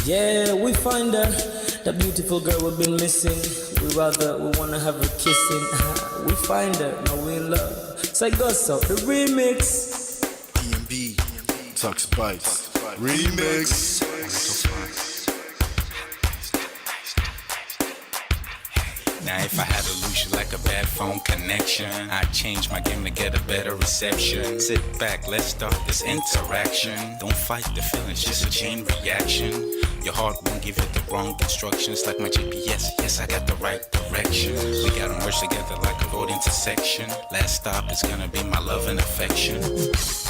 Yeah, we find her, the beautiful girl we've been missing. We wanna have her kissing. We find her, now we in love. Say Gosso, the remix. DMB, Tuck Spice, remix. Now if I had to lose you like a bad phone connection, I'd change my game to get a better reception. Sit back, let's start this interaction. Don't fight the feelings, just a chain reaction. Your heart won't give you the wrong instructions. Like my GPS, yes I got the right direction. We gotta merge together like a road intersection. Last stop is gonna be my love and affection.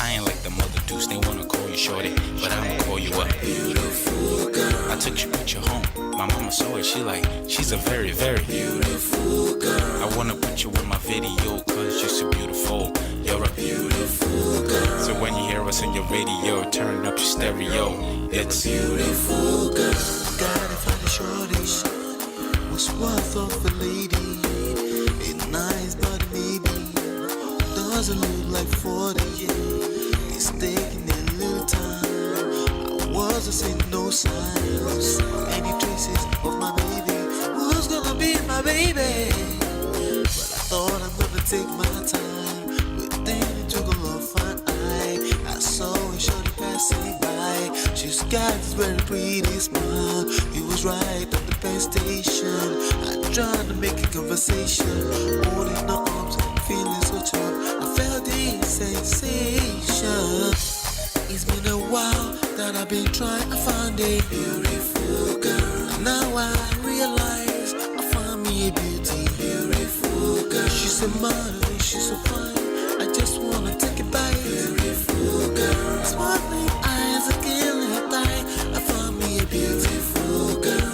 I ain't like the mother dudes, they wanna call you shorty, but I'ma call you a beautiful girl. I took your picture home, my mama saw it, she's a very, very beautiful girl. I wanna put you in my video, cause you're so beautiful. You're a beautiful girl. So when you hear us in your radio, turn up your stereo. It's beautiful girl. Gotta find a shorty what's worth of a lady. It's nice but maybe doesn't look like 40. It's taking a little time. I wasn't seeing no signs, any traces of my baby. Who's gonna be my baby? But I thought I'm gonna take my time. But then it took a long fun I saw a shorty passing by. She's got this very pretty smile. It was right at the bus station. I tried to make a conversation, holding her arms, feeling so tough. I felt this sensation. It's been a while that I've been trying to find a beautiful girl. Now I realize I found me a beautiful girl. She's a model, she's so fine. I just wanna take it by. Beautiful girl, sparkling eyes, a killing tight. I found me a beautiful girl.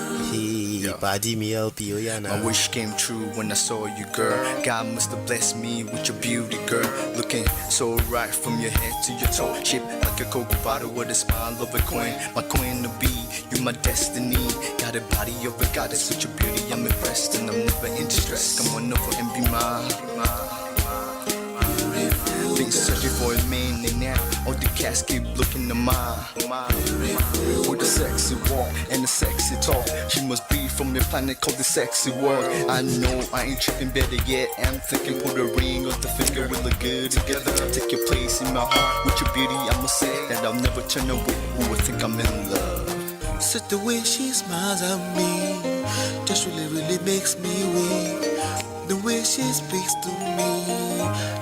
My wish came true when I saw you, girl. God must have blessed me with your beauty, girl. Looking so right from your head to your toe. Shaped like a cocoa bottle with a smile of a queen. My queen to be, you my destiny. Got a body of a goddess with your beauty. I'm impressed and I'm never in distress. Come on over and be mine. Been searching for a man and now all the cats keep looking to mine. With a sexy walk and a sexy talk, she must be from the planet called the sexy world. I know I ain't tripping, better yet I'm thinking put a ring on the finger, we look good together. Take your place in my heart with your beauty. I'ma say that I'll never turn away. Who would think I'm in love? Such the way she smiles at me just really makes me weak. The way she speaks to me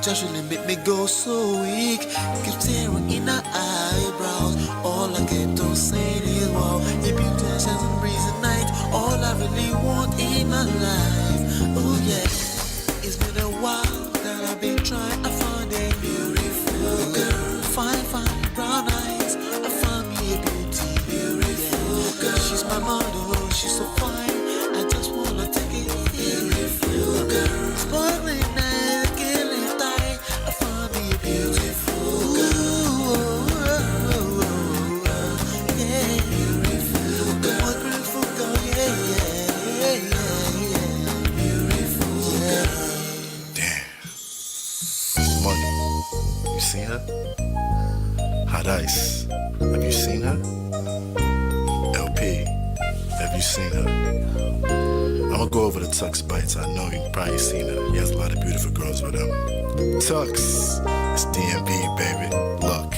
just really make me go so weak. Keep staring in her eyebrows. All I kept on saying is wow. Your beauty shines and breeze at night. All I really want in my life. Oh yeah. It's been a while that I've been trying to find a beautiful girl. Fine, brown eyes. I found me a beautiful girl. She's my model, she's so fine. I just wanna take it. Beautiful girl, sparkling eyes, killing tight. I found me a beautiful girl. Yeah, beautiful girl. What beautiful girl? Yeah. Beautiful girl. Damn. Money. You seen her? Hot Ice. Have you seen her? LP. Have you seen her? I'ma go over to Tux Bites. I know you've probably seen her. He has a lot of beautiful girls with him. Tux, it's DMB, baby. Look.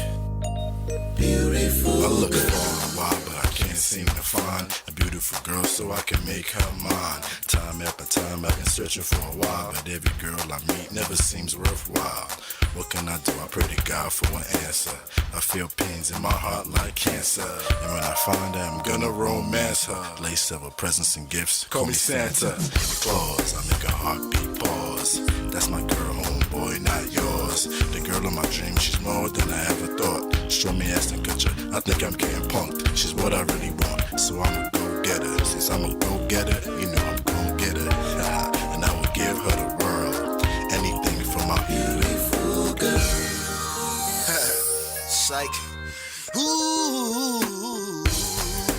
Beautiful. I look for a while, but I can't seem to find a beautiful girl so I can make her mine. Time after time I've been searching for a while, but every girl I meet never seems worthwhile. What can I do? I pray to God for an answer. I feel pains in my heart like cancer, and when I find her, I'm gonna romance her. Lace several presents and gifts, call me Santa Claus. I make a heartbeat pause. That's my girl, homeboy, not yours. The girl of my dreams, she's more than I ever thought. Show me ass and catch her. I think I'm getting punked. She's what I really want, so I'ma go get her. Since I'm a go getter, you know I'm gon' get her. And I will give her the world. Anything for my beautiful girl. Psych. Ooh,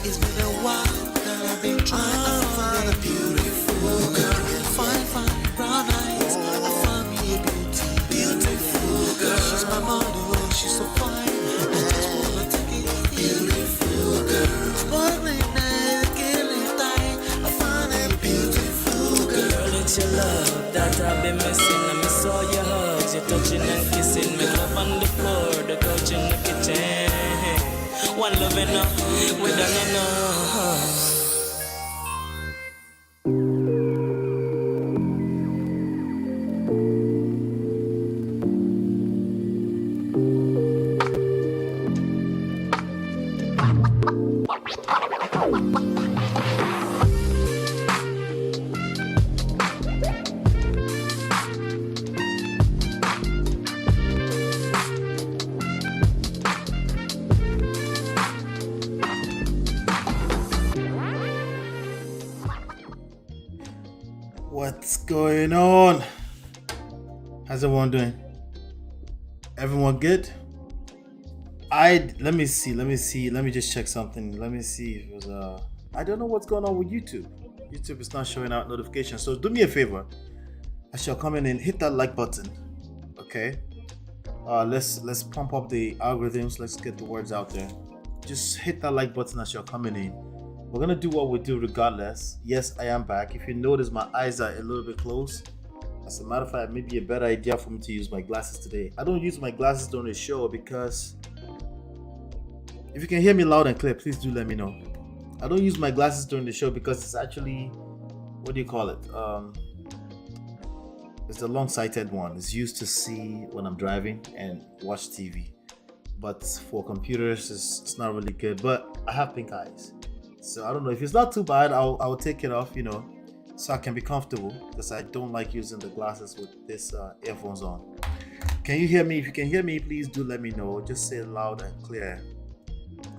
it's been a while that I've been trying to find a beautiful girl. Fine, brown eyes. I found me a beautiful girl. She's my model, she's so fine. I just wanna take it. Beautiful girl. Sparkling night, killing time. I found a beautiful girl. Girl, it's your love that I've been missing. I miss all your hugs, your touching and kissing. Make love on the floor, the couch in the kitchen. One love enough, we done enough. What's going on? How's everyone doing? Everyone good? Let me just check something. Let me see if it was I don't know what's going on with YouTube. YouTube is not showing out notifications. So do me a favor. I shall come in and hit that like button. Okay. Let's pump up the algorithms. Let's get the words out there. Just hit that like button as you're coming in. We're gonna do what we do regardless. Yes, I am back. If you notice, my eyes are a little bit closed. As a matter of fact, it may be a better idea for me to use my glasses today. I don't use my glasses during the show because if you can hear me loud and clear, please do let me know. I don't use my glasses during the show because it's actually, what do you call it? It's the long-sighted one. It's used to see when I'm driving and watch TV. But for computers, it's not really good. But I have pink eyes. So I don't know, if it's not too bad, I'll take it off, so I can be comfortable, because I don't like using the glasses with this earphones on. Can you hear me? If you can hear me, please do let me know. Just say it loud and clear.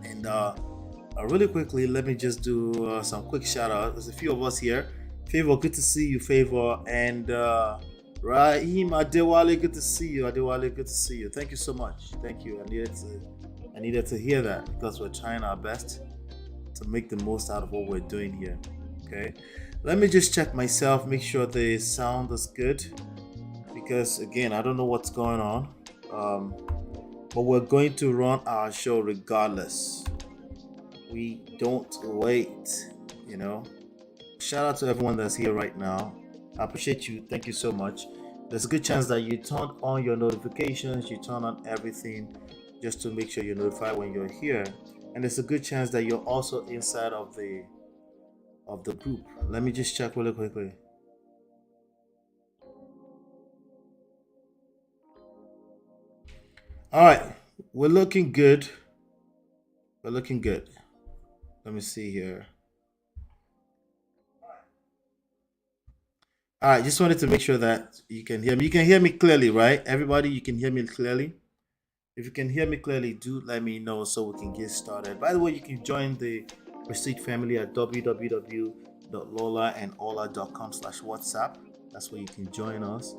And really quickly, let me just do some quick shout out. There's a few of us here. Favor, good to see you, Favor. And Rahim Adewale, good to see you. Adewale, good to see you. Thank you so much. Thank you. I needed to hear that, because we're trying our best to make the most out of what we're doing here. Okay, let me just check myself, make sure the sound is good, because again, I don't know what's going on, but we're going to run our show regardless. We don't wait. Shout out to everyone that's here right now. I appreciate you. Thank you so much. There's a good chance that you turn on your notifications, you turn on everything just to make sure you're notified when you're here. And there's a good chance that you're also inside of the group. Let me just check really quickly. All right, we're looking good. Let me see here. All right, just wanted to make sure that you can hear me. You can hear me clearly, right? Everybody, you can hear me clearly? If you can hear me clearly, do let me know so we can get started. By the way, you can join the Prestige family at www.lolaandola.com/WhatsApp. That's where you can join us.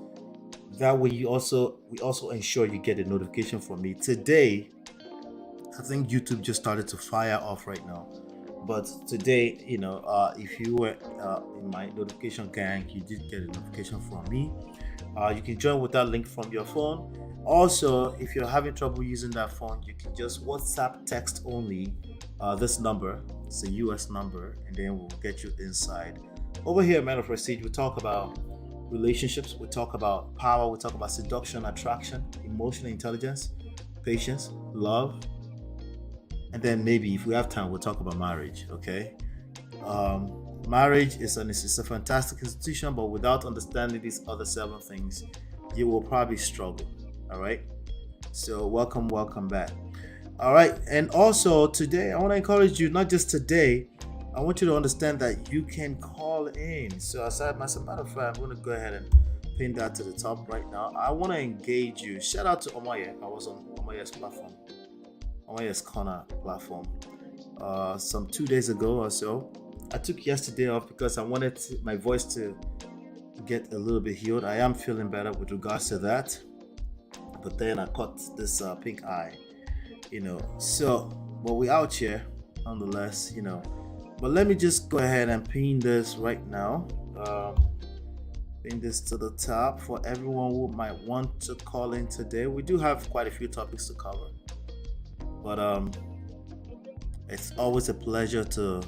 That way, we also ensure you get a notification from me. Today, I think YouTube just started to fire off right now. But today, if you were in my notification gang, you did get a notification from me. You can join with that link from your phone. Also, if you're having trouble using that phone, you can just WhatsApp text only this number. It's a US number, and then we'll get you inside. Over here, Man of Prestige, we talk about relationships, we talk about power, we talk about seduction, attraction, emotional intelligence, patience, love, and then maybe if we have time, we'll talk about marriage. Okay, marriage is a fantastic institution, but without understanding these other 7 things, you will probably struggle. All right, so welcome back. All right, and also today I want to encourage you, not just today, I want you to understand that you can call in. So as a matter of fact, I'm going to go ahead and pin that to the top right now. I want to engage you. Shout out to Omaye. I was on Omaye's platform. Omaya's Corner platform. Some 2 days ago or so. I took yesterday off because I wanted my voice to get a little bit healed. I am feeling better with regards to that. But then I caught this pink eye, So, but we're out here nonetheless, But let me just go ahead and pin this right now. Pin this to the top for everyone who might want to call in today. We do have quite a few topics to cover. But it's always a pleasure to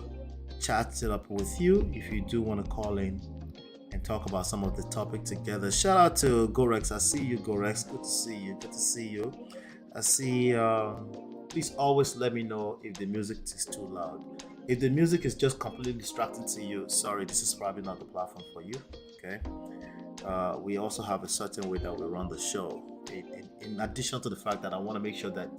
chat it up with you if you do want to call in and talk about some of the topic together. Shout out to Gorex. I see you, Gorex. Good to see you. Good to see you. I see. Please always let me know if the music is too loud. If the music is just completely distracting to you, sorry, this is probably not the platform for you. Okay. We also have a certain way that we run the show. In addition to the fact that I want to make sure that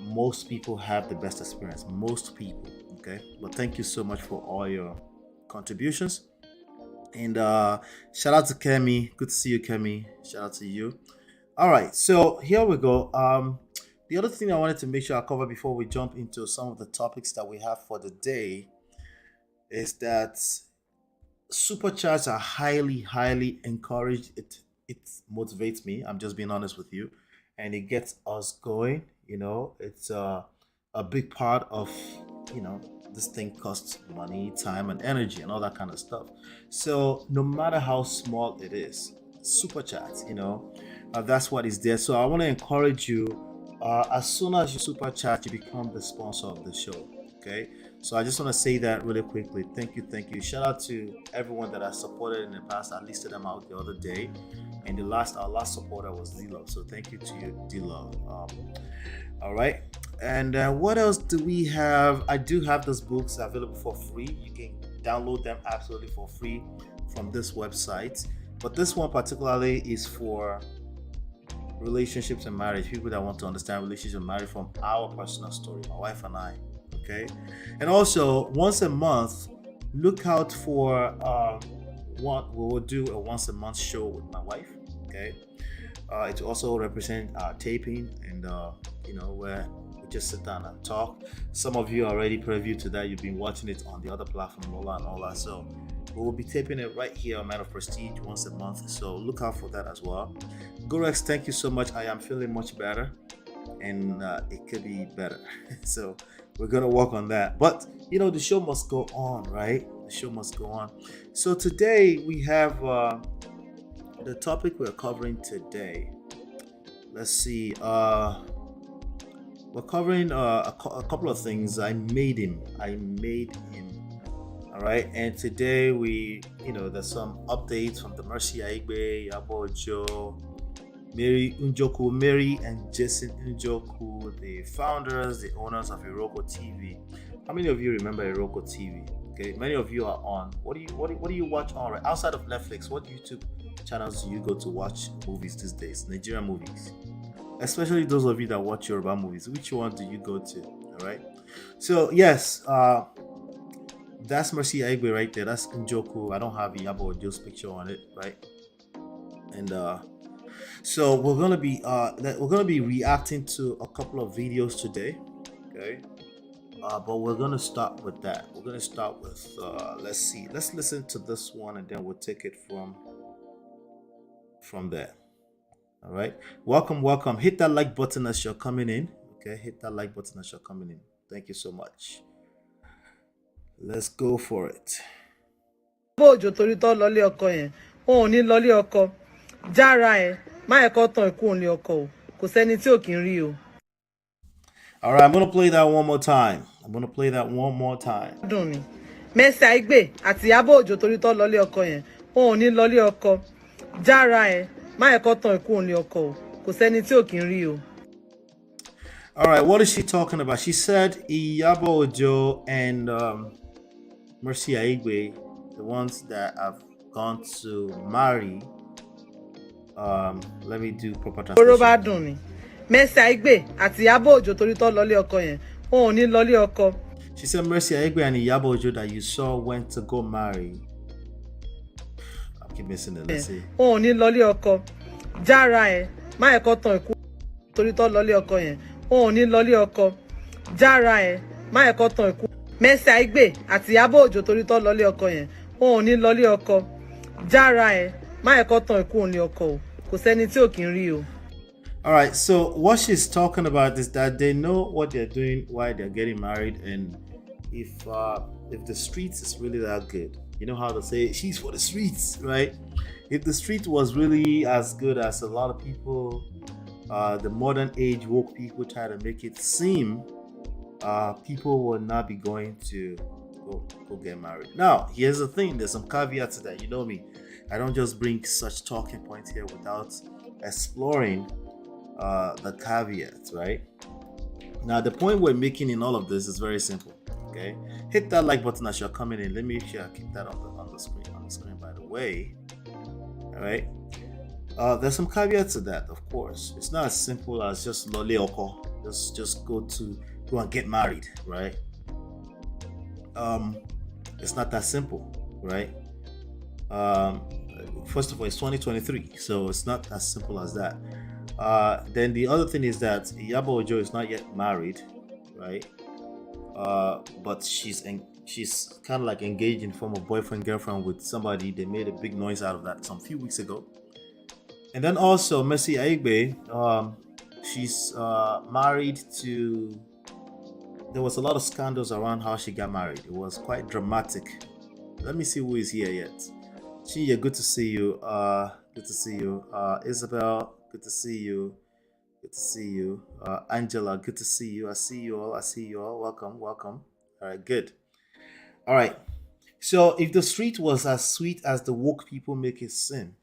most people have the best experience. Most people. Okay. But thank you so much for all your contributions. And shout out to Kemi. Good to see you, Kemi. Shout out to you. All right. So here we go. The other thing I wanted to make sure I cover before we jump into some of the topics that we have for the day is that super chats are highly encouraged. It motivates me. I'm just being honest with you. And it gets us going. It's a big part of, this thing costs money, time, and energy, and all that kind of stuff. So no matter how small it is, super chats, that's what is there. So I want to encourage you. As soon as you super chat, you become the sponsor of the show. Okay. So I just want to say that really quickly. Thank you. Shout out to everyone that I supported in the past. I listed them out the other day, and our last supporter was D-Love. So thank you to you, D-Love. All right. And what else do we have? I do have those books available for free. You can download them absolutely for free from this website. But this one particularly is for relationships and marriage, people that want to understand relationships and marriage from our personal story, my wife and I. Okay. And also, once a month, look out for what we will do a once a month show with my wife. Okay. It also represents our taping and where we just sit down and talk. Some of you are already preview to that. You've been watching it on the other platform, all that. So we will be taping it right here on Man of Prestige once a month. So look out for that as well. Gorex, thank you so much. I am feeling much better, and it could be better. So we're gonna work on that. But the show must go on, right? The show must go on. So today we have the topic we're covering today. Let's see. We're covering a couple of things. I made him. All right. And today there's some updates from the MARY IYABO OJO, MARY NJOKU, Mary and Jason Njoku, the founders, the owners of Iroko TV. How many of you remember Iroko TV? Okay, many of you are on. What do you watch on? Right? Outside of Netflix, what YouTube channels do you go to watch movies these days? Nigerian movies, especially those of you that watch Yoruba movies. Which one do you go to? All right. So yes, that's MARY IYABO right there. That's Njoku. I don't have IYABO OJO's picture on it, right? And so we're gonna be reacting to a couple of videos today. Okay. But we're gonna start with that. We're gonna start with let's listen to this one and then we'll take it from there. All right. Welcome. Hit that like button as you're coming in. Okay, hit that like button as you're coming in. Thank you so much. Let's go for it. Òjò torí tó lọlé ọkọ yẹn wọn ò ní lọlé ọkọ jára ẹ má ẹkọ tán ikú òun lé ọkọ o kò sẹ́ni tí ò kí ń rí o. All right, I'm gonna play that one more time. Dùn ni MARY IYABO àti IYABO OJO torí tó lọlé ọkọ yẹn wọn ò ní lọlé ọkọ jára ẹ má ẹkọ tán ikú òun lé ọkọ o kò sẹ́ni tí ò kí ń rí o. All right, what is she talking about? She said IYABO OJO and MARY IYABO, the ones that have gone to marry. Let me do proper translation. Dùn ni MARY IYABO àti IYABO OJO torí tó lọlé ọkọ yẹn wọn ò ní lọlé ọkọ. She said MARY IYABO and IYABO OJO that you saw went to go marry. I keep missing it. Let's see. Wọn ò ní lọlé ọkọ jára ẹ má ẹkọ tán ikú torí tó lọlé ọkọ yẹn wọn ò ní lọlé ọkọ jára ẹ má ẹ̀kọ́ tán ikú. Mercy AIGBE àti IYABO OJO torí tó lọlé ọkọ yẹn wọn ò ní lọlé ọkọ jára ẹ má ẹ̀kọ́ tán ikú òun lé ọkọ o kò sẹ́ni tí ò kí ń rí o. All right, so what she's talking about is that they know what they're doing while they're getting married, and if the streets is really that good, you know how to say she's for the streets, right? If the street was really as good as a lot of people, the modern age woke people try to make it seem, people will not be going to go get married. Now, here's the thing: there's some caveats to that. You know me, I don't just bring such talking points here without exploring the caveats, right? Now, the point we're making in all of this is very simple. Okay, hit that like button as you're coming in. Let me make sure I keep that on the screen. On the screen, by the way. All right. There's some caveats to that, of course. It's not as simple as just lole oko. Just go and get married, right? It's not that simple, right? First of all, it's 2023, so it's not as simple as that. Then the other thing is that IYABO OJO is not yet married, right? But she's kind of like engaged in form of boyfriend girlfriend with somebody. They made a big noise out of that some few weeks ago. And then also Mercy AIGBE, she's married to. There was a lot of scandals around how she got married. It was quite dramatic. Let me see who is here yet. Chinya, good to see you. Good to see you. Isabel, good to see you. Good to see you. Angela, good to see you. I see you all. I see you all. Welcome. All right, good. All right. So if the street was as sweet as the woke people make it seem,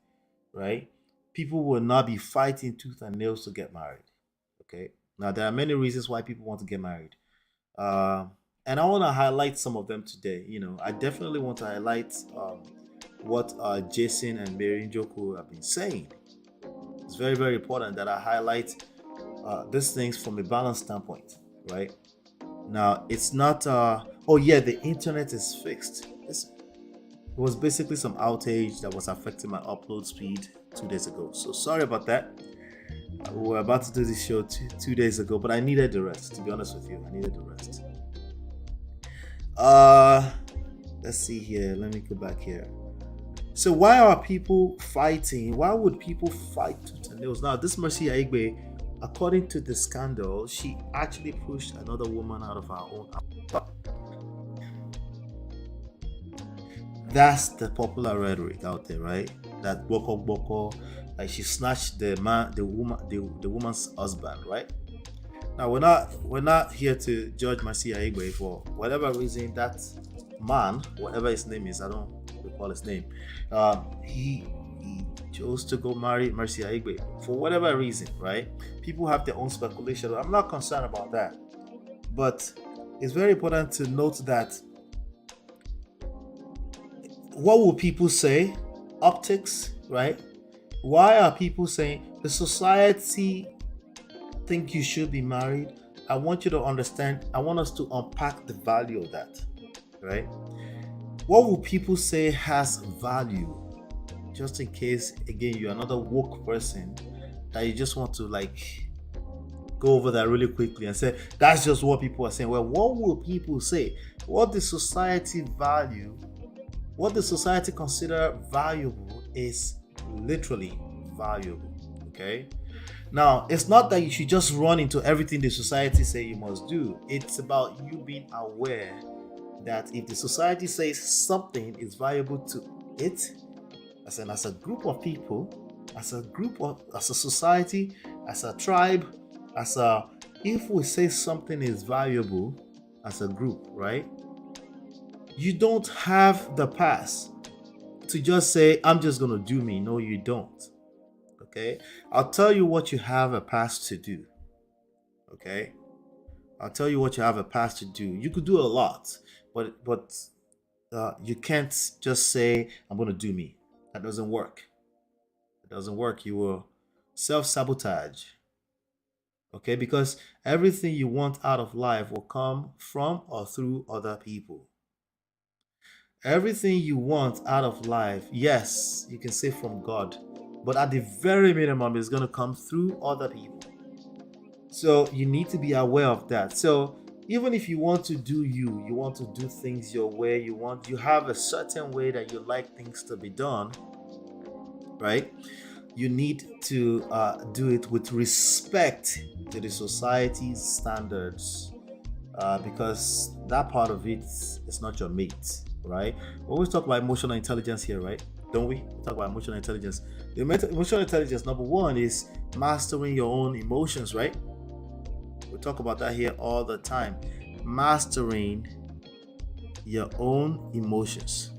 right? People will not be fighting tooth and nails to get married. Okay. Now there are many reasons why people want to get married. And I want to highlight some of them today. You know, I definitely want to highlight what Jason and MARY NJOKU have been saying. It's very, very important that I highlight these things from a balanced standpoint, right? Now, it's not, oh yeah, the internet is fixed. It was basically some outage that was affecting my upload speed 2 days ago. So sorry about that. We were about to do this show two days ago, but I needed the rest, to be honest with you. I needed the rest. Let's see here. Let me go back here. So why are people fighting? Why would people fight tooth and nails? Now, this Mercy AIGBE, according to the scandal, she actually pushed another woman out of her own house. That's the popular rhetoric out there, right? That boko, like she snatched the woman's husband, right? Now we're not here to judge Mercy AIGBE for whatever reason that man, whatever his name is, I don't recall his name, he chose to go marry Mercy AIGBE for whatever reason, right? People have their own speculation. I'm not concerned about that, but it's very important to note that what will people say? Optics, right? Why are people saying the society think you should be married? I want you to understand. I want us to unpack the value of that, right? What will people say has value? Just in case, again, you're another woke person that you just want to like go over that really quickly and say that's just what people are saying. Well, what will people say? What the society value, what the society consider valuable is literally valuable. Okay. Now, it's not that you should just run into everything the society say you must do. It's about you being aware that if the society says something is valuable to it, as a group of people, as a society, as a tribe, if we say something is valuable as a group, right? You don't have the pass to just say, I'm just gonna do me. No, you don't. Okay, I'll tell you what you have a pass to do. Okay, I'll tell you what you have a pass to do. You could do a lot, but you can't just say I'm gonna do me. That doesn't work. It doesn't work. You will self-sabotage. Okay, because everything you want out of life will come from or through other people. Everything you want out of life, yes, you can say from God, but at the very minimum, it's going to come through other people. So you need to be aware of that. So even if you want to do you want to do things your way, you have a certain way that you like things to be done, right? You need to do it with respect to the society's standards, because that part of it is not your mate, right? We always talk about emotional intelligence here, right? Don't we? We talk about emotional intelligence. The emotional intelligence, number one, is mastering your own emotions, right? We talk about that here all the time. Mastering your own emotions.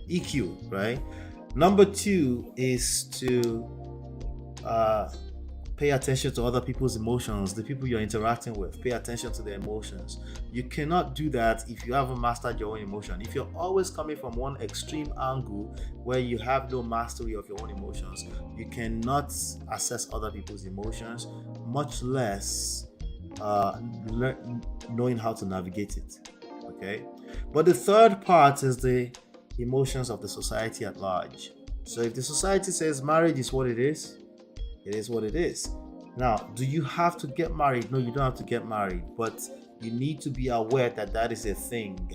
EQ, right? Number two is to pay attention to other people's emotions, the people you're interacting with. Pay attention to their emotions. You cannot do that if you haven't mastered your own emotion. If you're always coming from one extreme angle where you have no mastery of your own emotions, you cannot assess other people's emotions, much less knowing how to navigate it. Okay, but the third part is the emotions of the society at large. So if the society says marriage is what it is what it is. Now, do you have to get married? No, you don't have to get married, but you need to be aware that that is a thing,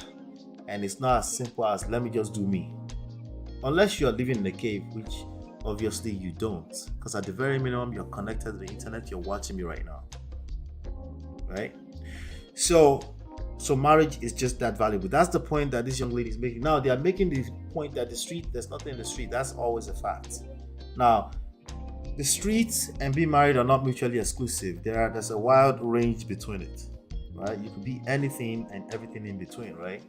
and it's not as simple as let me just do me. Unless you're living in a cave, which obviously you don't, because at the very minimum you're connected to the internet, you're watching me right now, right? So marriage is just that valuable. That's the point that this young lady is making. Now they are making the point that there's nothing in the street. That's always a fact. Now, the streets and being married are not mutually exclusive. There's a wide range between it, right? You could be anything and everything in between, right?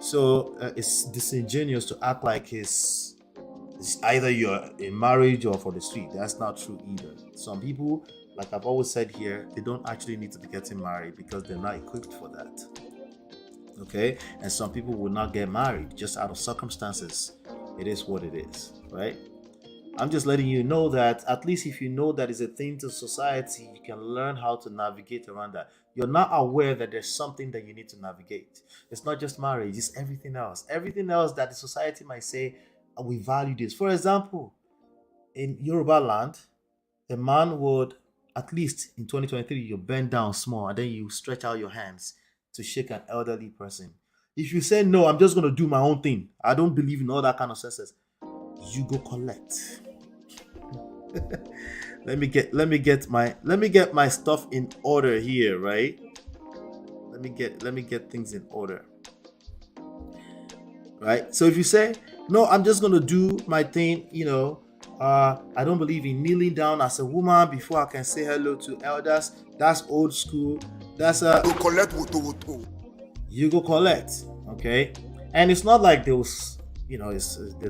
So it's disingenuous to act like it's either you're in marriage or for the street. That's not true either. Some people, like I've always said here, they don't actually need to be getting married because they're not equipped for that. Okay? And some people will not get married just out of circumstances. It is what it is, right? I'm just letting you know that at least if you know that is a thing to society, you can learn how to navigate around that. You're not aware that there's something that you need to navigate. It's not just marriage, it's everything else. Everything else that the society might say, we value this. For example, in Yoruba land, a man would, at least in 2023, you bend down small and then you stretch out your hands to shake an elderly person. If you say, no, I'm just going to do my own thing, I don't believe in all that kind of senses, you go collect. let me get my stuff in order here, right? Let me get things in order. Right? So if you say, no, I'm just gonna do my thing, I don't believe in kneeling down as a woman before I can say hello to elders. That's old school. That's you go collect, okay? And it's not like they're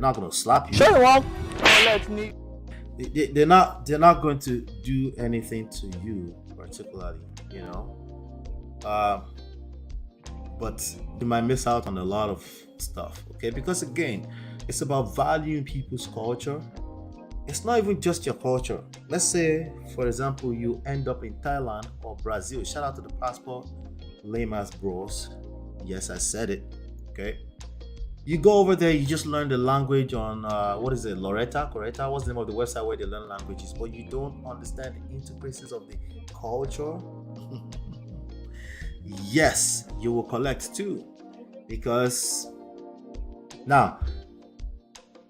not gonna slap you. They're not going to do anything to you particularly, but you might miss out on a lot of stuff, okay? Because again, it's about valuing people's culture. It's not even just your culture. Let's say, for example, you end up in Thailand or Brazil. Shout out to the passport lame ass bros. Yes, I said it, okay? You go over there, you just learn the language on, Loretta? What's the name of the website where they learn languages? But you don't understand the intricacies of the culture. Yes, you will collect too. Because now,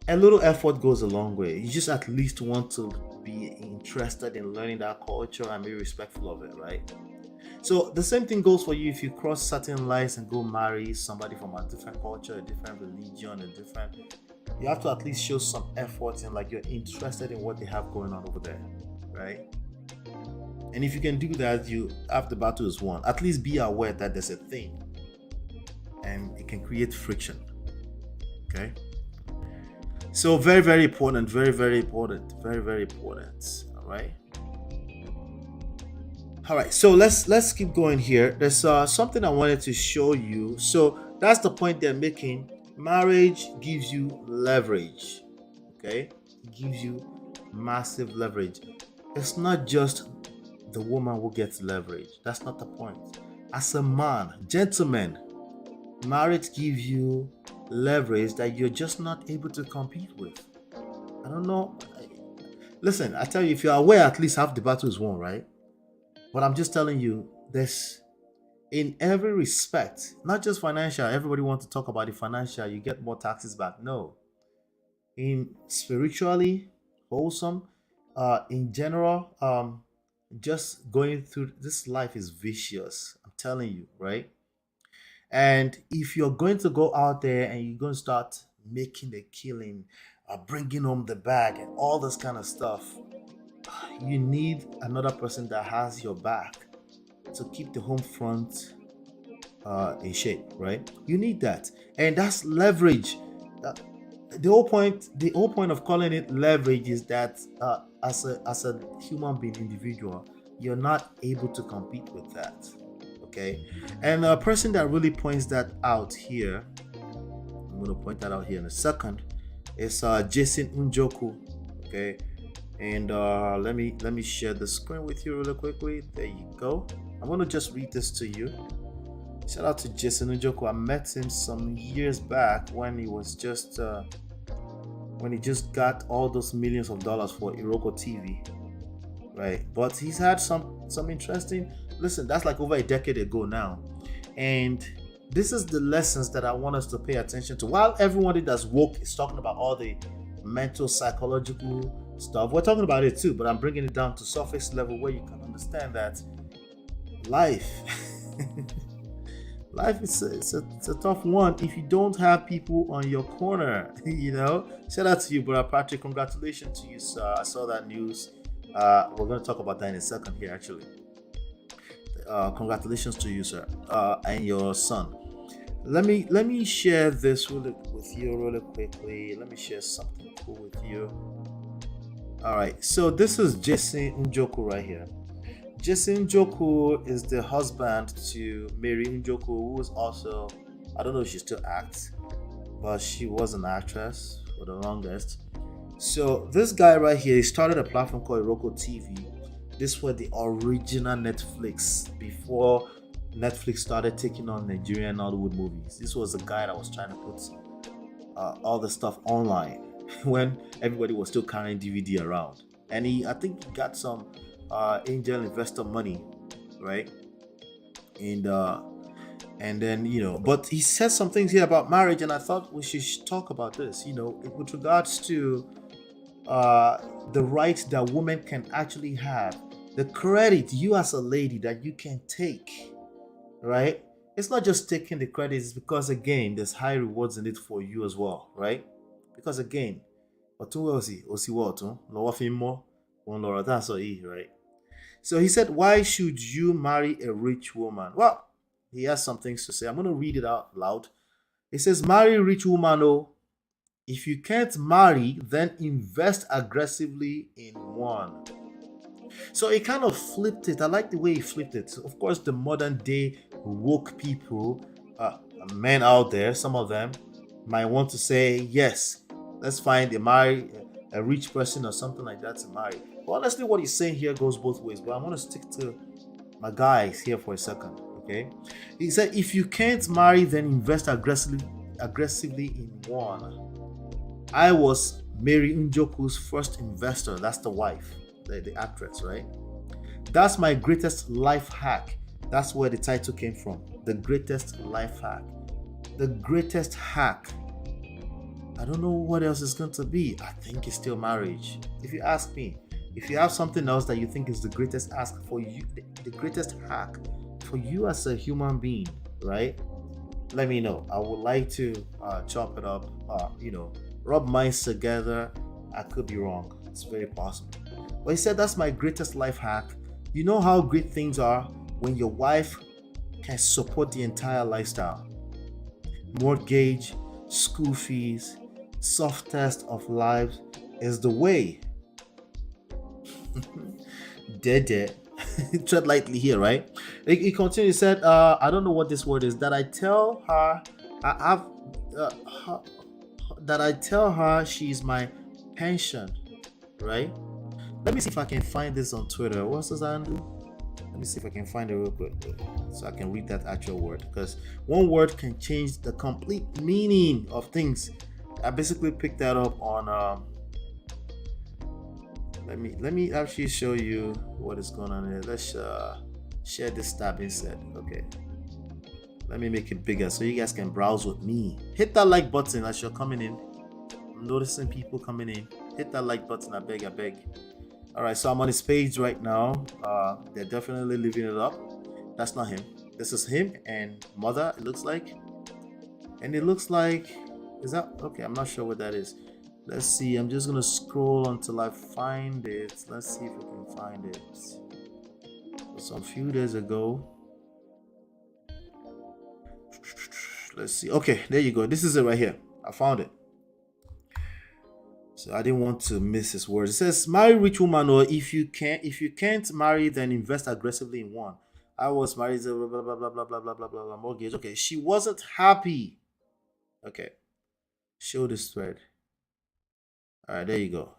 a little effort goes a long way. You just at least want to be interested in learning that culture and be respectful of it, right? So the same thing goes for you if you cross certain lines and go marry somebody from a different culture, a different religion, you have to at least show some effort in, like, you're interested in what they have going on over there, right? And if you can do that, you have the battle is won. At least be aware that there's a thing and it can create friction, okay? So very, very important, very, very important, very, very important, all right? All right, so let's keep going here. There's something I wanted to show you. So that's the point they're making. Marriage gives you leverage, okay? It gives you massive leverage. It's not just the woman who gets leverage. That's not the point. As a man, gentlemen, marriage gives you leverage that you're just not able to compete with. I don't know. Listen, I tell you, if you're aware, at least half the battle is won, right? But I'm just telling you, this in every respect, not just financial. Everybody wants to talk about the financial. You get more taxes back. No, in spiritually wholesome, in general, just going through this life is vicious. I'm telling you, right? And if you're going to go out there and you're going to start making a killing, bringing home the bag, and all this kind of stuff, you need another person that has your back to keep the home front in shape, right? You need that, and that's leverage. The whole point of calling it leverage is that as a human being individual, you're not able to compete with that. Okay, and a person that really points that out here, I'm going to point that out here in a second, is Jason Njoku. Okay, and let me share the screen with you really quickly. There you go. I'm going to just read this to you. Shout out to Jason Njoku. I met him some years back when he was just when he just got all those millions of dollars for Iroko TV, right? But he's had some interesting. Listen, that's like over a decade ago now, and this is the lessons that I want us to pay attention to. While everybody that's woke is talking about all the mental, psychological stuff, we're talking about it too. But I'm bringing it down to surface level where you can understand that life. Life is it's a tough one if you don't have people on your corner. Shout out to you, brother Patrick. Congratulations to you, sir. I saw that news. We're going to talk about that in a second here, actually. Congratulations to you, sir, and your son. Let me share this with you really quickly. Let me share something cool with you. All right, so this is Jason Njoku right here. Jason Njoku is the husband to Mary Njoku, who is also, I don't know if she still acts, but she was an actress for the longest. So this guy right here, he started a platform called Iroko TV. This was the original Netflix before Netflix started taking on Nigerian Hollywood movies. This was the guy that was trying to put all the stuff online when everybody was still carrying DVD around. And I think he got some angel investor money, right? And then but he said some things here about marriage, and I thought we should talk about this. With regards to the right that women can actually have, the credit you as a lady that you can take, right? It's not just taking the credit, it's because again there's high rewards in it for you as well, right? Because again, right? So he said, why should you marry a rich woman? Well, he has some things to say. I'm going to read it out loud. It says, marry a rich woman. Oh, if you can't marry, then invest aggressively in one. So he kind of flipped it. I like the way he flipped it. Of course, the modern day woke people, men out there, some of them might want to say, yes, let's find a rich person or something like that to marry. But honestly, what he's saying here goes both ways. But I'm going to stick to my guys here for a second, okay? He said, if you can't marry, then invest aggressively in one. I was Mary Njoku's first investor. That's the wife, the actress, right? That's my greatest life hack. That's where the title came from. The greatest life hack. The greatest hack. I don't know what else it's going to be. I think it's still marriage. If you ask me, if you have something else that you think is the greatest ask for you, the greatest hack for you as a human being, right? Let me know. I would like to chop it up, rub minds together. I could be wrong. It's very possible. But he said, that's my greatest life hack. You know how great things are when your wife can support the entire lifestyle. Mortgage, school fees, softest of lives is the way. Dead. Tread lightly here, right? He continued. He said, I don't know what this word is. That I tell her she's my pension, right? Let me see if I can find this on Twitter. What's this handle? Let me see if I can find it real quick so I can read that actual word, because one word can change the complete meaning of things. I basically picked that up on let me actually show you what is going on here. Let's share this tab instead. Okay. Let me make it bigger so you guys can browse with me. Hit that like button as you're coming in. I'm noticing people coming in. Hit that like button, I beg, I beg. Alright, so I'm on his page right now. They're definitely living it up. That's not him. This is him and mother, it looks like. And it looks like, is that okay? I'm not sure what that is. Let's see. I'm just gonna scroll until I find it. Let's see if we can find it. So a few days ago. Let's see. Okay, there you go. This is it right here. I found it. So I didn't want to miss his words. It says, "Marry rich woman, or if you can't marry, then invest aggressively in one. I was married, blah blah blah blah blah blah blah blah blah mortgage." Okay, she wasn't happy. Okay, show this thread. All right, there you go.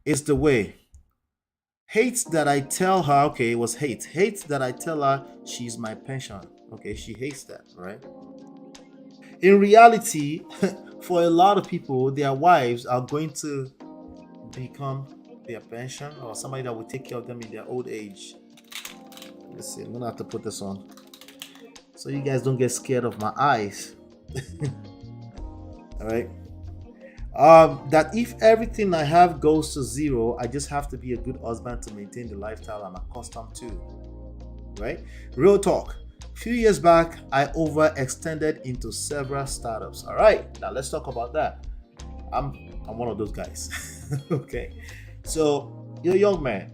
It's the way. Hates that I tell her. Okay, it was hate. Hates that I tell her she's my pension. Okay, she hates that, right? In reality, for a lot of people, their wives are going to become their pension or somebody that will take care of them in their old age. Let's see. I'm gonna have to put this on so you guys don't get scared of my eyes. All right. That if everything I have goes to zero, I just have to be a good husband to maintain the lifestyle I'm accustomed to. Right? Real talk. A few years back, I overextended into several startups. All right, now let's talk about that. I'm one of those guys. Okay, so you're a young man,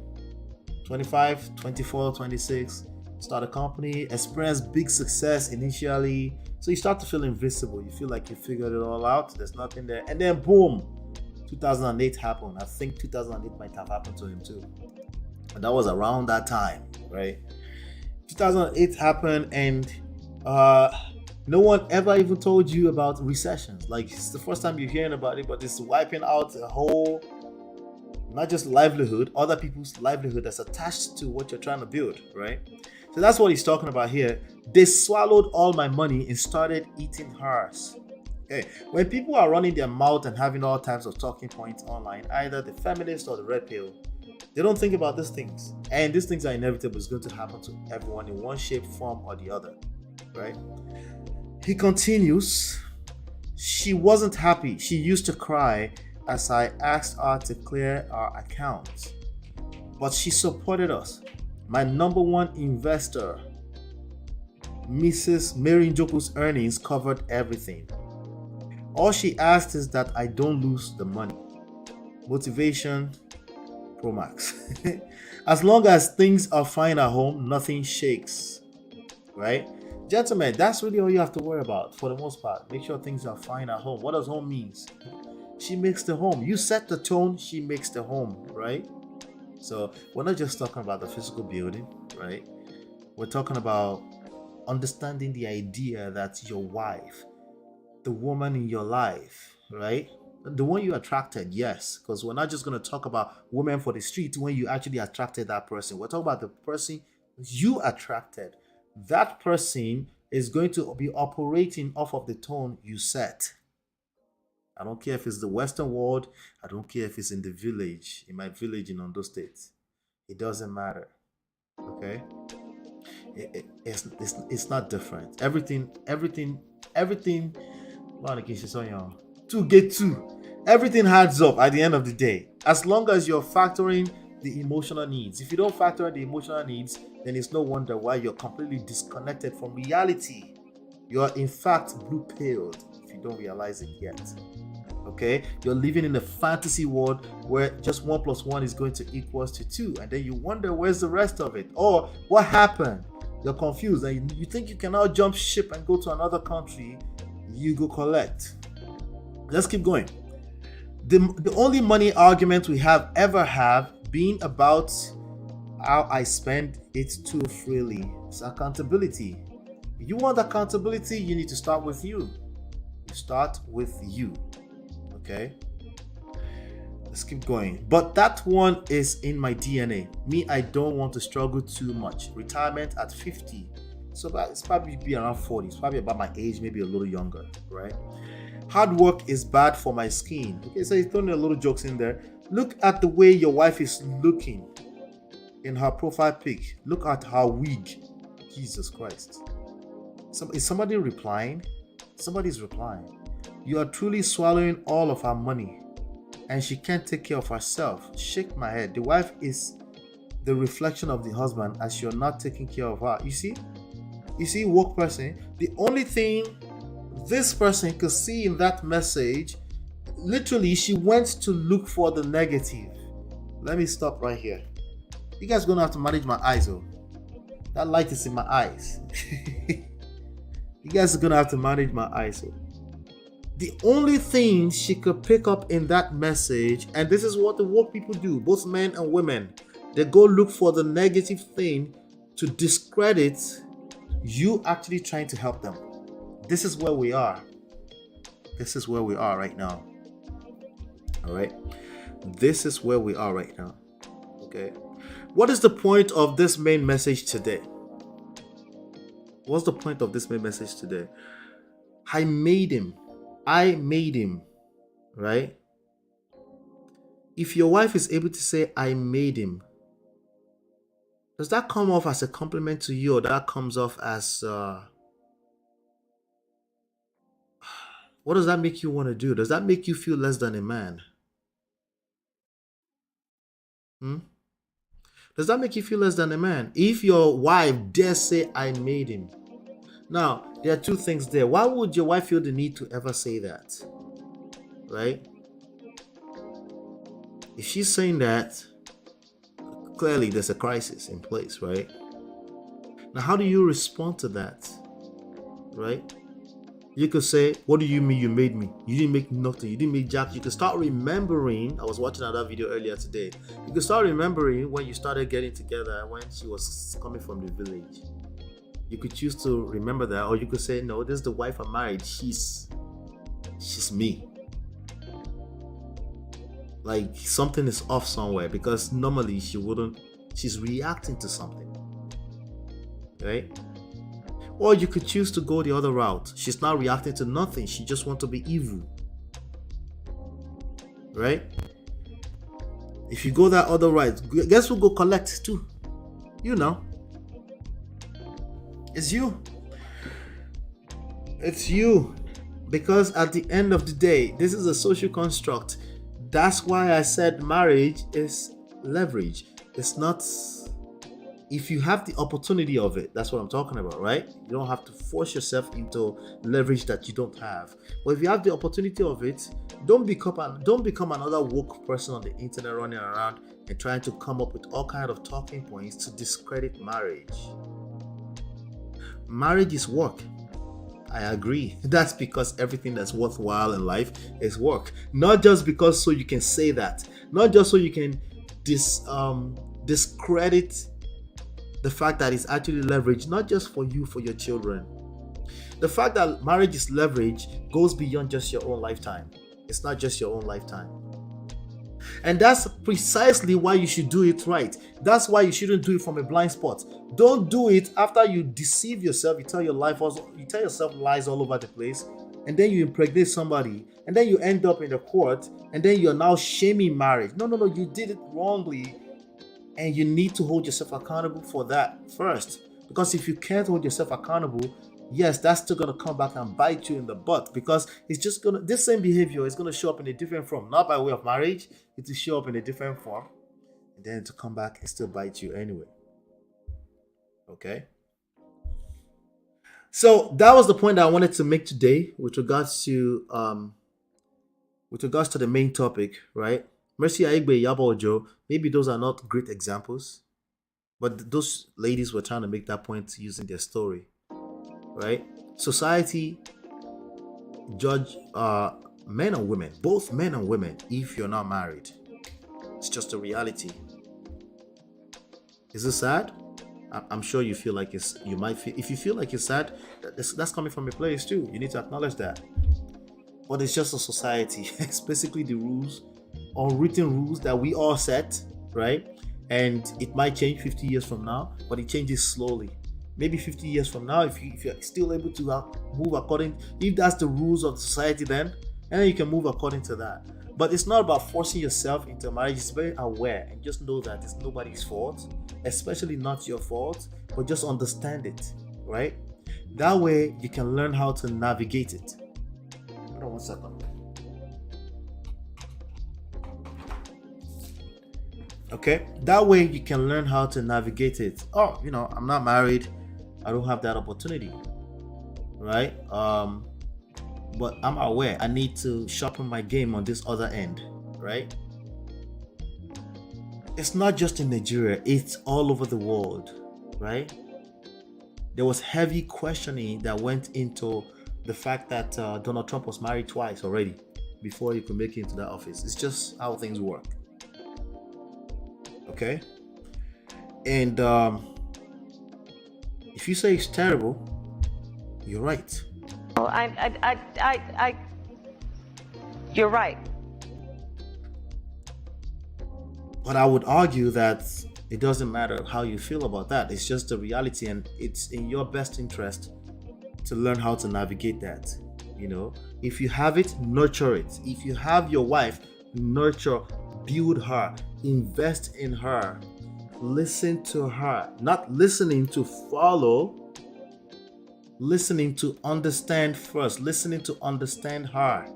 25, 24, 26, start a company, experience big success initially. So you start to feel invincible. You feel like you figured it all out. There's nothing there. And then boom, 2008 happened. I think 2008 might have happened to him too. And that was around that time, right? 2008 happened, and no one ever even told you about recessions. Like, it's the first time you're hearing about it, but it's wiping out a whole, not just livelihood, other people's livelihood that's attached to what you're trying to build, right? So that's what he's talking about here. They swallowed all my money and started eating hers. Okay. When people are running their mouth and having all types of talking points online, either the feminist or the red pill, they don't think about these things. And these things are inevitable. It's going to happen to everyone in one shape, form, or the other, right? He continues, she wasn't happy. She used to cry as I asked her to clear our account. But she supported us. My number one investor, Mrs. Mary Njoku's earnings covered everything. All she asked is that I don't lose the money. Motivation Pro Max. As long as things are fine at home, nothing shakes, right? Gentlemen, that's really all you have to worry about for the most part. Make sure things are fine at home. What does home means? She makes the home. You set the tone, she makes the home, right? So we're not just talking about the physical building, right? We're talking about understanding the idea that your wife, the woman in your life, right? The one you attracted, yes, because we're not just going to talk about women for the street when you actually attracted that person. We're talking about the person you attracted. That person is going to be operating off of the tone you set. I don't care if it's the Western world. I don't care if it's in the village, in my village in Ondo State. It doesn't matter. Okay? It's not different. Everything. To get to. Everything adds up at the end of the day. As long as you're factoring the emotional needs. If you don't factor in the emotional needs, then it's no wonder why you're completely disconnected from reality. You're in fact blue-pilled if you don't realize it yet. Okay? You're living in a fantasy world where just 1 + 1 is going to equals to 2. And then you wonder where's the rest of it? Or what happened? You're confused and you think you can now jump ship and go to another country. You go collect. Let's keep going. The only money argument we have ever been about how I spend it too freely. It's accountability. If you want accountability, you need to start with you. You start with you. Okay? Let's keep going. But that one is in my DNA. Me, I don't want to struggle too much. Retirement at 50. So it's probably be around 40. It's probably about my age, maybe a little younger, right? Hard work is bad for my skin. Okay, so he's throwing a little jokes in there. Look at the way your wife is looking in her profile pic. Look at her wig. Jesus Christ. Is somebody replying? Somebody's replying. You are truly swallowing all of her money and she can't take care of herself. Shake my head. The wife is the reflection of the husband as you're not taking care of her. You see, woke person, the only thing this person could see in that message, literally, she went to look for the negative. Let me stop right here. You guys are gonna have to manage my eyes, oh. That light is in my eyes. You guys are gonna have to manage my eyes, oh. The only thing she could pick up in that message, and this is what the woke people do, both men and women, they go look for the negative thing to discredit you actually trying to help them. This is where we are. This is where we are right now. All right. This is where we are right now. Okay. What is the point of this main message today? What's the point of this main message today? I made him. Right? If your wife is able to say, I made him, does that come off as a compliment to you, or that comes off as what does that make you want to do? Does that make you feel less than a man? Does that make you feel less than a man? If your wife dares say, I made him. Now, there are two things there. Why would your wife feel the need to ever say that? Right? If she's saying that, clearly there's a crisis in place, right? Now, how do you respond to that? Right? You could say, what do you mean you made me? You didn't make nothing. You didn't make jack. You could start remembering. I was watching another video earlier today. You could start remembering when you started getting together, when she was coming from the village. You could choose to remember that, or you could say, no, this is the wife I married. She's me. Like something is off somewhere, because normally she's reacting to something. Right? Or you could choose to go the other route. She's not reacting to nothing. She just wants to be evil. Right? If you go that other route, guess who go collect too? You know. It's you. It's you. Because at the end of the day, this is a social construct. That's why I said marriage is leverage. It's not, if you have the opportunity of it, that's what I'm talking about, right? You don't have to force yourself into leverage that you don't have. But if you have the opportunity of it, don't become another woke person on the internet running around and trying to come up with all kinds of talking points to discredit marriage. Marriage is work. I agree. That's because everything that's worthwhile in life is work. Not just because so you can say that. Not just so you can discredit the fact that it's actually leverage, not just for you, for your children. The fact that marriage is leverage goes beyond just your own lifetime. It's not just your own lifetime. And that's precisely why you should do it right. That's why you shouldn't do it from a blind spot. Don't do it after you deceive yourself. You tell yourself lies all over the place, and then you impregnate somebody, and then you end up in the court, and then you're now shaming marriage. No, you did it wrongly, and you need to hold yourself accountable for that first. Because if you can't hold yourself accountable, yes, that's still going to come back and bite you in the butt, because it's just this same behavior is going to show up in a different form, not by way of marriage. It will show up in a different form, and then to come back and still bite you anyway. Okay. So that was the point that I wanted to make today with regards to the main topic, right? Mercy AIGBE, IYABO OJO. Maybe those are not great examples, but those ladies were trying to make that point using their story. Right? Society judge men and women, both men and women, if you're not married. It's just a reality. Is it sad? I'm sure you feel like you might feel, if you feel like it's sad, that's coming from a place too. You need to acknowledge that. But it's just a society. It's basically the rules, unwritten rules that we all set, right? And it might change 50 years from now, but it changes slowly. Maybe 50 years from now, if you're still able to move according, if that's the rules of society then, and then you can move according to that. But it's not about forcing yourself into a marriage. It's very aware and just know that it's nobody's fault, especially not your fault, but just understand it, right? That way you can learn how to navigate it. Hold on 1 second. Okay, that way you can learn how to navigate it. Oh, I'm not married, I don't have that opportunity, right? But I'm aware I need to sharpen my game on this other end, right? It's not just in Nigeria, it's all over the world, right? There was heavy questioning that went into the fact that Donald Trump was married twice already before he could make it into that office. It's just how things work. Okay? And if you say it's terrible, you're right. Well, you're right. But I would argue that it doesn't matter how you feel about that. It's just the reality, and it's in your best interest to learn how to navigate that. If you have it, nurture it. If you have your wife, nurture, build her, invest in her, listen to her. Not listening to follow, listening to understand first, listening to understand her,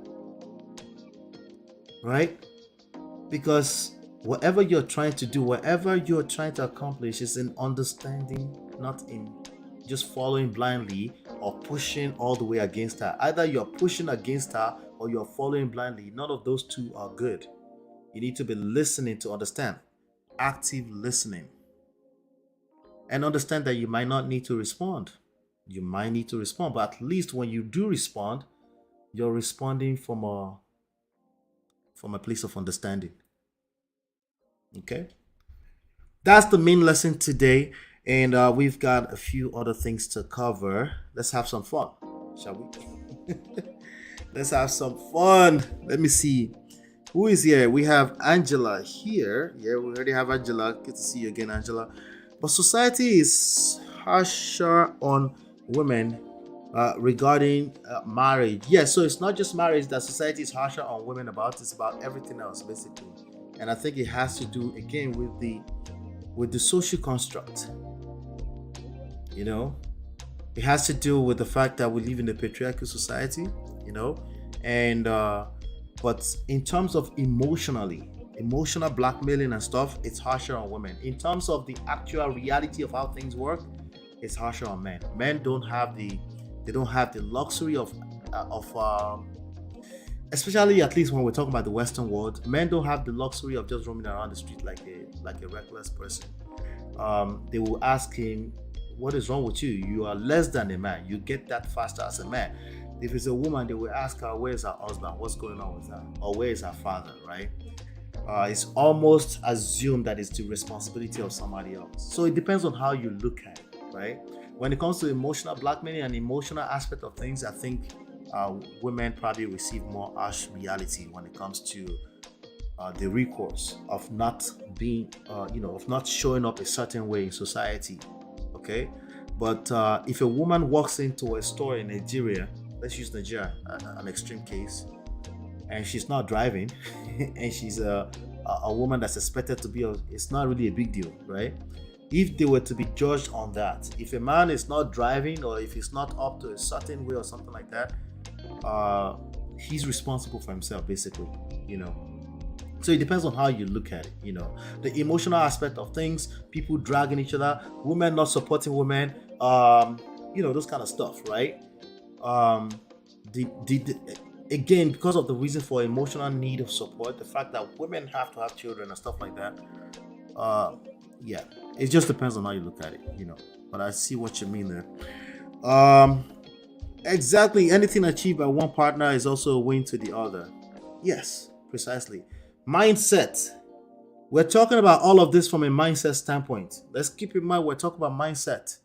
right? Because whatever you're trying to do, whatever you're trying to accomplish is in understanding, not in just following blindly or pushing all the way against her. Either you're pushing against her or you're following blindly. None of those two are good. You need to be listening to understand, active listening, and understand that you might not need to respond. You might need to respond, but at least when you do respond, you're responding from a place of understanding. Okay, that's the main lesson today, and we've got a few other things to cover. Let's have some fun, shall we? Let's have some fun. Let me see who is here. We have Angela here. Yeah, we already have Angela. Good to see you again, Angela. But society is harsher on women regarding marriage. Yeah, so it's not just marriage that society is harsher on women about. It's about everything else, basically. And I think it has to do again with the social construct. It has to do with the fact that we live in a patriarchal society. And but in terms of emotional blackmailing and stuff, it's harsher on women. In terms of the actual reality of how things work, it's harsher on men. Men don't have the luxury of especially at least when we're talking about the Western world, men don't have the luxury of just roaming around the street like a reckless person. They will ask him, "What is wrong with you? You are less than a man. You get that faster as a man." If it's a woman, they will ask her, "Where's her husband? What's going on with her? Or where is her father?" Right? It's almost assumed that it's the responsibility of somebody else. So it depends on how you look at it, right? When it comes to emotional blackmailing and emotional aspect of things, I think women probably receive more harsh reality when it comes to the recourse of not being, of not showing up a certain way in society. Okay, but if a woman walks into a store in Nigeria, let's use Nigeria, an extreme case, and she's not driving, and she's a woman that's expected to be, it's not really a big deal, right? If they were to be judged on that, if a man is not driving or if he's not up to a certain way or something like that, he's responsible for himself, basically, So it depends on how you look at it, The emotional aspect of things, people dragging each other, women not supporting women, those kind of stuff, right? Again, because of the reason for emotional need of support, the fact that women have to have children and stuff like that, yeah, it just depends on how you look at it, But I see what you mean there. Exactly. Anything achieved by one partner is also a win to the other. Yes, precisely. Mindset. We're talking about all of this from a mindset standpoint. Let's keep in mind we're talking about mindset.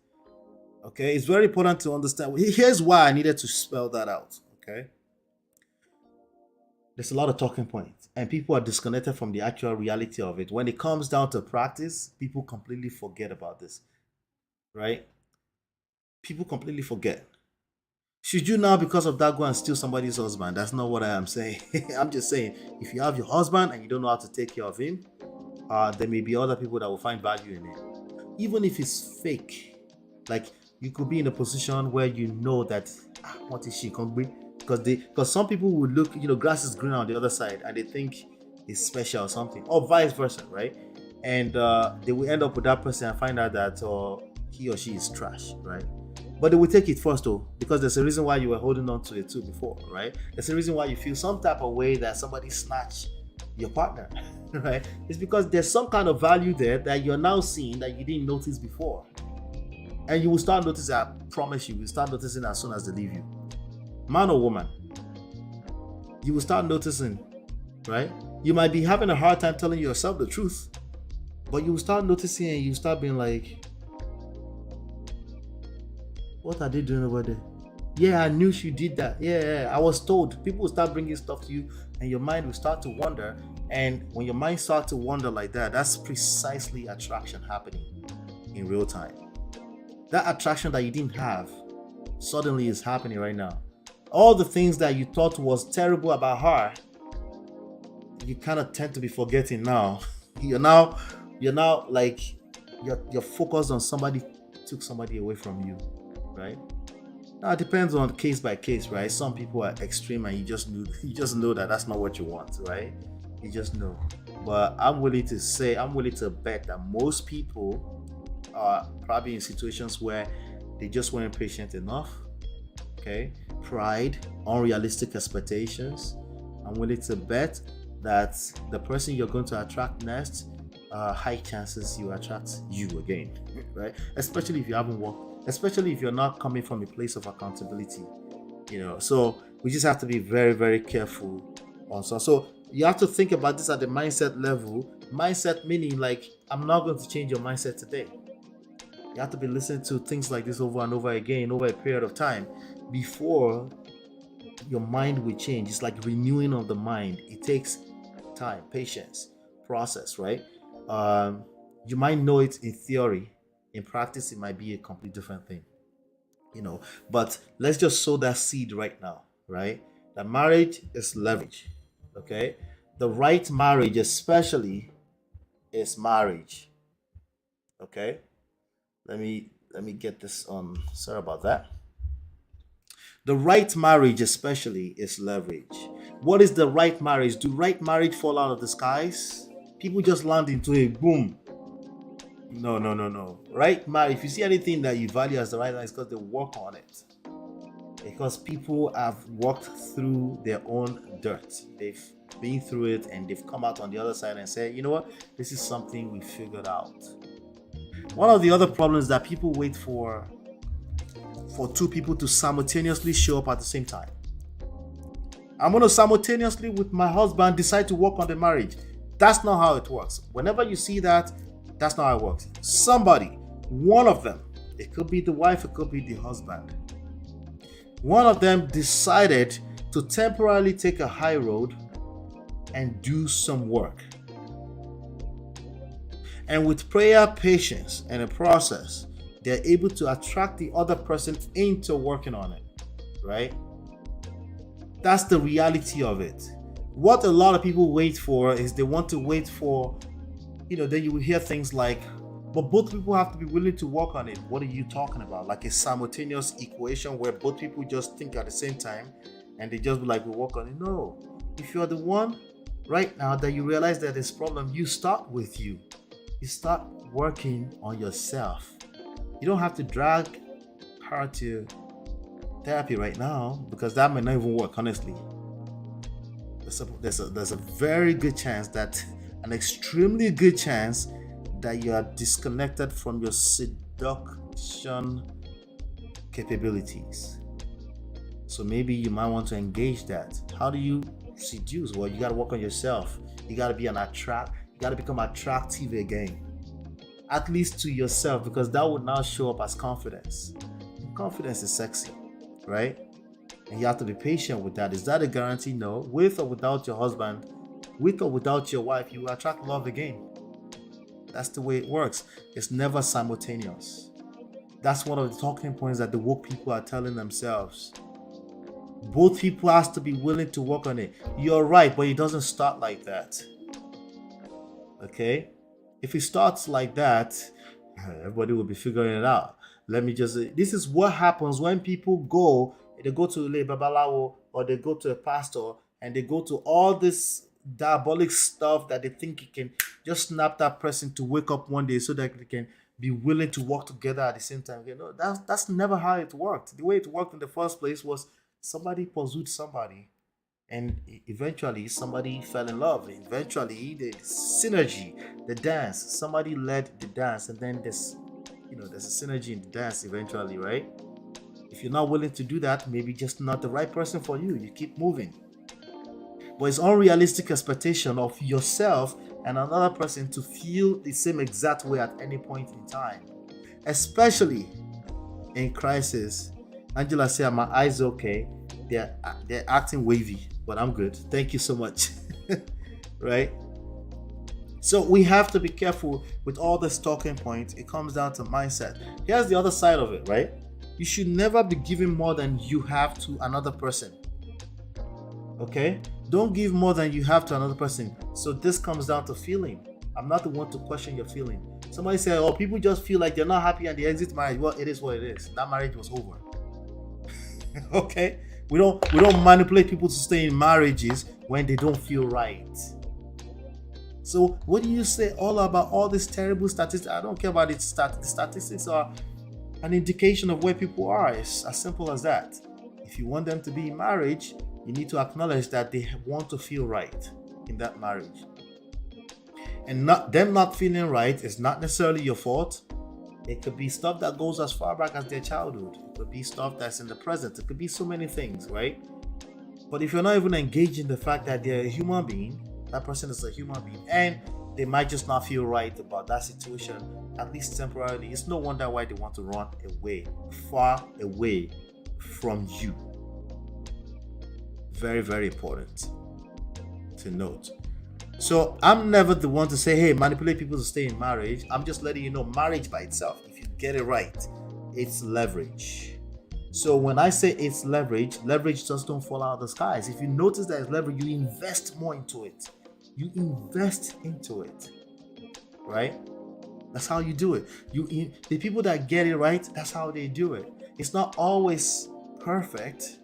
Okay, it's very important to understand. Here's why I needed to spell that out. Okay, there's a lot of talking points, and people are disconnected from the actual reality of it. When it comes down to practice, people completely forget about this, right? People completely forget. Should you now, because of that, go and steal somebody's husband? That's not what I am saying. I'm just saying, if you have your husband and you don't know how to take care of him, there may be other people that will find value in it. Even if it's fake, like you could be in a position where you know that what is she can be, because some people would look, grass is green on the other side and they think it's special or something, or vice versa, right? And they will end up with that person and find out that he or she is trash, right? But they will take it first though, because there's a reason why you were holding on to it too before, right? There's a reason why you feel some type of way that somebody snatched your partner, right? It's because there's some kind of value there that you're now seeing that you didn't notice before. And you will start noticing, I promise you will start noticing as soon as they leave you. Man or woman, you will start noticing, right? You might be having a hard time telling yourself the truth, but you will start noticing and you start being like, what are they doing over there? Yeah, I knew she did that. Yeah, I was told. People will start bringing stuff to you and your mind will start to wander. And when your mind starts to wander like that, that's precisely attraction happening in real time. That attraction that you didn't have suddenly is happening right now. All the things that you thought was terrible about her, you kind of tend to be forgetting now. You're now like you're focused on somebody took somebody away from you, right? Now it depends on case by case, right? Some people are extreme and you just know that that's not what you want, right? You just know. But I'm willing to bet that most people are probably in situations where they just weren't patient enough. Okay, pride, unrealistic expectations. I'm willing to bet that the person you're going to attract next, high chances you attract you again, right? Especially if you haven't worked, especially if you're not coming from a place of accountability, So we just have to be very, very careful also. So you have to think about this at the mindset level. Mindset meaning like, I'm not going to change your mindset today. You have to be listening to things like this over and over again over a period of time before your mind will change. It's like renewing of the mind. It takes time, patience, process, right? You might know it in theory. In practice, it might be a complete different thing, But let's just sow that seed right now, right? That marriage is leverage, okay? The right marriage, especially, is marriage, okay? Let me get this on. Sorry about that. The right marriage, especially, is leverage. What is the right marriage? Do right marriage fall out of the skies? People just land into a boom. No. Right marriage, if you see anything that you value as the right marriage, it's because they work on it. Because people have walked through their own dirt. They've been through it and they've come out on the other side and said, you know what? This is something we figured out. One of the other problems is that people wait for two people to simultaneously show up at the same time. I'm going to simultaneously with my husband decide to work on the marriage. That's not how it works. Whenever you see that, that's not how it works. Somebody, one of them, it could be the wife, it could be the husband. One of them decided to temporarily take a high road and do some work. And with prayer, patience, and a process, they're able to attract the other person into working on it, right? That's the reality of it. What a lot of people wait for is they want to wait for, then you will hear things like, but both people have to be willing to work on it. What are you talking about? Like a simultaneous equation where both people just think at the same time and they just be like, we'll work on it. No. If you're the one right now that you realize that there's a problem, you start with you. You start working on yourself. You don't have to drag her to therapy right now because that may not even work, honestly. There's a very good chance an extremely good chance that you are disconnected from your seduction capabilities. So maybe you might want to engage that. How do you seduce? Well, you got to work on yourself. You got to be you got to become attractive again. At least to yourself, because that would now show up as confidence. And confidence is sexy, right? And you have to be patient with that. Is that a guarantee? No. With or without your husband, with or without your wife, you will attract love again. That's the way it works. It's never simultaneous. That's one of the talking points that the woke people are telling themselves. Both people has to be willing to work on it. You're right, but it doesn't start like that. Okay? If it starts like that, everybody will be figuring it out. Let me just say, this is what happens when people go, they go to Le Babalawo or they go to a pastor and they go to all this diabolic stuff that they think it can just snap that person to wake up one day so that they can be willing to work together at the same time. You know, that's never how it worked. The way it worked in the first place was somebody pursued somebody, and eventually somebody fell in love. Eventually, the synergy, the dance, somebody led the dance, and then there's a synergy in the dance eventually, right? If you're not willing to do that, maybe just not the right person for you. You keep moving. But it's unrealistic expectation of yourself and another person to feel the same exact way at any point in time, especially in crisis. Angela said, "My eyes okay. They're acting wavy, but I'm good. Thank you so much." Right? So we have to be careful with all this talking points. It comes down to mindset. Here's the other side of it, right? You should never be giving more than you have to another person. Okay? Don't give more than you have to another person. So this comes down to feeling. I'm not the one to question your feeling. Somebody say, "Oh, people just feel like they're not happy and they exit marriage." Well, it is what it is. That marriage was over. Okay? We don't manipulate people to stay in marriages when they don't feel right. So what do you say all about all these terrible statistics? I don't care about it. The statistics are an indication of where people are. It's as simple as that. If you want them to be in marriage, you need to acknowledge that they want to feel right in that marriage. And them not feeling right is not necessarily your fault. It could be stuff that goes as far back as their childhood. It could be stuff that's in the present. It could be so many things, right? But if you're not even engaged in the fact that they're a human being, that person is a human being, and they might just not feel right about that situation, at least temporarily, it's no wonder why they want to run away, far away from you. Very, very important to note. So I'm never the one to say, "Hey, manipulate people to stay in marriage." I'm just letting you know, marriage by itself, if you get it right, it's leverage. So when I say it's leverage just don't fall out of the skies. If you notice that it's leverage, you invest more into it. You invest into it, right? That's how you do it. The people that get it right, that's how they do it. It's not always perfect,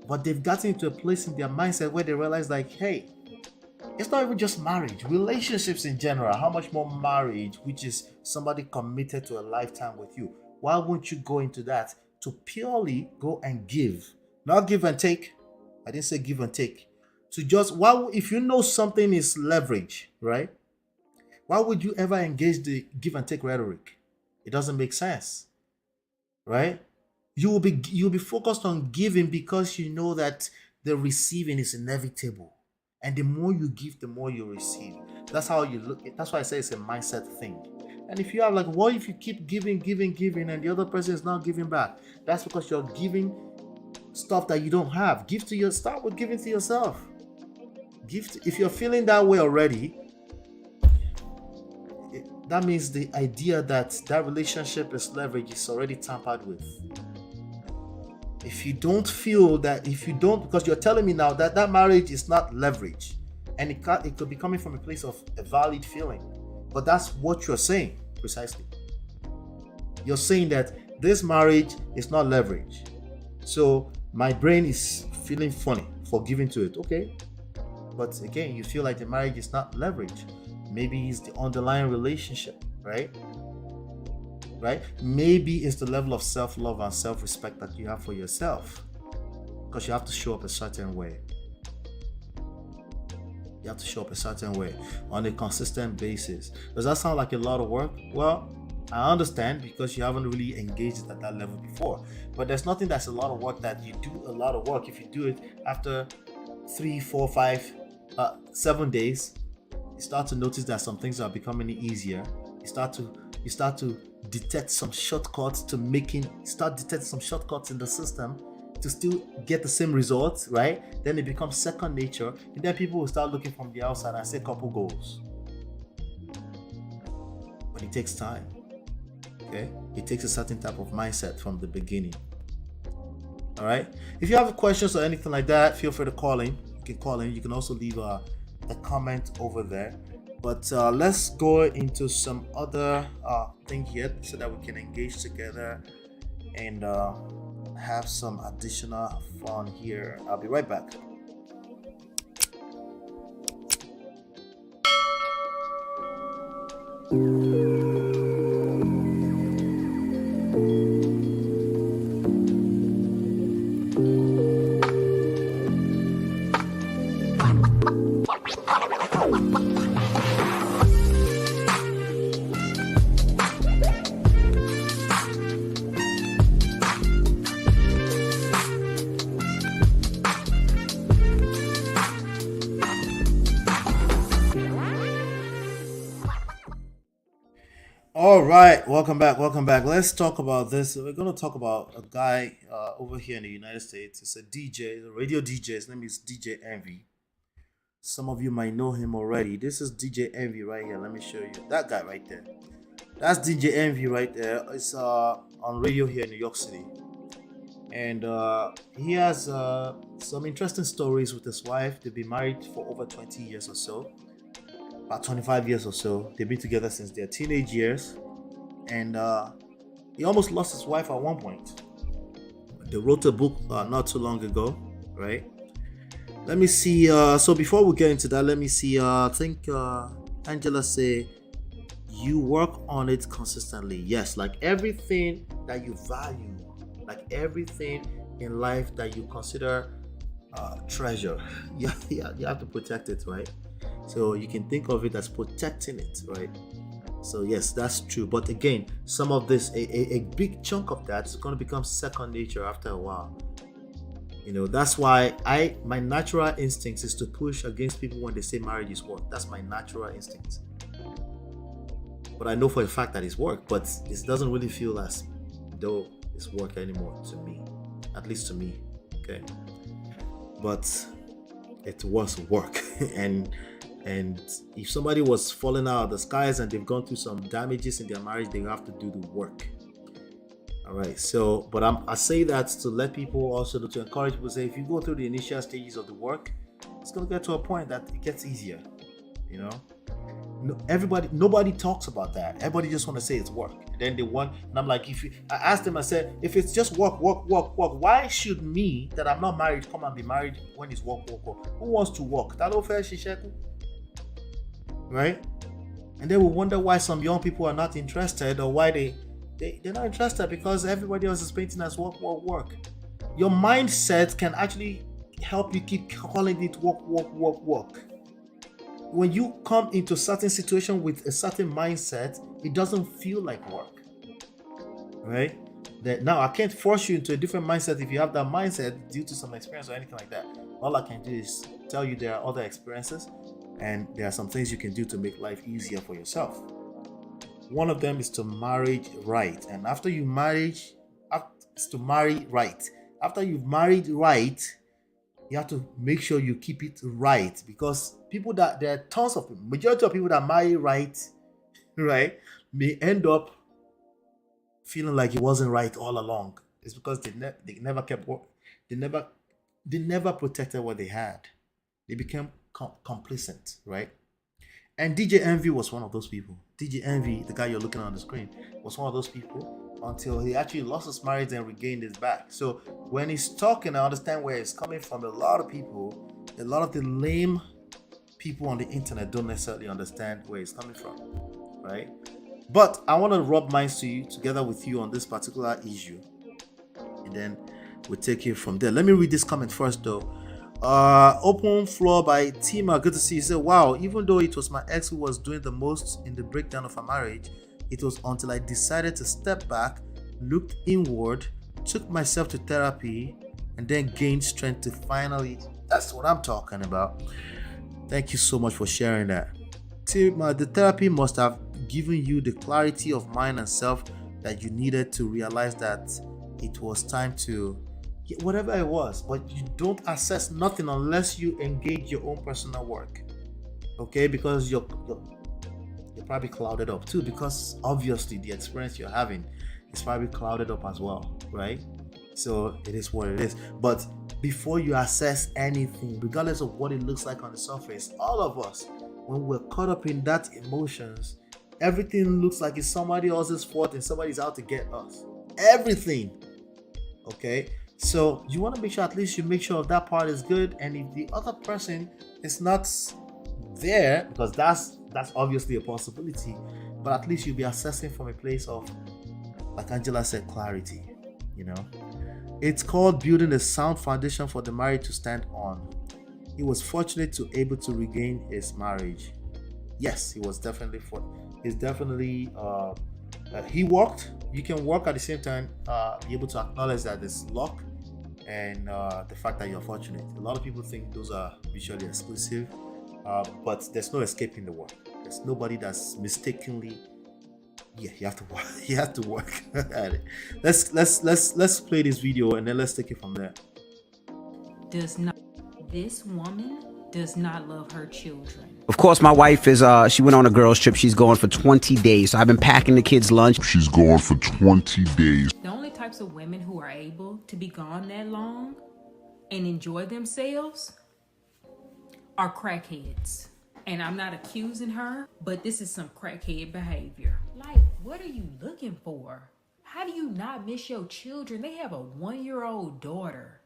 but they've gotten into a place in their mindset where they realize, like, hey, it's not even just marriage, relationships in general. How much more marriage, which is somebody committed to a lifetime with you? Why won't you go into that to purely go and give? Not give and take. I didn't say give and take. To just, if you know something is leverage, right? Why would you ever engage the give and take rhetoric? It doesn't make sense, right? You'll be focused on giving because you know that the receiving is inevitable. And the more you give, the more you receive. That's how you look. That's why I say it's a mindset thing. And if you have like, what if you keep giving, and the other person is not giving back? That's because you're giving stuff that you don't have. Start with giving to yourself. If you're feeling that way already, that means the idea that relationship is leverage is already tampered with. If you don't feel that, because you're telling me now that marriage is not leverage, and it could be coming from a place of a valid feeling, but that's what you're saying precisely. You're saying that this marriage is not leverage, so my brain is feeling funny for giving to it. Okay, but again, you feel like the marriage is not leverage. Maybe it's the underlying relationship, right? Maybe it's the level of self-love and self-respect that you have for yourself, because you have to show up a certain way. You have to show up a certain way on a consistent basis. Does that sound like a lot of work? Well, I understand, because you haven't really engaged at that level before. But there's nothing that's a lot of work that you do a lot of work. If you do it after 3, 4, 5, 7 days, you start to notice that some things are becoming easier. You start to detect some shortcuts some shortcuts in the system to still get the same results, right? Then it becomes second nature, and then people will start looking from the outside and say couple goals. But it takes time. Okay? It takes a certain type of mindset from the beginning. All right. If you have questions or anything like that, feel free to call in. You can call in. You can also leave a comment over there. But let's go into some other thing here so that we can engage together and have some additional fun here. I'll be right back. All right, welcome back. Let's talk about this. We're going to talk about a guy over here in the United States. It's a DJ, a radio DJ. His name is DJ Envy. Some of you might know him already. This is DJ Envy right here. Let me show you that guy right there. That's DJ Envy right there. It's on radio here in New York City, and he has some interesting stories with his wife. They've been married for over 20 years or so. About 25 years or so. They've been together since their teenage years, and he almost lost his wife at one point. They wrote a book not too long ago, right? Let me see. So before we get into that, let me see. I think Angela say you work on it consistently. Yes, like everything that you value, like everything in life that you consider treasure, you have to protect it, right? So you can think of it as protecting it, right? So yes, that's true. But again, some of this, a big chunk of that is going to become second nature after a while. You know, that's why my natural instinct is to push against people when they say marriage is work. That's my natural instinct. But I know for a fact that it's work, but it doesn't really feel as though it's work anymore to me, at least to me. Okay, but it was work, and if somebody was falling out of the skies and they've gone through some damages in their marriage, they have to do the work. All right. So, but I say that to let people also to encourage people, say if you go through the initial stages of the work, it's gonna get to a point that it gets easier. You know, nobody talks about that. Everybody just want to say it's work. And then they want, and I'm like, I asked them, I said, if it's just work, why should me that I'm not married come and be married when it's work? Who wants to work? Right? And then we wonder why some young people are not interested, or why they're not interested, because everybody else is painting as work. Your mindset can actually help you keep calling it work. When you come into certain situation with a certain mindset, it doesn't feel like work, right? Now I can't force you into a different mindset if you have that mindset due to some experience or anything like that. All I can do is tell you there are other experiences, and there are some things you can do to make life easier for yourself. One of them is to marry right, and after you marry, it's to marry right. After you've married right, you have to make sure you keep it right, because there are tons of people, majority of people that marry right, may end up feeling like it wasn't right all along. It's because they never kept work. They never protected what they had. They became complacent, right? And DJ Envy was one of those people. DJ Envy, the guy you're looking at on the screen, was one of those people until he actually lost his marriage and regained his back. So when he's talking, I understand where he's coming from. A lot of the lame people on the internet don't necessarily understand where he's coming from, right? But I want to rub minds together with you on this particular issue, and then we'll take it from there. Let me read this comment first, though. Open floor by Tima. Good to see you. Say, wow, even though it was my ex who was doing the most in the breakdown of our marriage, it was until I decided to step back, looked inward, took myself to therapy, and then gained strength to finally. That's what I'm talking about. Thank you so much for sharing that. Tima, the therapy must have given you the clarity of mind and self that you needed to realize that it was time to whatever it was, but you don't assess nothing unless you engage your own personal work, okay? Because you're probably clouded up too, because obviously the experience you're having is probably clouded up as well, right? So it is what it is. But before you assess anything, regardless of what it looks like on the surface, all of us, when we're caught up in that emotions, everything looks like it's somebody else's fault and somebody's out to get us. Everything. Okay? So you want to make sure at least you make sure that part is good. And if the other person is not there, because that's obviously a possibility, but at least you'll be assessing from a place of, like Angela said, clarity. You know, it's called building a sound foundation for the marriage to stand on. He was fortunate to able to regain his marriage. Yes, he was definitely he worked. You can work at the same time, be able to acknowledge that there's luck and the fact that you're fortunate. A lot of people think those are mutually exclusive, but there's no escaping the work. There's nobody that's mistakenly. Yeah, you have to work. You have to work at it. Let's play this video and then let's take it from there. This woman does not love her children. Of course, my wife is, she went on a girls trip. She's going for 20 days. So I've been packing the kids' lunch. She's going for 20 days. The only types of women who are able to be gone that long and enjoy themselves are crackheads. And I'm not accusing her, but this is some crackhead behavior. Like, what are you looking for? How do you not miss your children? They have a 1-year-old daughter.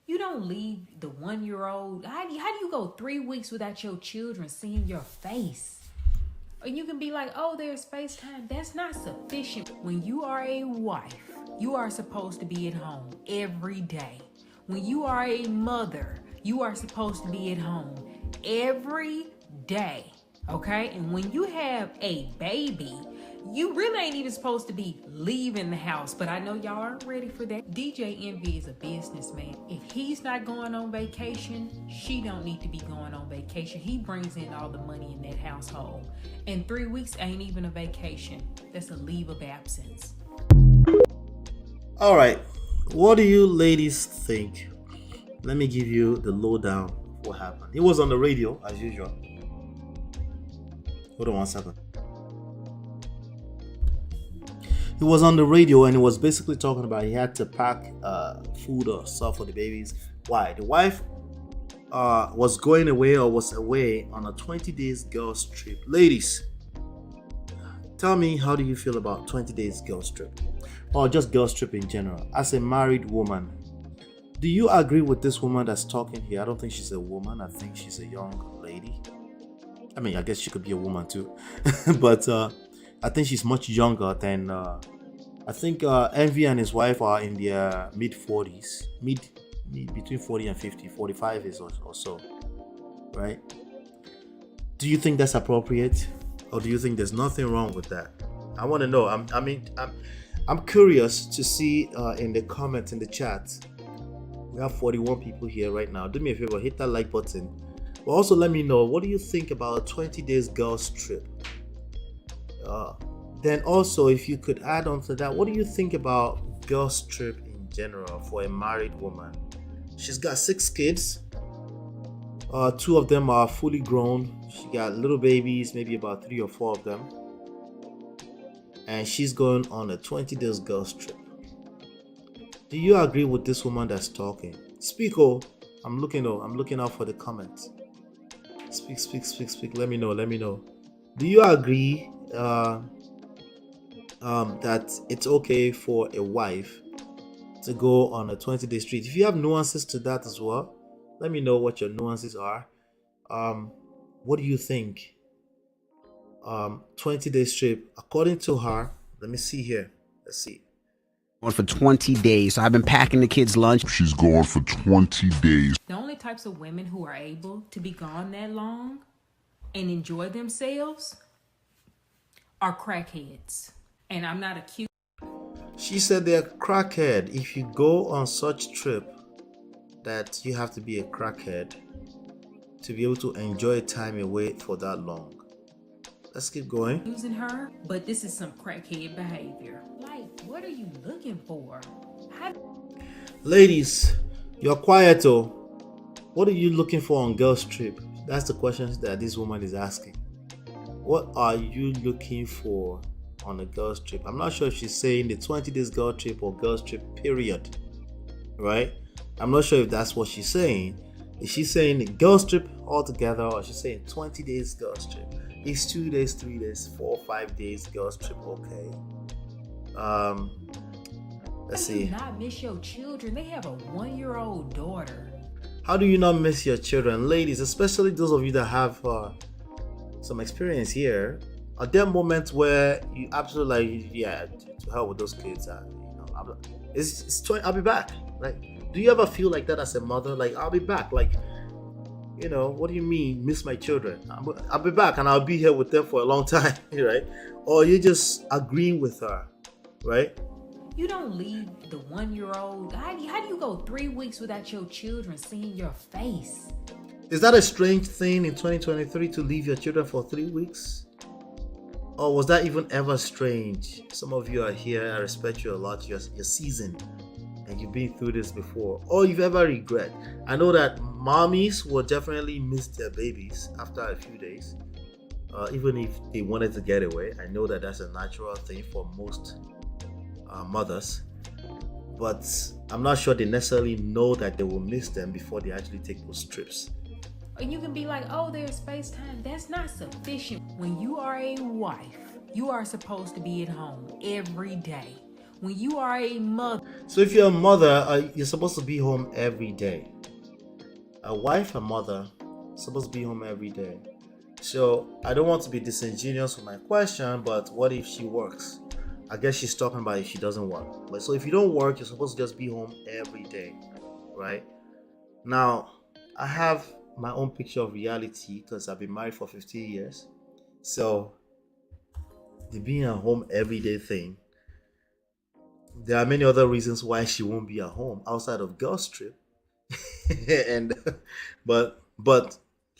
You don't leave the 1-year-old. How do you go 3 weeks without your children seeing your face? Or you can be like, oh, there's FaceTime. That's not sufficient. When you are a wife, you are supposed to be at home every day. When you are a mother, you are supposed to be at home every day. Okay? And when you have a baby, you really ain't even supposed to be leaving the house, but I know y'all aren't ready for that. DJ Envy is a businessman. If he's not going on vacation, she don't need to be going on vacation. He brings in all the money in that household. And 3 weeks ain't even a vacation. That's a leave of absence. All right. What do you ladies think? Let me give you the lowdown of what happened. He was on the radio as usual. Hold on one second. He was on the radio and he was basically talking about he had to pack food or stuff for the babies. Why? The wife was going away or was away on a 20 days girls trip. Ladies, tell me, how do you feel about 20 days girls trip? Or just girls trip in general? As a married woman, do you agree with this woman that's talking here? I don't think she's a woman. I think she's a young lady. I mean, I guess she could be a woman too. But I think she's much younger than I think Envy and his wife are in their mid-40s, between 40 and 50, 45 is or so, right? Do you think that's appropriate, or do you think there's nothing wrong with that? I want to know. I'm curious to see in the comments in the chat. We have 41 people here right now. Do me a favor, hit that like button. But also let me know, what do you think about a 20 days girls trip? Then also, if you could add on to that, what do you think about girls trip in general for a married woman? She's got 6 kids. 2 of them are fully grown. She got little babies, maybe about 3 or 4 of them. And she's going on a 20 days girls trip. Do you agree with this woman that's talking? Speak, oh. I'm looking out for the comments. Speak. Let me know. Do you agree that it's okay for a wife to go on a 20-day trip? If you have nuances to that as well, let me know what your nuances are. What do you think? 20-day trip, according to her. Let me see here. Let's see. Going for 20 days. So I've been packing the kids' lunch. She's going for 20 days. The only types of women who are able to be gone that long and enjoy themselves are crackheads. And I'm not accused. She said they're crackhead. If you go on such trip, that you have to be a crackhead to be able to enjoy time away for that long. Let's keep going. Using her, but this is some crackhead behavior. Like, what are you looking for? Ladies, you're quiet, oh. What are you looking for on girls trip? That's the questions that this woman is asking. What are you looking for on a girls trip? I'm not sure if she's saying the 20 days girl trip or girls trip period. right? I'm not sure if that's what she's saying. Is she saying the girls trip altogether, or is she saying 20 days girls trip? It's 2 days, 3 days, 4, 5 days girls trip. Okay. Let's How do you see. not miss your children? They have a 1-year-old daughter. How do you not miss your children, ladies? Especially those of you that have some experience here. Are there moments where you absolutely like, yeah, to hell with those kids? It's 20, I'll be back. Like, do you ever feel like that as a mother? Like, I'll be back. Like, what do you mean, miss my children? I'll be back and I'll be here with them for a long time, right? Or you're just agreeing with her, right? You don't leave the 1-year-old. How do you go 3 weeks without your children seeing your face? Is that a strange thing in 2023 to leave your children for 3 weeks? Or was that even ever strange? Some of you are here, I respect you a lot, you're seasoned and you've been through this before. Or you've ever regret. I know that mommies will definitely miss their babies after a few days. Even if they wanted to get away. I know that that's a natural thing for most mothers. But I'm not sure they necessarily know that they will miss them before they actually take those trips. And you can be like, oh, there's space time. That's not sufficient. When you are a wife, you are supposed to be at home every day. When you are a mother. So if you're a mother, you're supposed to be home every day. A wife, a mother, supposed to be home every day. So I don't want to be disingenuous with my question, but what if she works? I guess she's talking about if she doesn't work. But so if you don't work, you're supposed to just be home every day, right? Now, I have my own picture of reality because I've been married for 15 years. So the being at home every day thing, there are many other reasons why she won't be at home outside of girls trip. but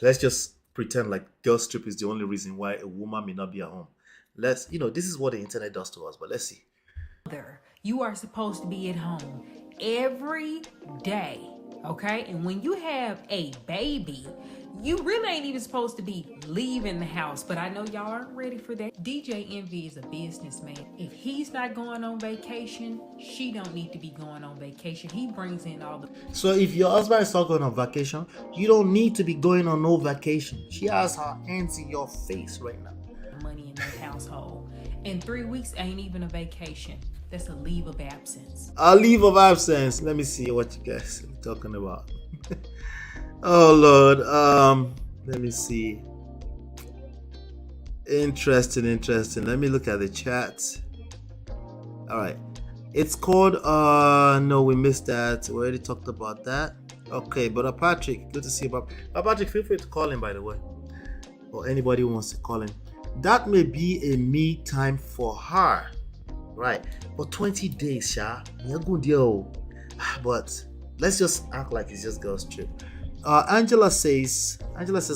let's just pretend like girls trip is the only reason why a woman may not be at home. This is what the internet does to us, but let's see. You are supposed to be at home every day, okay? And when you have a baby, you really ain't even supposed to be leaving the house, but I know y'all aren't ready for that. DJ Envy is a businessman. If he's not going on vacation, she don't need to be going on vacation. He brings in all the... So if your husband is not going on vacation, you don't need to be going on no vacation. She has her hands in your face right now. Money in the household. And 3 weeks ain't even a vacation. That's a leave of absence. A leave of absence. Let me see what you guys are talking about. Oh Lord. Let me see. Interesting. Let me look at the chat. All right. It's called no, we missed that. We already talked about that. Okay, but Patrick, good to see you. Patrick, feel free to call in, by the way. Or anybody who wants to call in. That may be a me time for her. Right. But 20 days, Sha. But let's just act like it's just girls trip. Angela says,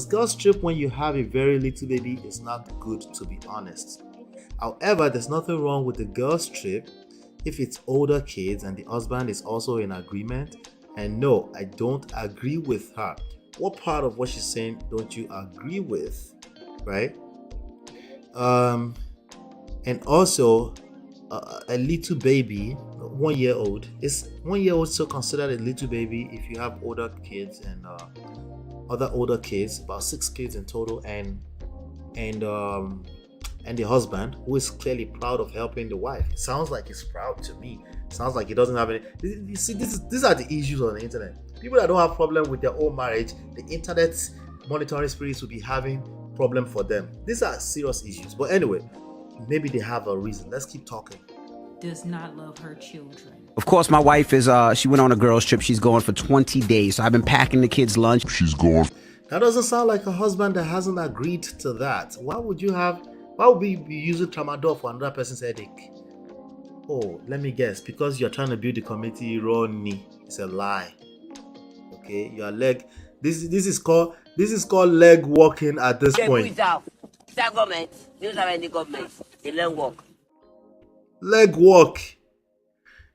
girls trip when you have a very little baby is not good, to be honest. However, there's nothing wrong with the girls trip if it's older kids and the husband is also in agreement. And no, I don't agree with her. What part of what she's saying don't you agree with? Right? And also a little baby, 1 year old, is 1 year old still considered a little baby if you have older kids and other older kids, about 6 kids in total, and the husband, who is clearly proud of helping the wife. It sounds like he's proud to me. It sounds like he doesn't have any. You see, these are the issues on the internet. People that don't have problem with their own marriage, the internet's monitoring spirits will be having problem for them. These are serious issues. But anyway, maybe they have a reason. Let's keep talking. Does not love her children. Of course, my wife is, she went on a girls trip. She's going for 20 days. So I've been packing the kids' lunch. She's going. That doesn't sound like a husband that hasn't agreed to that. Why would we be using tramadol for another person's headache? Oh, let me guess. Because you're trying to build the community, Ronnie. It's a lie. Okay, your leg. This is called leg walking at this point. Government, you don't have any government. They learn walk. Leg walk.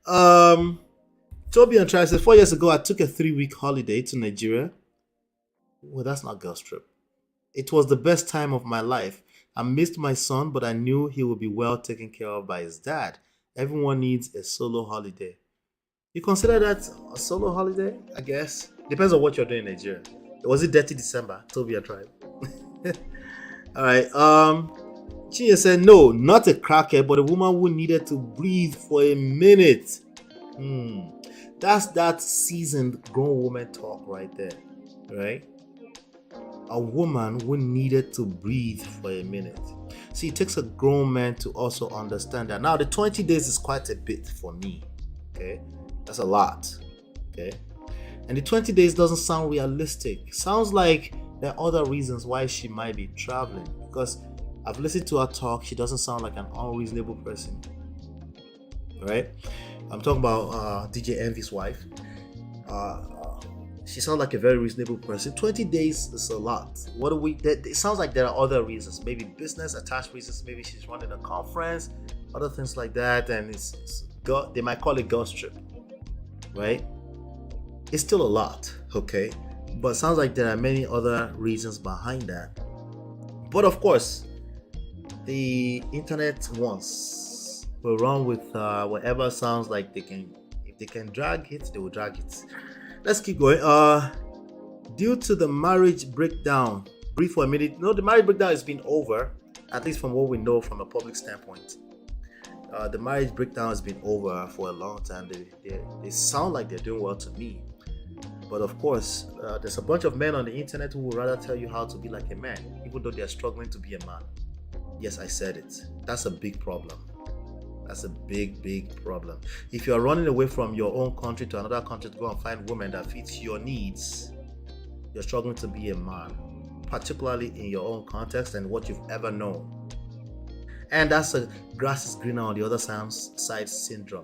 Toby and Tri said 4 years ago I took a 3-week holiday to Nigeria. Well, that's not girls trip. It was the best time of my life. I missed my son, but I knew he would be well taken care of by his dad. Everyone needs a solo holiday. You consider that a solo holiday? I guess depends on what you're doing in Nigeria. Was it Dirty December? Tobia tribe. All right. Chinya said no, not a crackhead, but a woman who needed to breathe for a minute. That's that seasoned grown woman talk right there, right? A woman who needed to breathe for a minute. See, it takes a grown man to also understand that. Now, the 20 days is quite a bit for me, okay? That's a lot, okay? And the 20 days doesn't sound realistic. Sounds like there are other reasons why she might be traveling, because I've listened to her talk. She doesn't sound like an unreasonable person, right? I'm talking about DJ Envy's wife. She sounds like a very reasonable person. 20 days is a lot. What do we? It sounds like there are other reasons. Maybe business attached reasons. Maybe she's running a conference, other things like that. And they might call it girls trip, right? It's still a lot, okay? But it sounds like there are many other reasons behind that. But of course, the internet wants will run with whatever sounds like they can. If they can drag it, they will drag it. Let's keep going. Due to the marriage breakdown, brief for a minute. No, the marriage breakdown has been over, at least from what we know from a public standpoint. The marriage breakdown has been over for a long time. They sound like they're doing well to me. But of course, there's a bunch of men on the internet who would rather tell you how to be like a man, even though they're struggling to be a man. Yes, I said it. That's a big problem. That's a big, big problem. If you're running away from your own country to another country to go and find women that fits your needs, you're struggling to be a man, particularly in your own context and what you've ever known. And that's a grass is greener on the other side syndrome,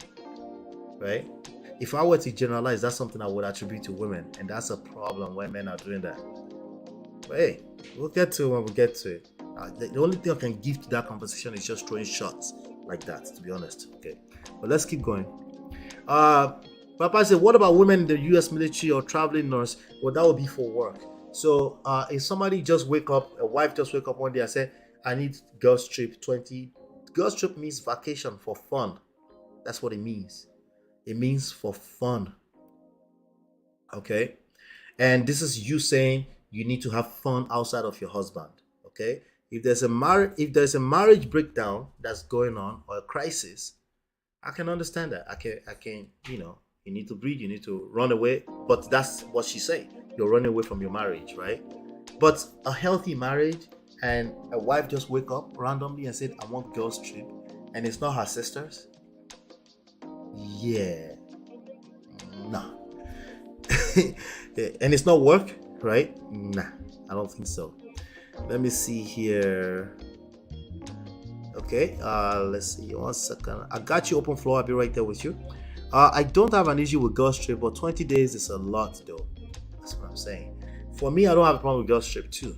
right? If I were to generalize, that's something I would attribute to women, and that's a problem when men are doing that. But hey, we'll get to it when we get to it. The only thing I can give to that conversation is just throwing shots like that, to be honest. Okay, but let's keep going. Papa said, what about women in the US military or traveling nurse? Well, that would be for work. So if somebody just wake up, a wife just wake up one day and say, I need girls trip 20. Girls trip means vacation for fun. That's what it means. It means for fun. Okay, and this is you saying you need to have fun outside of your husband. Okay. If there's a marriage breakdown that's going on, or a crisis, I can understand that. I can, you need to breathe, you need to run away. But that's what she's saying. You're running away from your marriage, right? But a healthy marriage, and a wife just wake up randomly and said, I want girls trip, and it's not her sisters. Yeah. Nah. And it's not work, right? Nah, I don't think so. Let me see here. Okay, let's see. 1 second. I got you, open floor. I'll be right there with you. I don't have an issue with girls trip, but 20 days is a lot, though. That's what I'm saying. For me, I don't have a problem with girls trip too,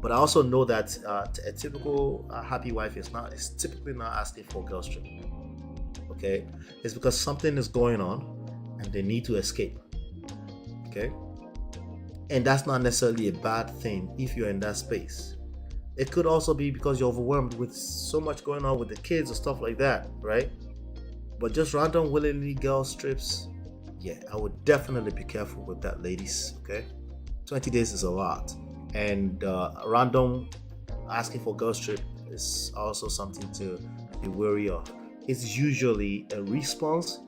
But I also know that a typical happy wife is typically not asking for girls trip. Okay, it's because something is going on, and they need to escape. Okay. And that's not necessarily a bad thing if you're in that space. It could also be because you're overwhelmed with so much going on with the kids or stuff like that, right? But just random willingly girls trips, yeah, I would definitely be careful with that, ladies, okay? 20 days is a lot. And random asking for girls trip is also something to be wary of. It's usually a response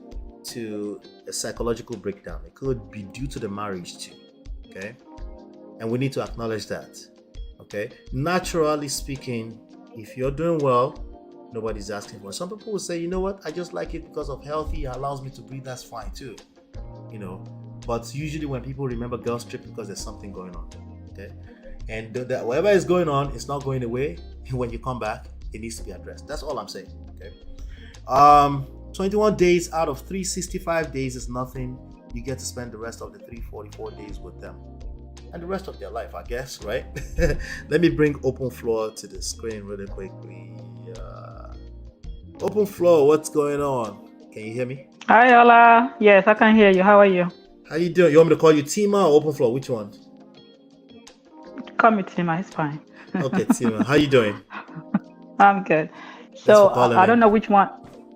to a psychological breakdown. It could be due to the marriage too. Okay, and we need to acknowledge that. Okay, naturally speaking, if you're doing well, nobody's asking for it. Some people will say, you know what, I just like it because of healthy, it allows me to breathe, that's fine too. But usually when people remember girls trip because there's something going on. Okay, and whatever is going on, it's not going away. When you come back, it needs to be addressed. That's all I'm saying. Okay, 21 days out of 365 days is nothing. You get to spend the rest of the 344 days with them and the rest of their life, I guess, right? Let me bring open floor to the screen really quickly. Open floor, what's going on? Can you hear me? Hi, Ola. Yes, I can hear you. How are you? How you doing? You want me to call you Tima or open floor? Which one? Call me Tima. It's fine. Okay, Tima. How you doing? I'm good. So I don't know which one.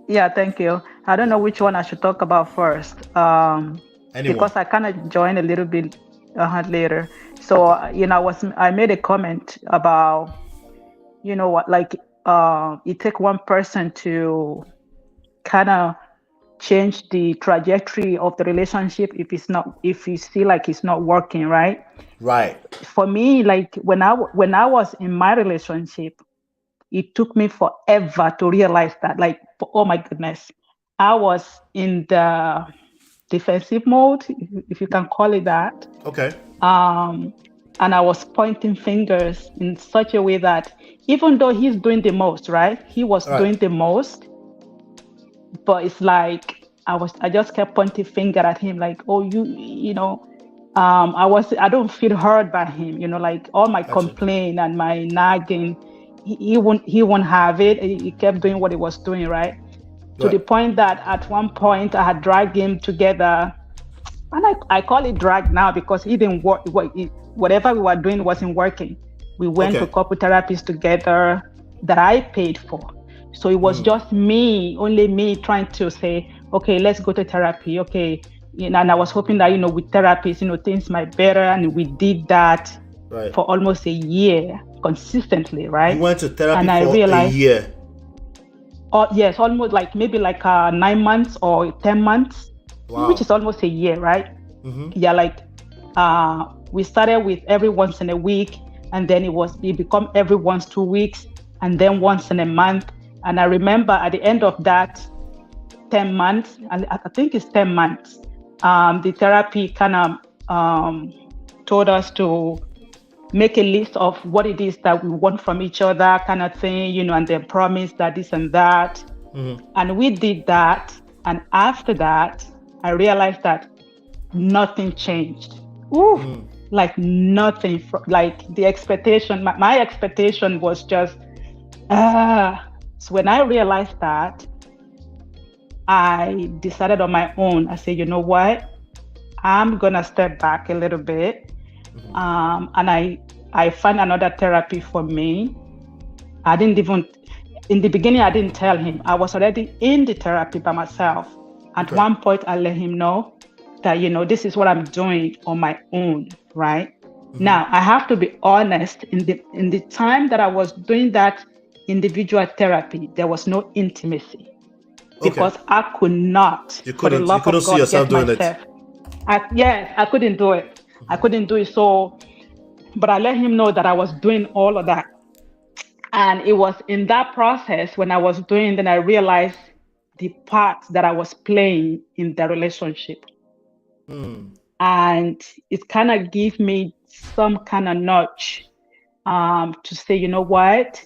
Yeah, thank you. I don't know which one I should talk about first. Anyone. Because I kind of joined a little bit later. So I made a comment about what, like it take one person to kind of change the trajectory of the relationship if you see like it's not working, right? Right. For me, like when I was in my relationship, it took me forever to realize that, like, oh my goodness, I was in the defensive mode, if you can call it that. Okay. And I was pointing fingers in such a way that even though he's doing the most, right? He was doing the most, but it's like I just kept pointing finger at him, like, oh, I don't feel heard by him, like all my complaint and my nagging, he won't have it. He kept doing what he was doing, right? To the point that at one point I had dragged him together, and I call it drag now because he didn't work. Whatever we were doing wasn't working. We went to couple therapies together that I paid for. So it was just only me trying to say, okay, let's go to therapy. Okay. And I was hoping that, with therapists, things might better. And we did that for almost a year consistently, right? You went to therapy and for a year? Oh, yes, almost maybe 9 months or 10 months, which is almost a year, right? Mm-hmm. Yeah, we started with every once in a week, and then it become every once 2 weeks, and then once in a month. And I remember at the end of that 10 months, and I think it's 10 months, the therapy kind of told us to make a list of what it is that we want from each other, kind of thing, and then promise that this and that. Mm-hmm. And we did that. And after that, I realized that nothing changed. Like nothing. Like the expectation, my expectation was just, so when I realized that, I decided on my own. I said, you know what? I'm going to step back a little bit. And I found another therapy for me. In the beginning, I didn't tell him. I was already in the therapy by myself. At one point, I let him know that, this is what I'm doing on my own, right? Mm-hmm. Now, I have to be honest. In the time that I was doing that individual therapy, there was no intimacy. Because I could not. You couldn't see yourself doing it. I couldn't do it. I couldn't do it. So, but I let him know that I was doing all of that. And it was in that process when I was doing, then I realized the part that I was playing in the relationship. And it kind of gave me some kind of nudge to say, you know what?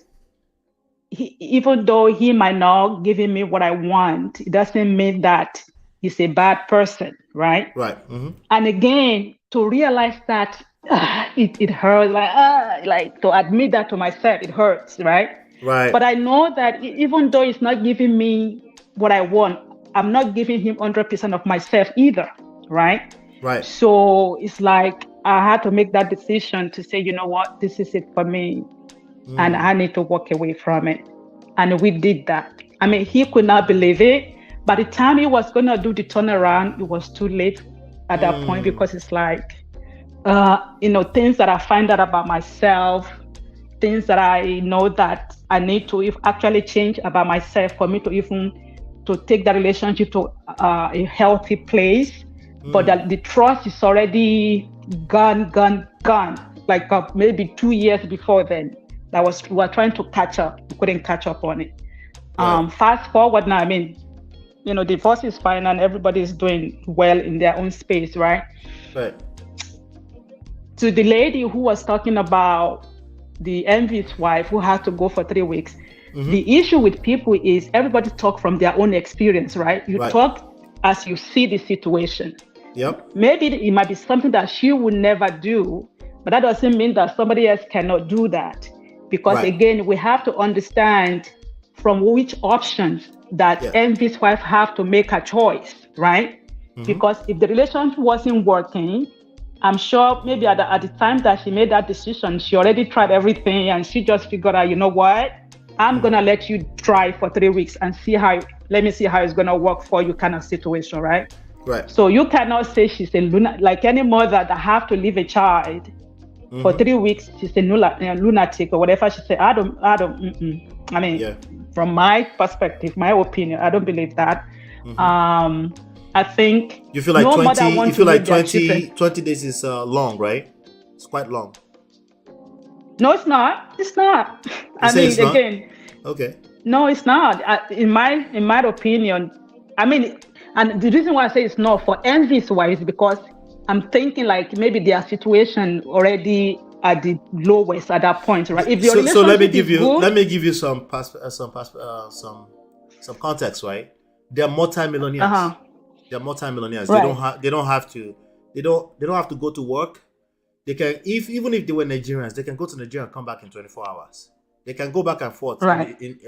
Even though he might not giving me what I want, it doesn't mean that he's a bad person, right? Right. Mm-hmm. And again, to realize that it hurts, like to admit that to myself, it hurts, right? Right. But I know that even though it's not giving me what I want, I'm not giving him 100% of myself either, right? Right. So it's like I had to make that decision to say, you know what, this is it for me. And I need to walk away from it. And we did that. I mean, he could not believe it. By the time he was going to do the turnaround, it was too late at that point, because it's like, things that I find out about myself, things that I know that I need to actually change about myself for me to take the relationship to a healthy place. But the trust is already gone. Like maybe 2 years before then. We were trying to catch up. We couldn't catch up on it. Fast forward now, I mean, divorce is fine and everybody is doing well in their own space, right? Right. To the lady who was talking about the envious wife who had to go for 3 weeks, the issue with people is everybody talk from their own experience, right? You talk as you see the situation. Yep. Maybe it might be something that she would never do, but that doesn't mean that somebody else cannot do that. Because again, we have to understand from which options that envious wife have to make a choice, right? Because if the relationship wasn't working, I'm sure maybe at the time that she made that decision, she already tried everything and she just figured out, you know what? I'm going to let you try for 3 weeks and see how let me see how it's gonna work for you kind of situation, right? Right. So you cannot say she's a lunatic, like any mother that have to leave a child for 3 weeks, she's a lunatic or whatever she said. I don't. I mean, from my perspective, my opinion, I don't believe that. I think you feel like no 20. You feel like 20 days is long, right? It's quite long. No, it's not. It's not. I mean, again. Okay. No, it's not. In my opinion, I mean, and the reason why I say it's not for envy's wise is because I'm thinking like maybe their situation already at the lowest at that point, right? If your relationship let me give you some context, right? They're multi-millionaires. They're multi-millionaires. They don't have to go to work. They can even if they were Nigerians, they can go to Nigeria and come back in 24 hours. They can go back and forth in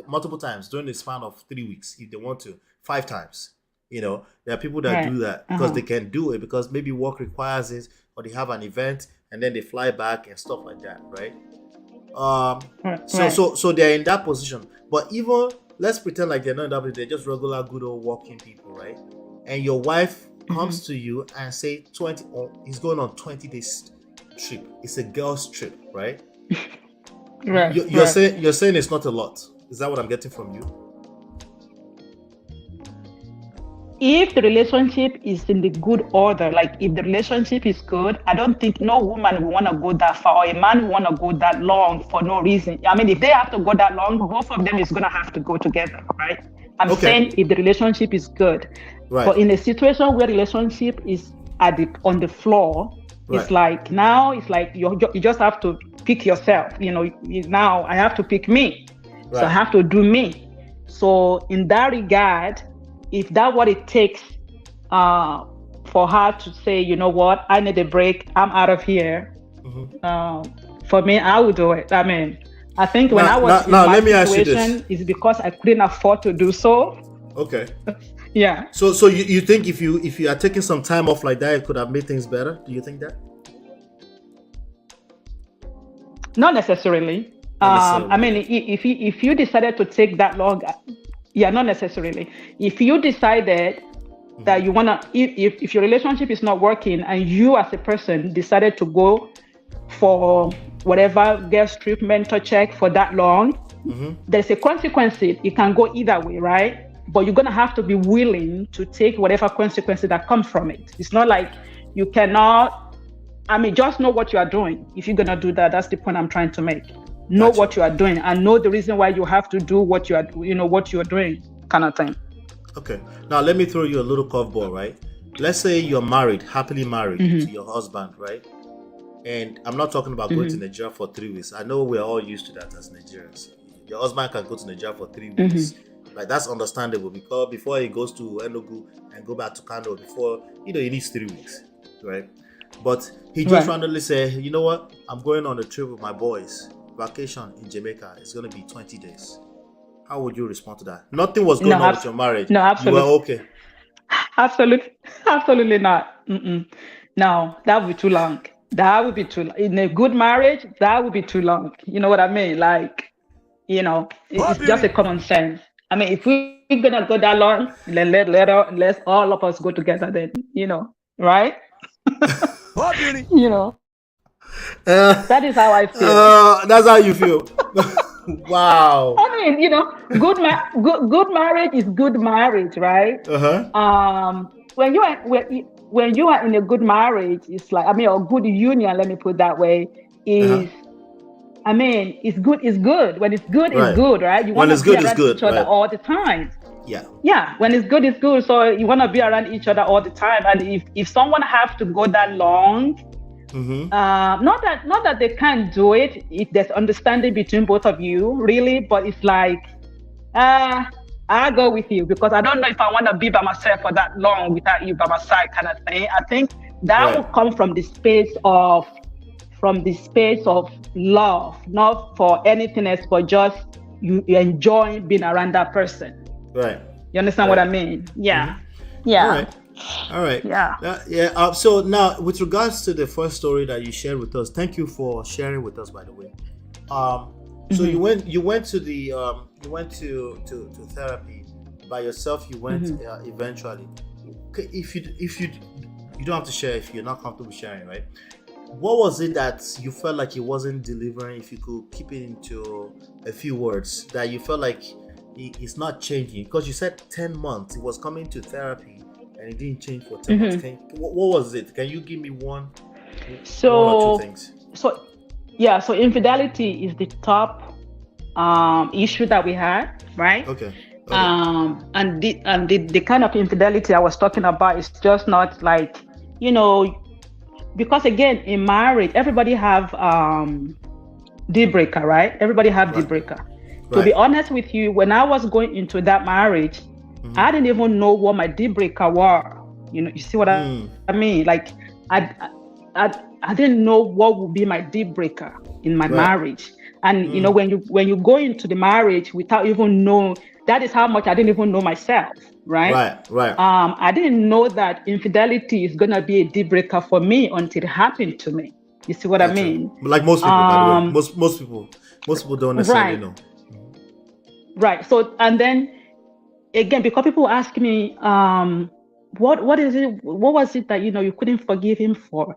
multiple times during the span of 3 weeks if they want to, 5 times. You know, there are people that do that because they can do it because maybe work requires it or they have an event and then they fly back and stuff like that, right? So they're in that position. But even let's pretend like they're not in that position, they're just regular good old working people, right? And your wife comes to you and say he's going on 20 days trip. It's a girl's trip, right? Right. You're saying it's not a lot. Is that what I'm getting from you? If the relationship is in the good order, like if the relationship is good, I don't think no woman will want to go that far or a man will want to go that long for no reason. I mean, if they have to go that long, both of them is going to have to go together, right? I'm saying if the relationship is good. Right. But in a situation where relationship is on the floor, it's like now it's like you just have to pick yourself. You know, now I have to pick me. Right. So I have to do me. So in that regard, if that's what it takes for her to say, you know what, I need a break, I'm out of here. For me, I would do it. I mean, I think when I was in my situation, it's because I couldn't afford to do so. Okay. Yeah. So you think if you are taking some time off like that, it could have made things better? Do you think that? Not necessarily. I mean, if you decided to take that long, not necessarily. If you decided that you wanna, if your relationship is not working and you as a person decided to go for whatever girls trip, mentor check for that long, there's a consequence. It can go either way, right? But you're gonna have to be willing to take whatever consequences that come from it. It's not like you cannot. I mean, just know what you are doing. If you're gonna do that, that's the point I'm trying to make. Know what you are doing and know the reason why you have to do what you are, what you are doing, kind of thing. Okay. Now let me throw you a little curveball, right? Let's say you're married, happily married to your husband, right? And I'm not talking about going to Nigeria for 3 weeks. I know we're all used to that as Nigerians. Your husband can go to Nigeria for 3 weeks. Like that's understandable because before he goes to Enugu and go back to Kano, before he needs 3 weeks, right? But he just randomly say, you know what? I'm going on a trip with my boys. Vacation in Jamaica. It's going to be 20 days. How would you respond to that? Nothing was going on with your marriage. No, absolutely. You were okay. Absolutely not. No, that would be too long. That would be too long. In a good marriage, that would be too long. You know what I mean? Like, it's just a common sense. I mean, if we're going to go that long, let's all of us go together then, right? That is how I feel. That's how you feel. Wow. I mean, good marriage is good marriage, right? When you are in a good marriage, it's like, I mean, a good union, let me put it that way, is I mean, it's good. It's good. When it's good, it's good, right? You want to be around each other all the time. Yeah. When it's good, it's good. So you want to be around each other all the time. And if someone have to go that long, not that they can't do it if there's understanding between both of you, really. But it's like, I'll go with you because I don't know if I want to be by myself for that long without you by my side, kind of thing. I think that will come from the space of love, not for anything else, but just you enjoy being around that person. Right. You understand what I mean? Yeah. Yeah. All right. Yeah. So now, with regards to the first story that you shared with us, thank you for sharing with us, by the way. So you went to therapy, by yourself. You went eventually. Okay, if you don't have to share if you're not comfortable sharing, right? What was it that you felt like it wasn't delivering? If you could keep it into a few words, that you felt like it's not changing, because you said 10 months it was coming to therapy and it didn't change for 10 months. What was it? Can you give me one or two things? So infidelity is the top issue that we had, right? Okay. And the kind of infidelity I was talking about is just not like, because again, in marriage, everybody have deal breaker, right? Everybody have deal breaker. To be honest with you, when I was going into that marriage, I didn't even know what my deal breaker were. You see what I mean? Like I didn't know what would be my deal breaker in my marriage. And when you go into the marriage without even knowing, that is how much I didn't even know myself, right? Right. I didn't know that infidelity is gonna be a deal breaker for me until it happened to me. You see what I mean? Like most people, by the way. Most people don't necessarily know. Right. So, and then again, because people ask me, what is it? What was it that you couldn't forgive him for?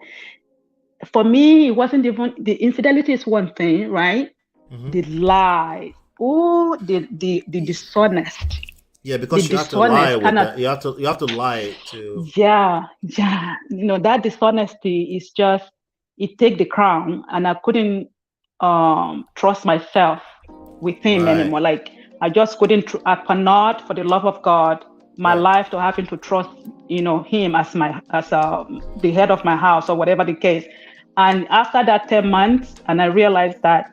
For me, it wasn't even the infidelity is one thing, right? The lie, the dishonest. Yeah, because you have to lie with that. You have to lie to. Yeah. That dishonesty is just, it take the crown, and I couldn't trust myself with him anymore. Like I just couldn't. I cannot, for the love of God, my life to having to trust, him as the head of my house or whatever the case. And after that 10 months, and I realized that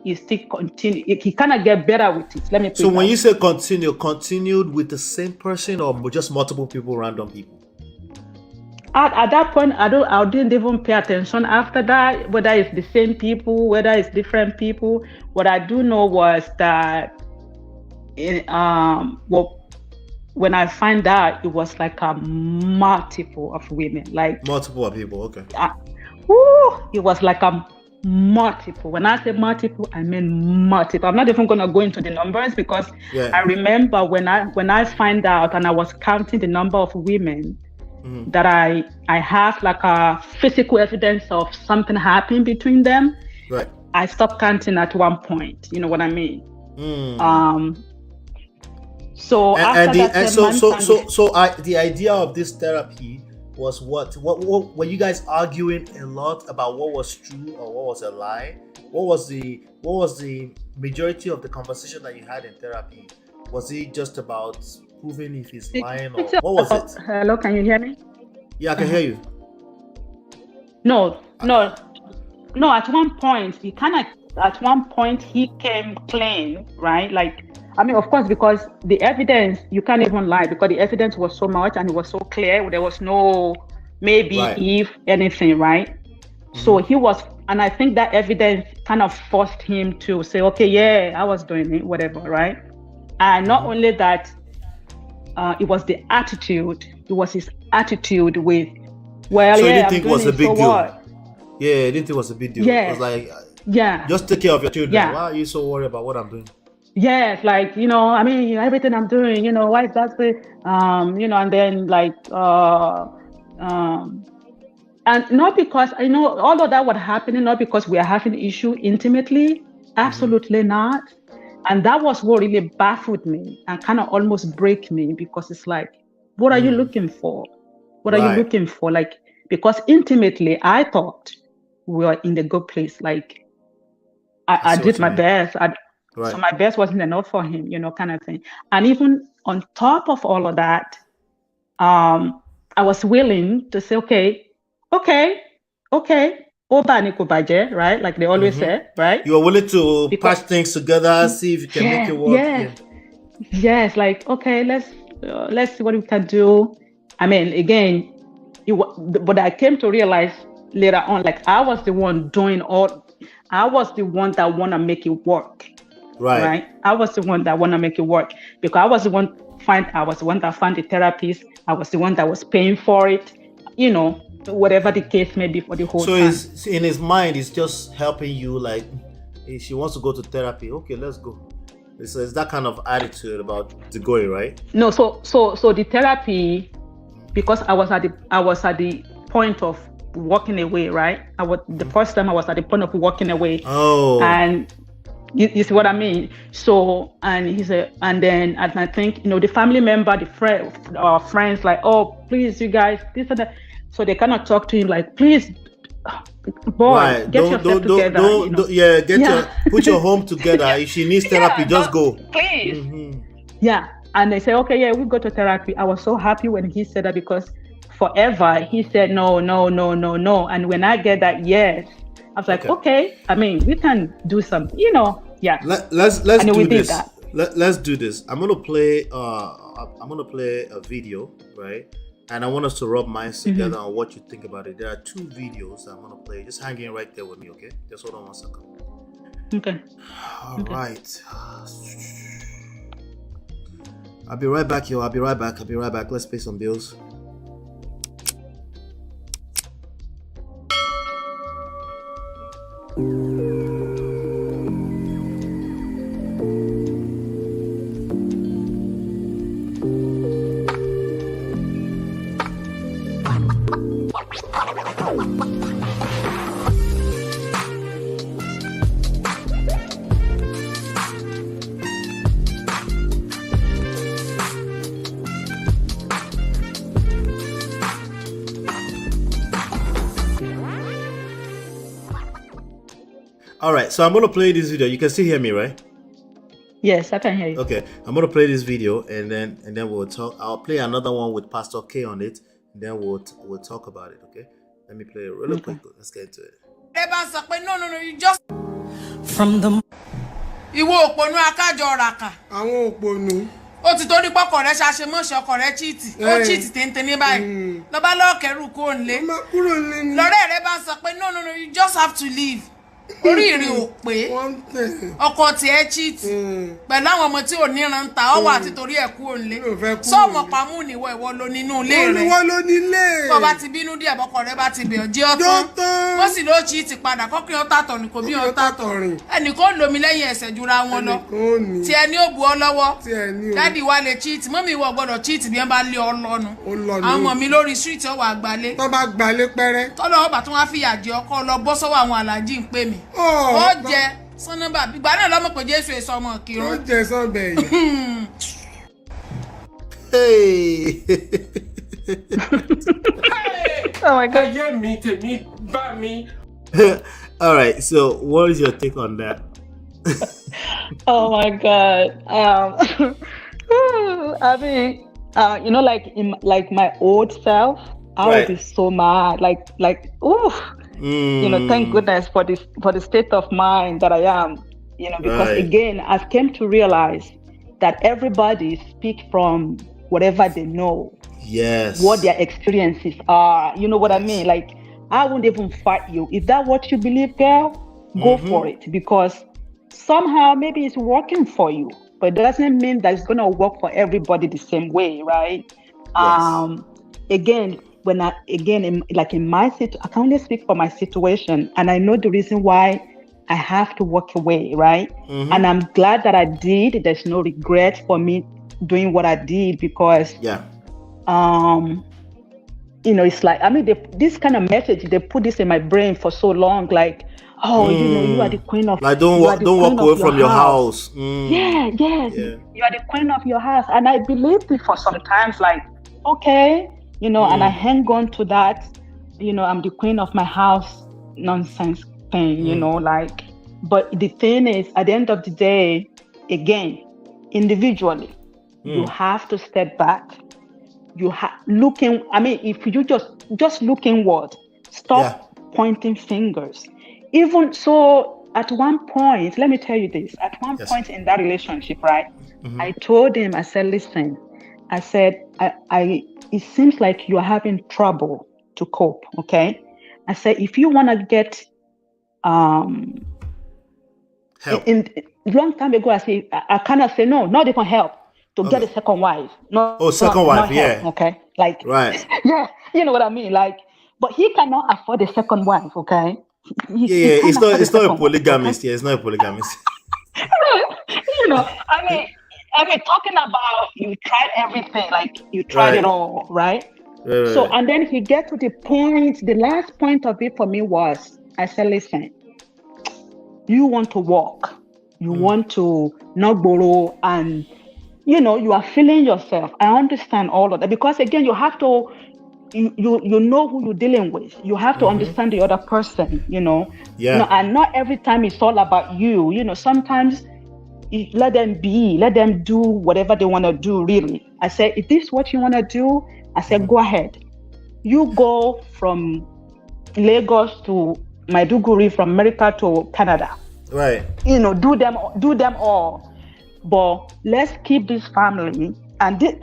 he still continued. He cannot get better with it. Let me. So when you say continued with the same person or just multiple people, random people? At that point, I didn't even pay attention after that, whether it's the same people, whether it's different people. What I do know was that when I find out, it was like a multiple of women, like multiple of people. Okay. It was like a multiple. When I say multiple, I mean multiple. I'm not even gonna go into the numbers because I remember when I find out and I was counting the number of women that I have like a physical evidence of something happening between them. Right. I stopped counting at one point. You know what I mean? So the idea of this therapy was what were you guys arguing a lot about what was true or what was a lie? What was the majority of the conversation that you had in therapy? Was it just about proving if he's lying, or what was it? Hello, can you hear me? Yeah, I can hear you. No. At one point, he came clean, right? Like, I mean, of course, because the evidence, you can't even lie because the evidence was so much and it was so clear. There was no maybe if anything, right? So he was, and I think that evidence kind of forced him to say, okay, yeah, I was doing it, whatever, right? And not only that, it was the attitude. It was his attitude with, well, so yeah, you didn't think it was a big deal? What? Yeah, I didn't think it was a big deal. Yeah. It was like, yeah, just take care of your children. Yeah. Why are you so worried about what I'm doing? Yes, like, I mean, everything I'm doing, why exactly, and then like, and not because, all of that was happening, not because we are having issue intimately, absolutely not. And that was what really baffled me and kind of almost break me, because it's like, what are you looking for? What are you looking for? Like, because intimately, I thought we were in the good place. Like, I did my best. So my best wasn't enough for him, kind of thing. And even on top of all of that, I was willing to say, okay, right? Like they always say, right? You are willing to patch things together, see if you can make it work. Yes, like, okay, let's see what we can do. I mean, again, but I came to realize later on, like I was the one that want to make it work. Right. I was the one that want to make it work because I was the one that found the therapist. I was the one that was paying for it, whatever the case may be for the whole time. So in his mind, it's just helping you. Like, if she wants to go to therapy, okay, let's go. So it's that kind of attitude about the going, right? No, so the therapy, because I was at the point of walking away, right? The first time I was at the point of walking away. Oh. And you see what I mean? So, and he said, and I think, the family member, our friends, like, oh, please, you guys, this and that. So they cannot talk to him, like, please, boy, right. get yourself together. Put your home together. If she needs therapy, just go. Please. Yeah. And they say, okay, yeah, we go to therapy. I was so happy when he said that, because forever he said no. And when I get that yes, I was like, okay, I mean, we can do something, yeah. Let's do this. Let's do this. I'm gonna play a video, right? And I want us to rub minds together on what you think about it. There are 2 videos I'm gonna play. Just hang in right there with me, okay? Just hold on 1 second. Okay. All right. I'll be right back, yo. I'll be right back. Let's pay some bills. All right, so I'm gonna play this video. You can still hear me, right? Yes, I can hear you. Okay, I'm gonna play this video, and then we'll talk. I'll play another one with Pastor K on it, and then we'll talk about it. Okay, let me play it really quick. Let's get into it. No, you just From the ìwọ òpònú akájọ ràkà. Àwọn òpònú. Ó ti torí pọ́kọ̀ rẹ̀ ṣàṣemọ́ṣe ọkọ̀ rẹ̀ chíìtì. Ó chíìtì téńté ní báyìí. Lọ bá lọ́ọ̀kẹ́rù kúrò nílé. Lọ́rẹ́ rẹ̀ bá ń sọ pé no, you just have to leave. Oríire ò pé ọkọ tí ẹ cheat pẹ̀lú àwọn ọmọ tí ò níran ta ọ wà títorí ẹ kú òǹlé sọmọ pamú níwọ ìwọ ló nínú ilé rẹ ìwọ ló nílé bó bá ti bínú díẹ̀ bọ́kọ rẹ bá ti bẹ̀ ọjẹ́ ọtán ó sì ló cheat padà kọ́kí ọ̀tá tọ̀rìn kò bí ọ̀tá tọ̀rìn ẹnìkan lomi lẹ́yìn ẹsẹ̀ jura wọn lọ tí ẹni ó bu ọ lọ́wọ́ dádì wa lè cheat mọ́mí ìwọ gbọ́dọ̀ cheat bí wọ́n bá lé ọ lọ́nu àwọn ọmọ mi lórí street ọwọ́ àgbálẹ̀ tó bá gbalé pẹ́rẹ́ tọ́lọ́ ọba tó wá fìyà jẹ ọkọ lọ bọ́ sọ́wọ́ àwọn aláàjì ń pè mí ó jẹ sọnàbà ìgbà náà lọ́mọ pé Jésù èso ọmọ kírun ó jẹ sọ́bẹ̀ yìí. Hey. Oh my God. All right, so what is your take on that? Oh my God. I mean, like my old self, I would be so mad. Oof. Thank goodness for the state of mind that I am. Because again, I've came to realize that everybody speaks from whatever they know. Yes. What their experiences are. You know what I mean? Like, I won't even fight you. Is that what you believe, girl? Go for it. Because somehow maybe it's working for you, but it doesn't mean that it's gonna work for everybody the same way, right? Yes. Again, in my situation, I can only speak for my situation, and I know the reason why I have to walk away, right? And I'm glad that I did. There's no regret for me doing what I did because, it's like, I mean, this kind of message, they put this in my brain for so long, like, oh, you are the queen of, like, don't walk away from your house. Yeah, you are the queen of your house, and I believed it for some times, like, okay. And I hang on to that, I'm the queen of my house nonsense thing, but the thing is, at the end of the day, again, individually, you have to step back. You looking, I mean, if you just look inward, stop pointing fingers. Even so, at one point, let me tell you this, at one point in that relationship, right, I told him, I said, listen, I said, it seems like you're having trouble to cope, okay? I said, if you want to get, help. Long time ago, I kind of say, no, not even help, to get a second wife. No, second wife, help, okay? Like, right. Yeah, you know what I mean? Like, but he cannot afford a second wife, okay? It's not a polygamist. Okay? Yeah, it's not a polygamist. I mean, talking about you tried everything, like you tried it Right. all, right? So, Right. and then he get to the point, the last point of it for me was, I said, listen, you want to walk, you want to not borrow, and you are feeling yourself. I understand all of that because again, you have to, you know who you're dealing with. You have to understand the other person, Yeah. and not every time it's all about you. Sometimes let them be, let them do whatever they want to do, really. I said, if this is what you want to do, I said, go ahead. You go from Lagos to Maiduguri, from America to Canada. Right. Do them all. But let's keep this family. And this,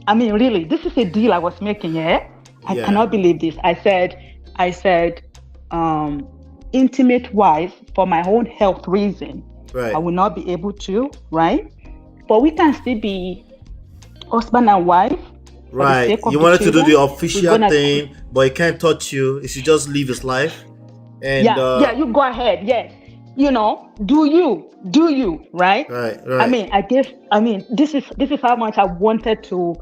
really, this is a deal I was making, yeah? I cannot believe this. I said, intimate wife for my own health reason. Right. I will not be able to, right? But we can still be husband and wife. Right. You wanted to do the official thing, but he can't touch you. He should just live his life. And you go ahead. Yes. Do you, right? Right. This is how much I wanted to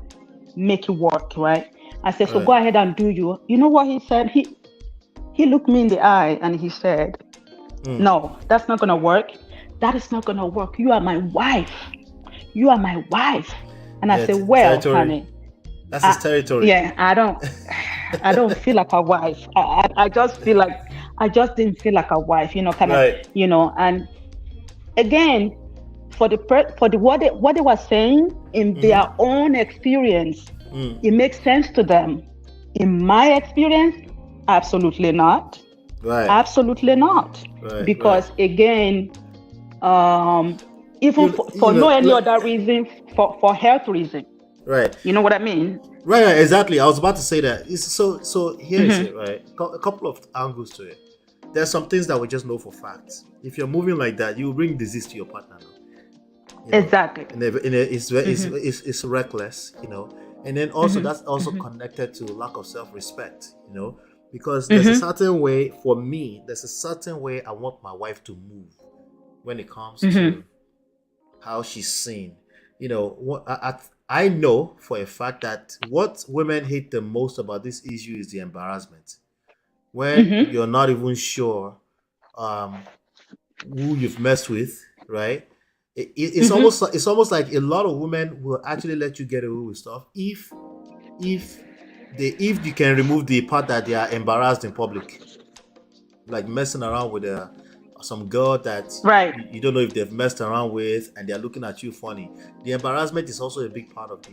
make it work, right? I said, so go ahead and do you. You know what he said? He looked me in the eye and he said, no, that's not going to work. That is not going to work. You are my wife. You are my wife. And I said, well, territory. honey. That's his territory. Yeah, I don't feel like a wife. I just feel like, I just didn't feel like a wife, and again, for what they were saying in their own experience, it makes sense to them. In my experience, absolutely not. Right. Absolutely not. Right. Because again, even for no any other reason, for health reason. Right. You know what I mean? Right, exactly. I was about to say that. So here is it, right? A couple of angles to it. There's some things that we just know for facts. If you're moving like that, you bring disease to your partner. Exactly. And it's reckless, And then also that's also connected to lack of self-respect, because there's a certain way, for me, there's a certain way I want my wife to move when it comes to how she's seen. I know for a fact that what women hate the most about this issue is the embarrassment. When you're not even sure who you've messed with, right? It's almost like a lot of women will actually let you get away with stuff if you can remove the part that they are embarrassed in public, like messing around with some girl that you don't know if they've messed around with, and they're looking at you funny. The embarrassment is also a big part of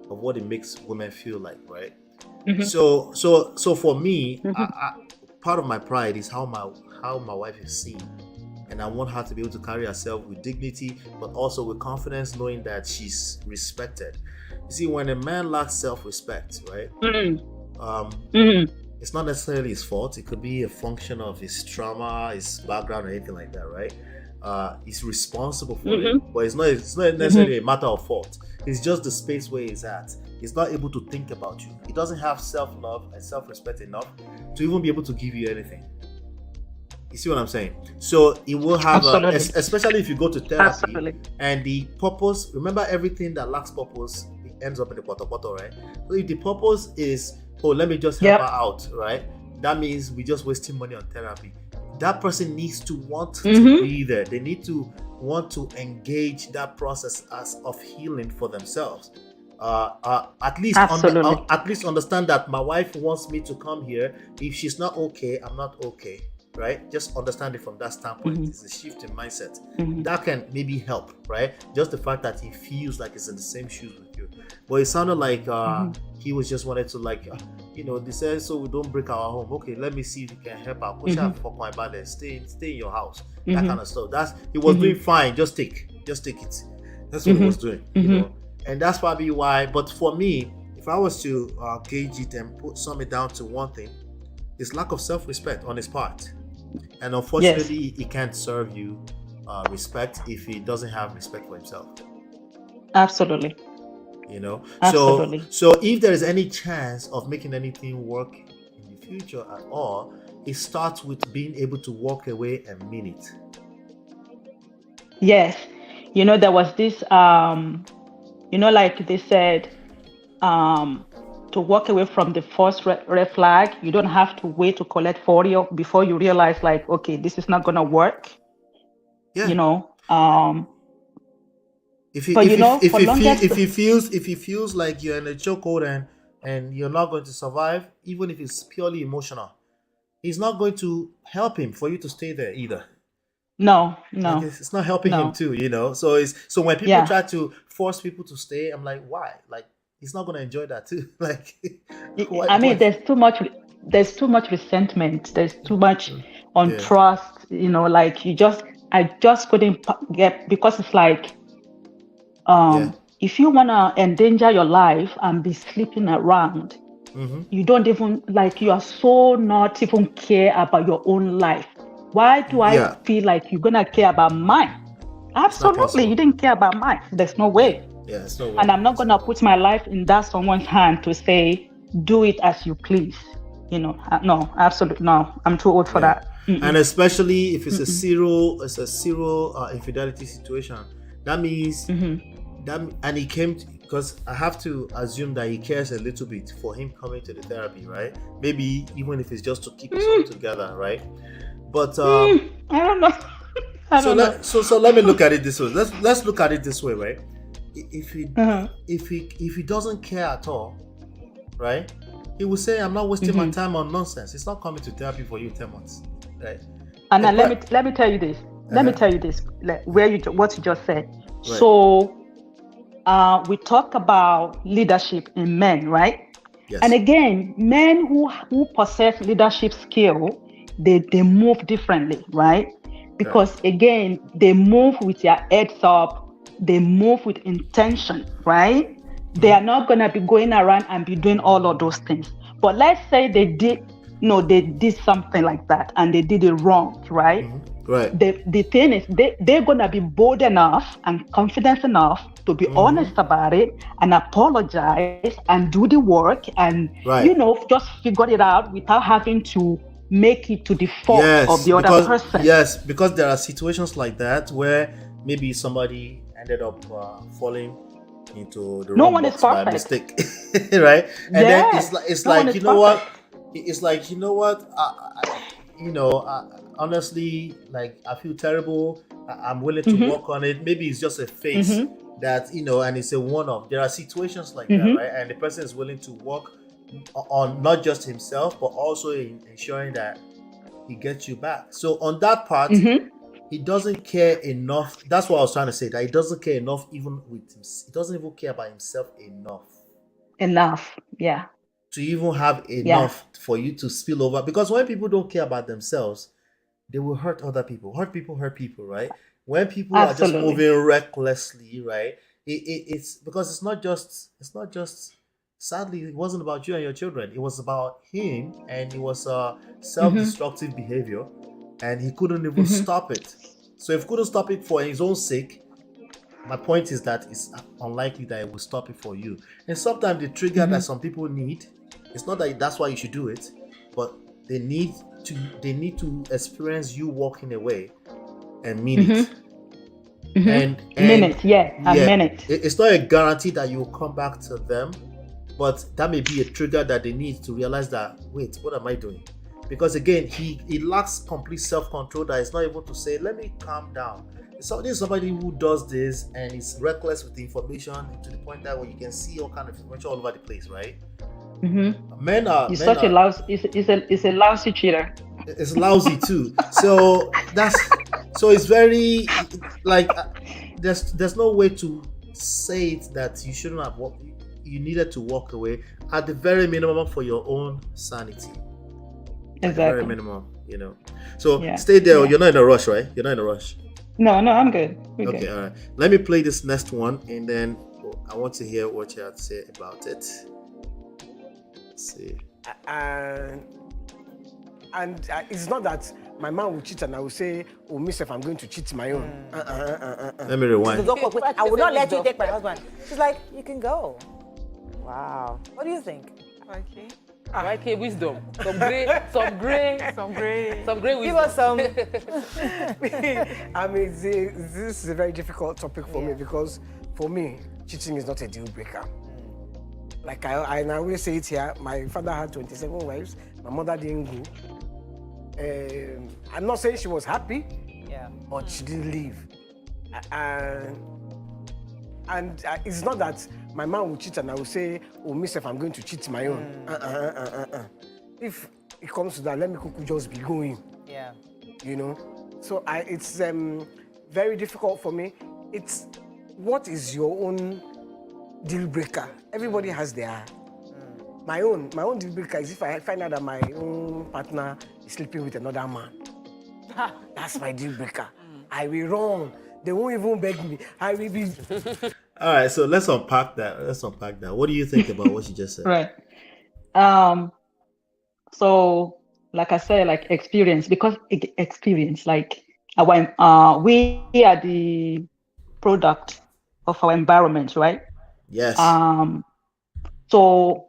what it makes women feel like, right? So for me, part of my pride is how my wife is seen, and I want her to be able to carry herself with dignity, but also with confidence, knowing that she's respected. You see, when a man lacks self-respect, right? It's not necessarily his fault. It could be a function of his trauma, his background, or anything like that, right? He's responsible for it, but it's not necessarily a matter of fault. It's just the space where he's at. He's not able to think about you. He doesn't have self-love and self-respect enough to even be able to give you anything. You see what I'm saying? So it will have, especially if you go to therapy, and the purpose. Remember, everything that lacks purpose, it ends up in the poto, right? So if the purpose is, let me just help her out, right? That means we're just wasting money on therapy. That person needs to want to be there. They need to want to engage that process of healing for themselves. At least understand that my wife wants me to come here. If she's not okay, I'm not okay, right? Just understand it from that standpoint. It's a shift in mindset. That can maybe help, right? Just the fact that he feels like he's in the same shoes with you. But it sounded like he was just wanted to they said, so we don't break our home. Okay, let me see if you can help out. Stay in your house. That kind of stuff. He was doing fine. Just take it. That's what he was doing. And that's probably why. But for me, if I was to gauge it and sum it down to one thing, it's lack of self-respect on his part. And unfortunately, he can't serve you respect if he doesn't have respect for himself. Absolutely. Absolutely. So if there is any chance of making anything work in the future at all, it starts with being able to walk away and mean it. Yes. You know, there was this, you know, like they said, to walk away from the first red flag, you don't have to wait to collect 40 before you realize, like, okay, this is not gonna work. Yeah. You know, if he feels like you're in a chokehold and you're not going to survive, even if it's purely emotional, he's not going to help him for you to stay there either. No. Like it's not helping him too, you know. So when people try to force people to stay, I'm like, why? Like, he's not gonna enjoy that too. Like, I mean, there's too much resentment. There's too much untrust. You know, like I just couldn't get, because it's like, if you wanna endanger your life and be sleeping around, you don't even, like, you are so not even care about your own life. Why do I feel like you're gonna care about mine? Absolutely, you didn't care about mine. There's no way. Yeah, there's no way. And I'm not gonna put my life in that someone's hand to say, do it as you please. You know, no, absolutely no. I'm too old for that. And especially if it's a zero infidelity situation, that means and he came because I have to assume that he cares a little bit for him coming to the therapy, right? Maybe even if it's just to keep us all together, right? But I don't know. So let me look at it this way. Let's look at it this way, right? If he doesn't care at all, right? He will say, I'm not wasting my time on nonsense. It's not coming to therapy for you 10 months, right? And then let me tell you this. Let me tell you this. Like, what you just said. Right. So we talk about leadership in men, right? Yes. And again, men who possess leadership skill, they move differently, right? Because again, they move with their heads up, they move with intention, right? They are not gonna be going around and be doing all of those things. But let's say they did something like that and they did it wrong, right? Right. The thing is, they're gonna be bold enough and confident enough to be honest about it and apologize and do the work and just figure it out without having to make it to the fault of the other person. Yes, because there are situations like that where maybe somebody ended up falling into the wrong box by mistake, right? And then it's like you know what? It's like, you know what? Honestly, like, I feel terrible. I'm willing to work on it. Maybe it's just a phase that, and it's a one-off. There are situations like that, right? And the person is willing to work on not just himself, but also in ensuring that he gets you back. So on that part, he doesn't care enough. That's what I was trying to say, that he doesn't care enough even with him. He doesn't even care about himself enough. To even have enough for you to spill over. Because when people don't care about themselves, they will hurt other people. Hurt people, right? When people are just moving recklessly, right? It's because it's not just sadly, it wasn't about you and your children. It was about him, and it was self-destructive behavior, and he couldn't even stop it. So if he couldn't stop it for his own sake, my point is that it's unlikely that it will stop it for you. And sometimes the trigger that some people need, it's not that that's why you should do it, but they need to experience you walking away and mean it. And minute. It's not a guarantee that you will come back to them, but that may be a trigger that they need to realize that, wait, what am I doing? Because again, he lacks complete self-control, that he's not able to say, let me calm down. So this is somebody who does this and is reckless with the information to the point that where you can see all kind of information all over the place, right? Men are. He's a lousy cheater. It's lousy too. So it's very like there's no way to say it that you shouldn't have walked. You needed to walk away at the very minimum for your own sanity. Exactly. Very minimum, So stay there. You're not in a rush, right? You're not in a rush. No, I'm good. We're okay, good. All right. Let me play this next one, and then I want to hear what you have to say about it. Let's see. And it's not that my man will cheat and I will say, oh, myself, I'm going to cheat my own. Let me rewind. I will not let you take my husband. She's like, you can go. Wow. What do you think? Okay. YK wisdom. Some gray wisdom. Give us some. I mean, this is a very difficult topic for me because for me, cheating is not a deal breaker. Like I always say it here, my father had 27 wives, my mother didn't go. I'm not saying she was happy, but she didn't leave. And it's not that my man will cheat and I will say, oh, myself, I'm going to cheat my own. If it comes to that, let me just be going. Yeah. You know? So it's very difficult for me. It's what is your own deal breaker? Everybody has their... My own deal breaker is if I find out that my own partner is sleeping with another man. That's my deal breaker. I will run. They won't even beg me. I will be... All right, so let's unpack that. What do you think about what she just said? Right. So, like I said, like experience, like we are the product of our environment, right? Yes. So,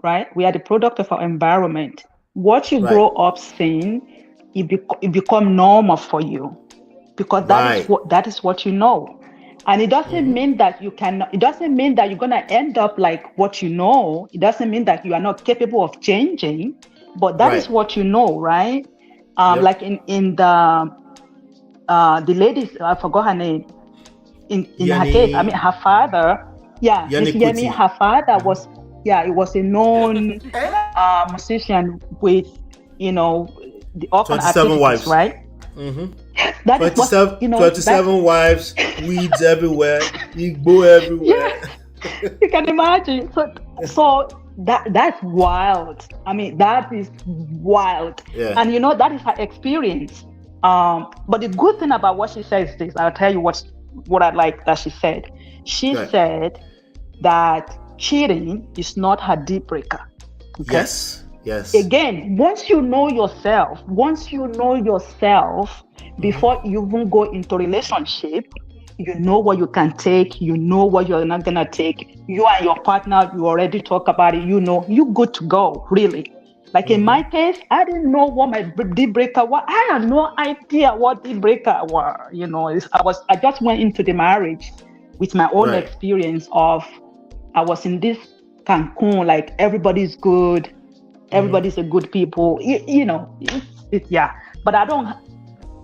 right, we are the product of our environment. What you grow up seeing, it become normal for you, because that is what you know. And it doesn't mean that it doesn't mean that you're gonna end up like what you know. It doesn't mean that you are not capable of changing, but that is what you know, right? Like in the ladies, I forgot her name. In her case, I mean her father, Miss Yemi, her father was it was a known musician with, you know, the orphan 27 wives, right? That 27 wives, weeds everywhere, IGBE everywhere. Yeah. You can imagine. So that's wild. I mean, that is wild. Yeah. And you know, that is her experience. But the good thing about what she says is this. I'll tell you what I like that she said. She said that cheating is not her deal breaker. Okay? Yes. Again, once you know yourself, before you even go into relationship, you know what you can take, you know what you're not gonna take. You and your partner, you already talk about it, you know, you good to go, really. Like in my case, I didn't know what my deal breaker was. I had no idea what deal breaker were. You know, I just went into the marriage with my own experience of, I was in this Cancun, like everybody's good. Everybody's a good people, you know. But I don't.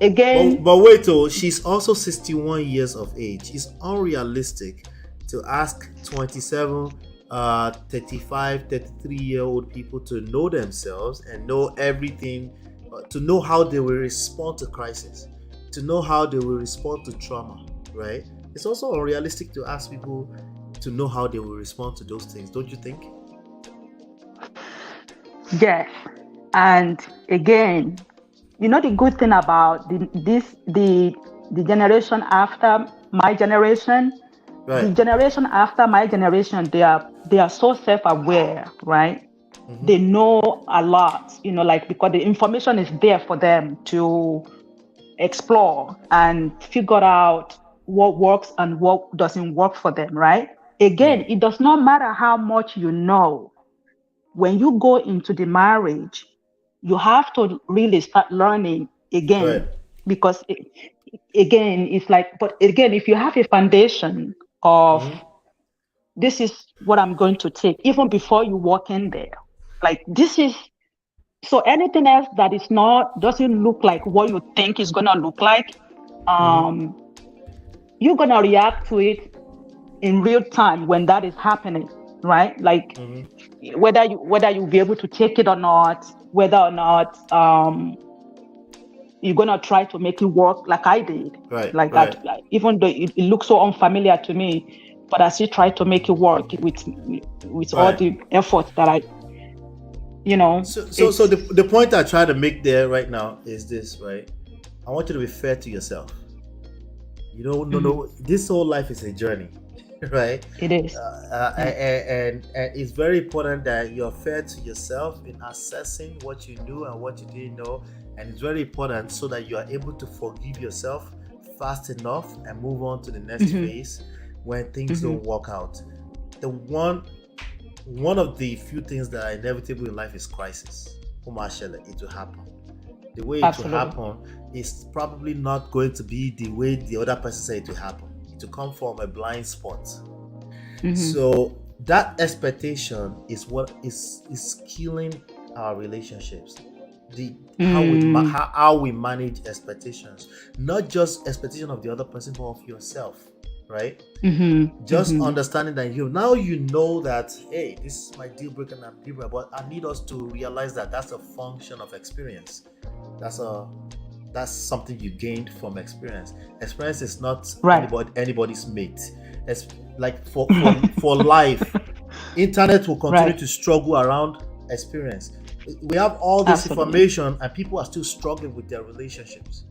Again, but wait, she's also 61 years of age. It's unrealistic to ask 27, 35, 33-year-old people to know themselves and know everything, to know how they will respond to crisis, to know how they will respond to trauma, right? It's also unrealistic to ask people to know how they will respond to those things, don't you think? Yes, and again, you know, the good thing about the generation after my generation, the generation after my generation, they are so self-aware, right? They know a lot, you know, like, because the information is there for them to explore and figure out what works and what doesn't work for them, right? Again, it does not matter how much you know. When you go into the marriage, you have to really start learning again, because it's like, but again, if you have a foundation of this is what I'm going to take, even before you walk in there, like this is, so anything else that is doesn't look like what you think is gonna look like, you're gonna react to it in real time when that is happening. Right, like whether you'll be able to take it or not, whether or not you're gonna try to make it work like I did, that. Like, even though it looks so unfamiliar to me, but I still try to make it work with all the effort that I, you know. So the point I try to make there right now is this, right? I want you to be fair to yourself. You know, no, this whole life is a journey. Right, it is, and it's very important that you're fair to yourself in assessing what you knew and what you didn't know, and it's very important so that you are able to forgive yourself fast enough and move on to the next phase when things don't work out. The one one of the few things that are inevitable in life is crisis. It will happen. The way it will happen is probably not going to be the way the other person said it will happen. It will come from a blind spot. So that expectation is what is killing our relationships. How we manage expectations, not just expectation of the other person, but of yourself, right? Just understanding that you know that, hey, this is my deal breaker and I'm deal breaker, but I need us to realize that that's a function of experience. That's something you gained from experience. Experience is not anybody's mate. It's like for life. Internet will continue to struggle around experience. We have all this information and people are still struggling with their relationships.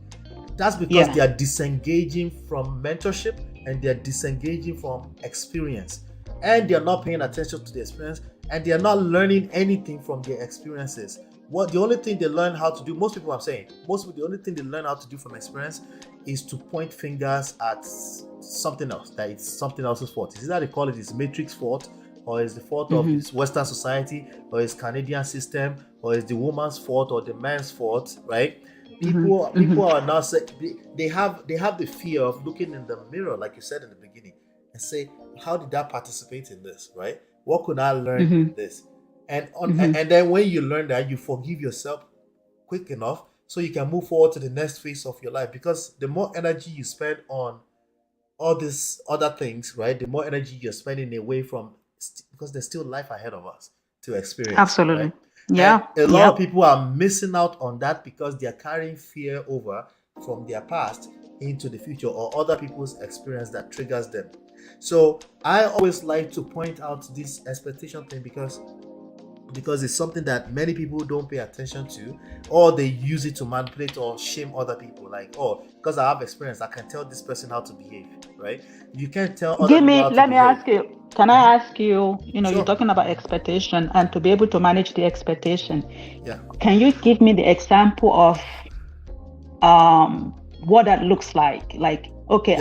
That's because they are disengaging from mentorship and they're disengaging from experience, and they're not paying attention to the experience, and they're not learning anything from their experiences. The only thing they learn how to do, most people, I'm saying, the only thing they learn how to do from experience is to point fingers at something else, that it's something else's fault. Is that they call it is Matrix fault, or is the fault of this Western society, or is Canadian system, or is the woman's fault or the man's fault, right? People are now saying they have the fear of looking in the mirror, like you said in the beginning, and say, how did I participate in this, right? What could I learn in this? And then when you learn that, you forgive yourself quick enough so you can move forward to the next phase of your life. Because the more energy you spend on all these other things, right, the more energy you're spending away from, because there's still life ahead of us to experience. Absolutely. Right? Yeah. And a lot of people are missing out on that because they're carrying fear over from their past into the future, or other people's experience that triggers them. So I always like to point out this expectation thing because it's something that many people don't pay attention to, or they use it to manipulate or shame other people. Like, oh, because I have experience, I can tell this person how to behave, right? You can't tell other people how to behave. Let me ask you, can I ask you, you're talking about expectation, and to be able to manage the expectation, can you give me the example of what that looks like? Like, okay,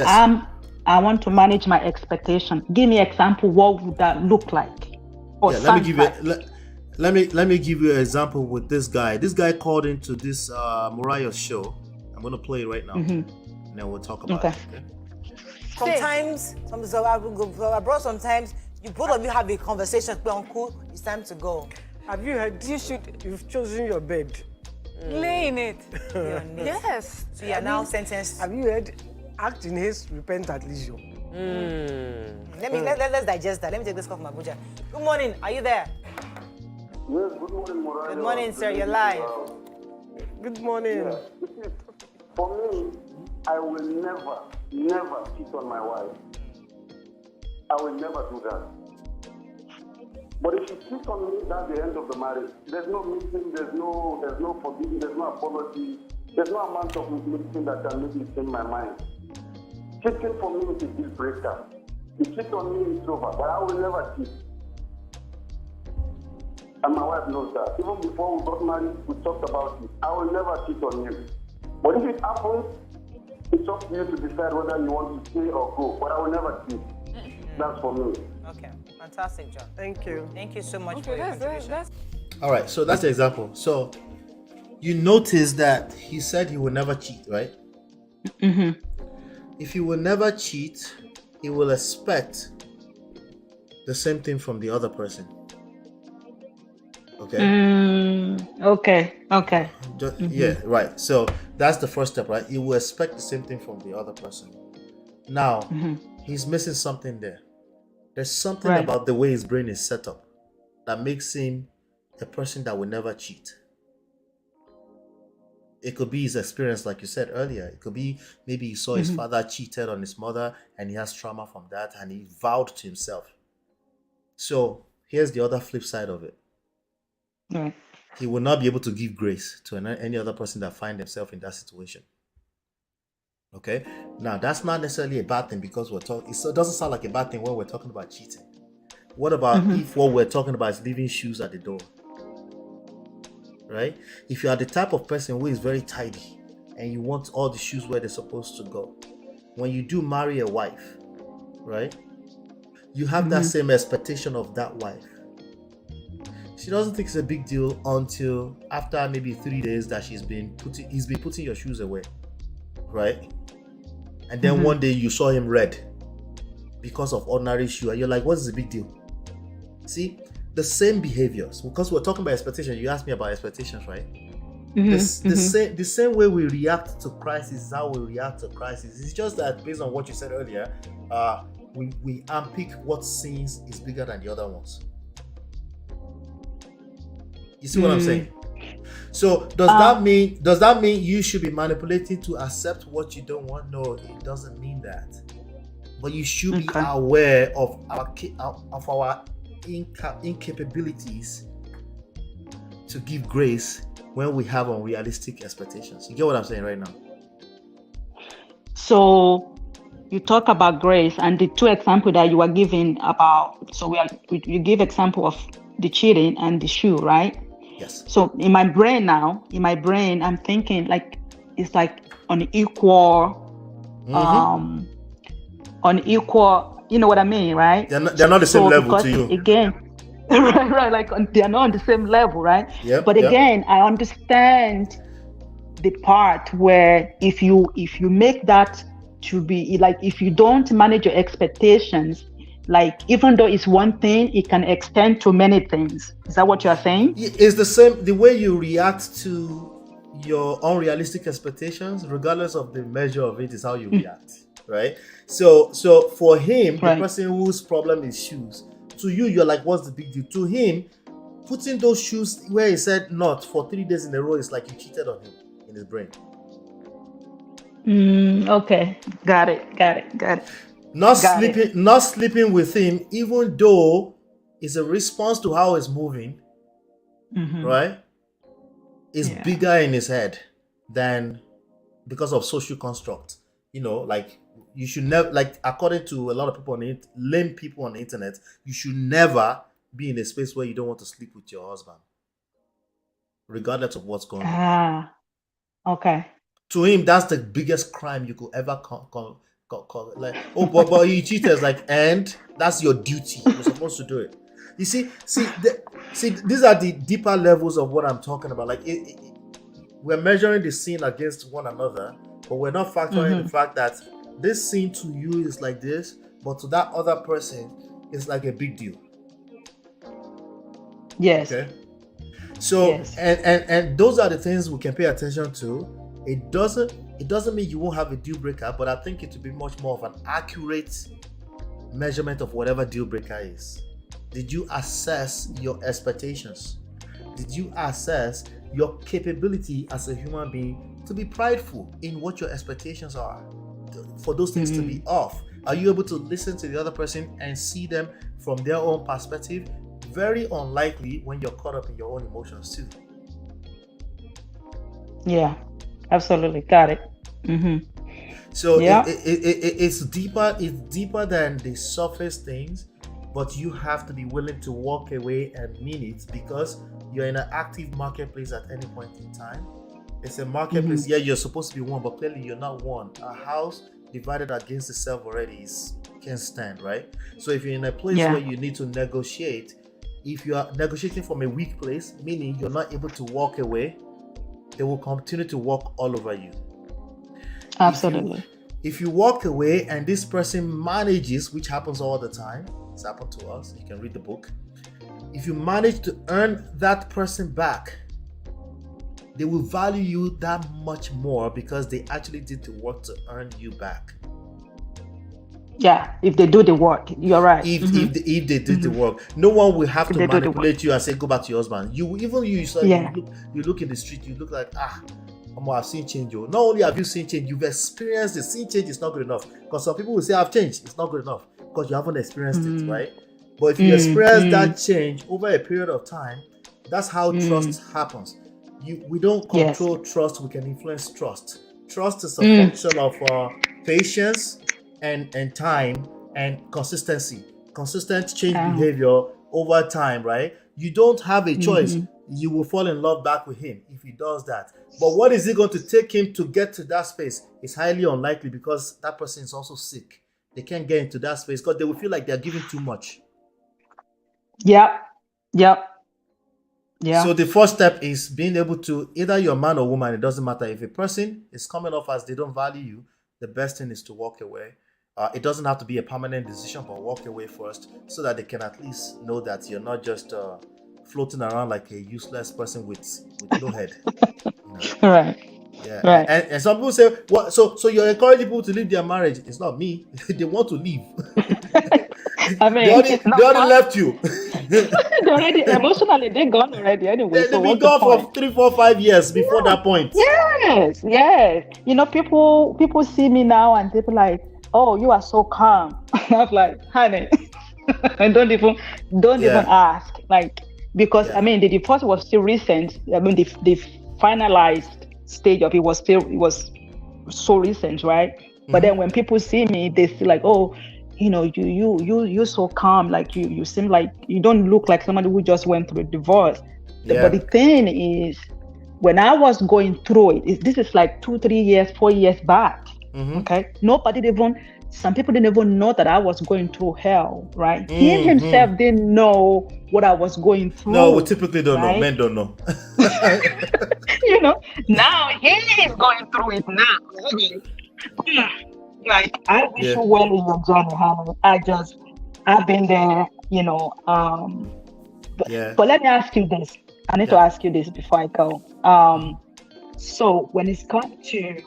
I want to manage my expectation. Give me an example, what would that look like? Or let me give you an example with this guy. This guy called into this Mariah's show. I'm gonna play it right now, and then we'll talk about it. Okay? Sometimes you both of you have a conversation. Uncle, it's time to go. Have you heard? You've chosen your bed. Lay in it. Yes. So you are now sentenced. Have you heard? Act in haste, repent at leisure. Let's digest that. Let me take this call from Abuja. Good morning. Are you there? Yes, good morning, Mariah. Good morning, sir. You're live. Good morning. Yeah. For me, I will never cheat on my wife. I will never do that. But if she cheats on me, that's the end of the marriage. There's no meeting, there's no forgiving, there's no apology, there's no amount of meeting that can make me change my mind. Cheating for me is a deal breaker. If you cheat on me, it's over. But I will never cheat. And my wife knows that. Even before we got married, we talked about it. I will never cheat on you. But if it happens, it's up to you to decide whether you want to stay or go. But I will never cheat. That's for me. Okay, fantastic, John. Thank you. Thank you so much for your contribution. All right, so that's the example. So you notice that he said he will never cheat, right? If he will never cheat, he will expect the same thing from the other person. Okay. Okay. Yeah, right. So that's the first step, right? You will expect the same thing from the other person. Now, he's missing something there. There's something about the way his brain is set up that makes him a person that will never cheat. It could be his experience, like you said earlier. It could be maybe he saw his father cheated on his mother and he has trauma from that and he vowed to himself. So here's the other flip side of it. He will not be able to give grace to any other person that find themselves in that situation. Okay? Now, that's not necessarily a bad thing because we're talking. It doesn't sound like a bad thing when we're talking about cheating. What about if what we're talking about is leaving shoes at the door? Right? If you are the type of person who is very tidy and you want all the shoes where they're supposed to go, when you do marry a wife, right? You have that same expectation of that wife. She doesn't think it's a big deal until after maybe 3 days that he's been putting your shoes away, right? And then one day you saw him red because of ordinary shoe, and you're like, "What's the big deal?" See, the same behaviors. Because we're talking about expectations. You asked me about expectations, right? The same way we react to crisis is how we react to crisis. It's just that based on what you said earlier, we unpick what scenes is bigger than the other ones. You see what I'm saying? So does that mean you should be manipulating to accept what you don't want? No, it doesn't mean that. But you should be aware of our incapabilities to give grace when we have unrealistic expectations. You get what I'm saying right now? So you talk about grace, and the two examples that you were giving about, so you give example of the cheating and the shoe, right? Yes. So in my brain, I'm thinking like it's like on equal, you know what I mean, right? They're not the same level to you. Again, right, like they're not on the same level, right? Yep, but again, I understand the part where if you make that to be like, if you don't manage your expectations, like even though it's one thing, it can extend to many things. Is that what you are saying? It's the same. The way you react to your unrealistic expectations, regardless of the measure of it, is how you react, right? So for him, the person whose problem is shoes, to you, you're like, what's the big deal? To him, putting those shoes where he said not for 3 days in a row is like you cheated on him in his brain. Okay, got it. Not sleeping with him, even though it's a response to how he's moving, right? Is bigger in his head than because of social construct. You know, like you should never, like according to a lot of people on it, lame people on the internet, you should never be in a space where you don't want to sleep with your husband, regardless of what's going on. Okay. To him, that's the biggest crime you could ever like, oh, but you cheated. Like, and that's your duty. You're supposed to do it. You see, these are the deeper levels of what I'm talking about. Like, we're measuring the sin against one another, but we're not factoring the fact that this sin to you is like this, but to that other person, it's like a big deal. Yes. Okay. So, and those are the things we can pay attention to. It doesn't mean you won't have a deal breaker, but I think it will be much more of an accurate measurement of whatever deal breaker is. Did you assess your expectations? Did you assess your capability as a human being to be prideful in what your expectations are? For those things to be off. Are you able to listen to the other person and see them from their own perspective? Very unlikely when you're caught up in your own emotions too. Yeah. Absolutely, got it. So it's deeper. It's deeper than the surface things, but you have to be willing to walk away and mean it, because you're in an active marketplace at any point in time. It's a marketplace. Yeah, you're supposed to be one, but clearly you're not one. A house divided against itself already can't stand, right? So if you're in a place where you need to negotiate, if you are negotiating from a weak place, meaning you're not able to walk away, they will continue to walk all over you. Absolutely. If you walk away and this person manages, which happens all the time, it's happened to us, you can read the book. If you manage to earn that person back, they will value you that much more because they actually did the work to earn you back. Yeah, if they do the work, you're right. If they did the work, no one will have to manipulate you and say, go back to your husband. You look in the street, you look like, I've seen change. Not only have you seen change, you've experienced it. Seeing change is not good enough. Because some people will say, I've changed. It's not good enough because you haven't experienced it, right? But if you experience that change over a period of time, that's how trust happens. We don't control trust, we can influence trust. Trust is a function of patience and time and consistency. Consistent change behavior over time, right? You don't have a choice. You will fall in love back with him if he does that. But what is it going to take him to get to that space? It's highly unlikely because that person is also sick. They can't get into that space because they will feel like they're giving too much. Yep. Yeah. So the first step is being able to, either you're a man or woman, it doesn't matter. If a person is coming off as they don't value you, the best thing is to walk away. It doesn't have to be a permanent decision, but walk away first so that they can at least know that you're not just floating around like a useless person with no head. Right. Yeah. Right. And some people say, "What? So you're encouraging people to leave their marriage?" It's not me. They want to leave. I mean, they already left you. They're already emotionally, they're gone already anyway. They've So been what's the gone point? for 3, 4, 5 years before that point. Yes, yes. You know, people see me now and they're like, "Oh, you are so calm." I'm like, "Honey," and don't even ask, like, because I mean, the divorce was still recent. I mean, the finalized stage of it was so recent, right? But then when people see me, they feel like, "Oh, you know, you're so calm. Like you seem like you don't look like somebody who just went through a divorce." But the thing is, when I was going through it, this is like 2, 3 years, 4 years back. Okay, some people didn't even know that I was going through hell, right? He himself didn't know what I was going through. No, we typically don't know. Men don't know. You know, now he's going through it now. Like, I wish you well in your journey, honey. I've been there, you know. But let me ask you this. I need to ask you this before I go. So when it's come to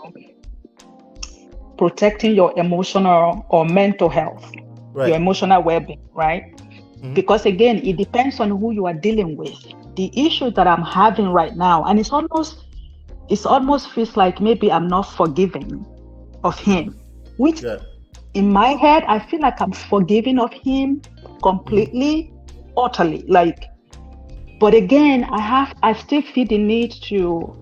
protecting your emotional or mental health, your emotional well-being, right? Because again, it depends on who you are dealing with. The issue that I'm having right now, and it almost feels like maybe I'm not forgiving of him, which in my head, I feel like I'm forgiving of him completely, utterly. Like, but again, I still feel the need to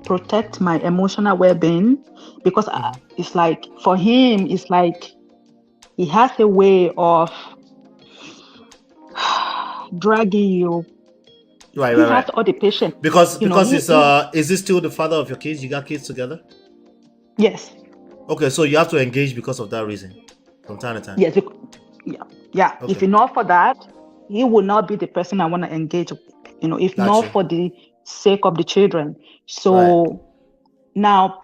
protect my emotional well-being, because it's like, for him, it's like he has a way of dragging you. Right. He has all the patience. Because is this still the father of your kids? You got kids together? Yes. Okay, so you have to engage because of that reason from time to time. Yes. Yeah. Okay. If not for that, he will not be the person I want to engage with. You know, if not for the sake of the children. So now,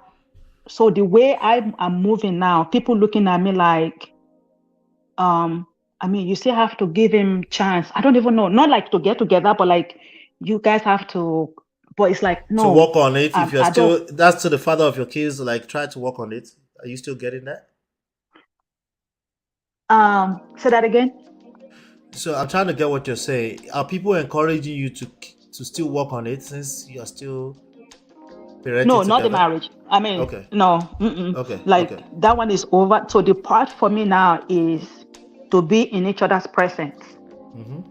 so the way I'm moving now, people looking at me like, I mean, you still have to give him chance. I don't even know. Not like to get together, but like, you guys have to. But it's like, no. To work on it. If you're still, that's to the father of your kids, like, try to work on it. Are you still getting that? Say that again. So I'm trying to get what you're saying. Are people encouraging you to still work on it since you're still parenting No, together? not the marriage. I mean, no. Okay. That one is over. So the part for me now is to be in each other's presence.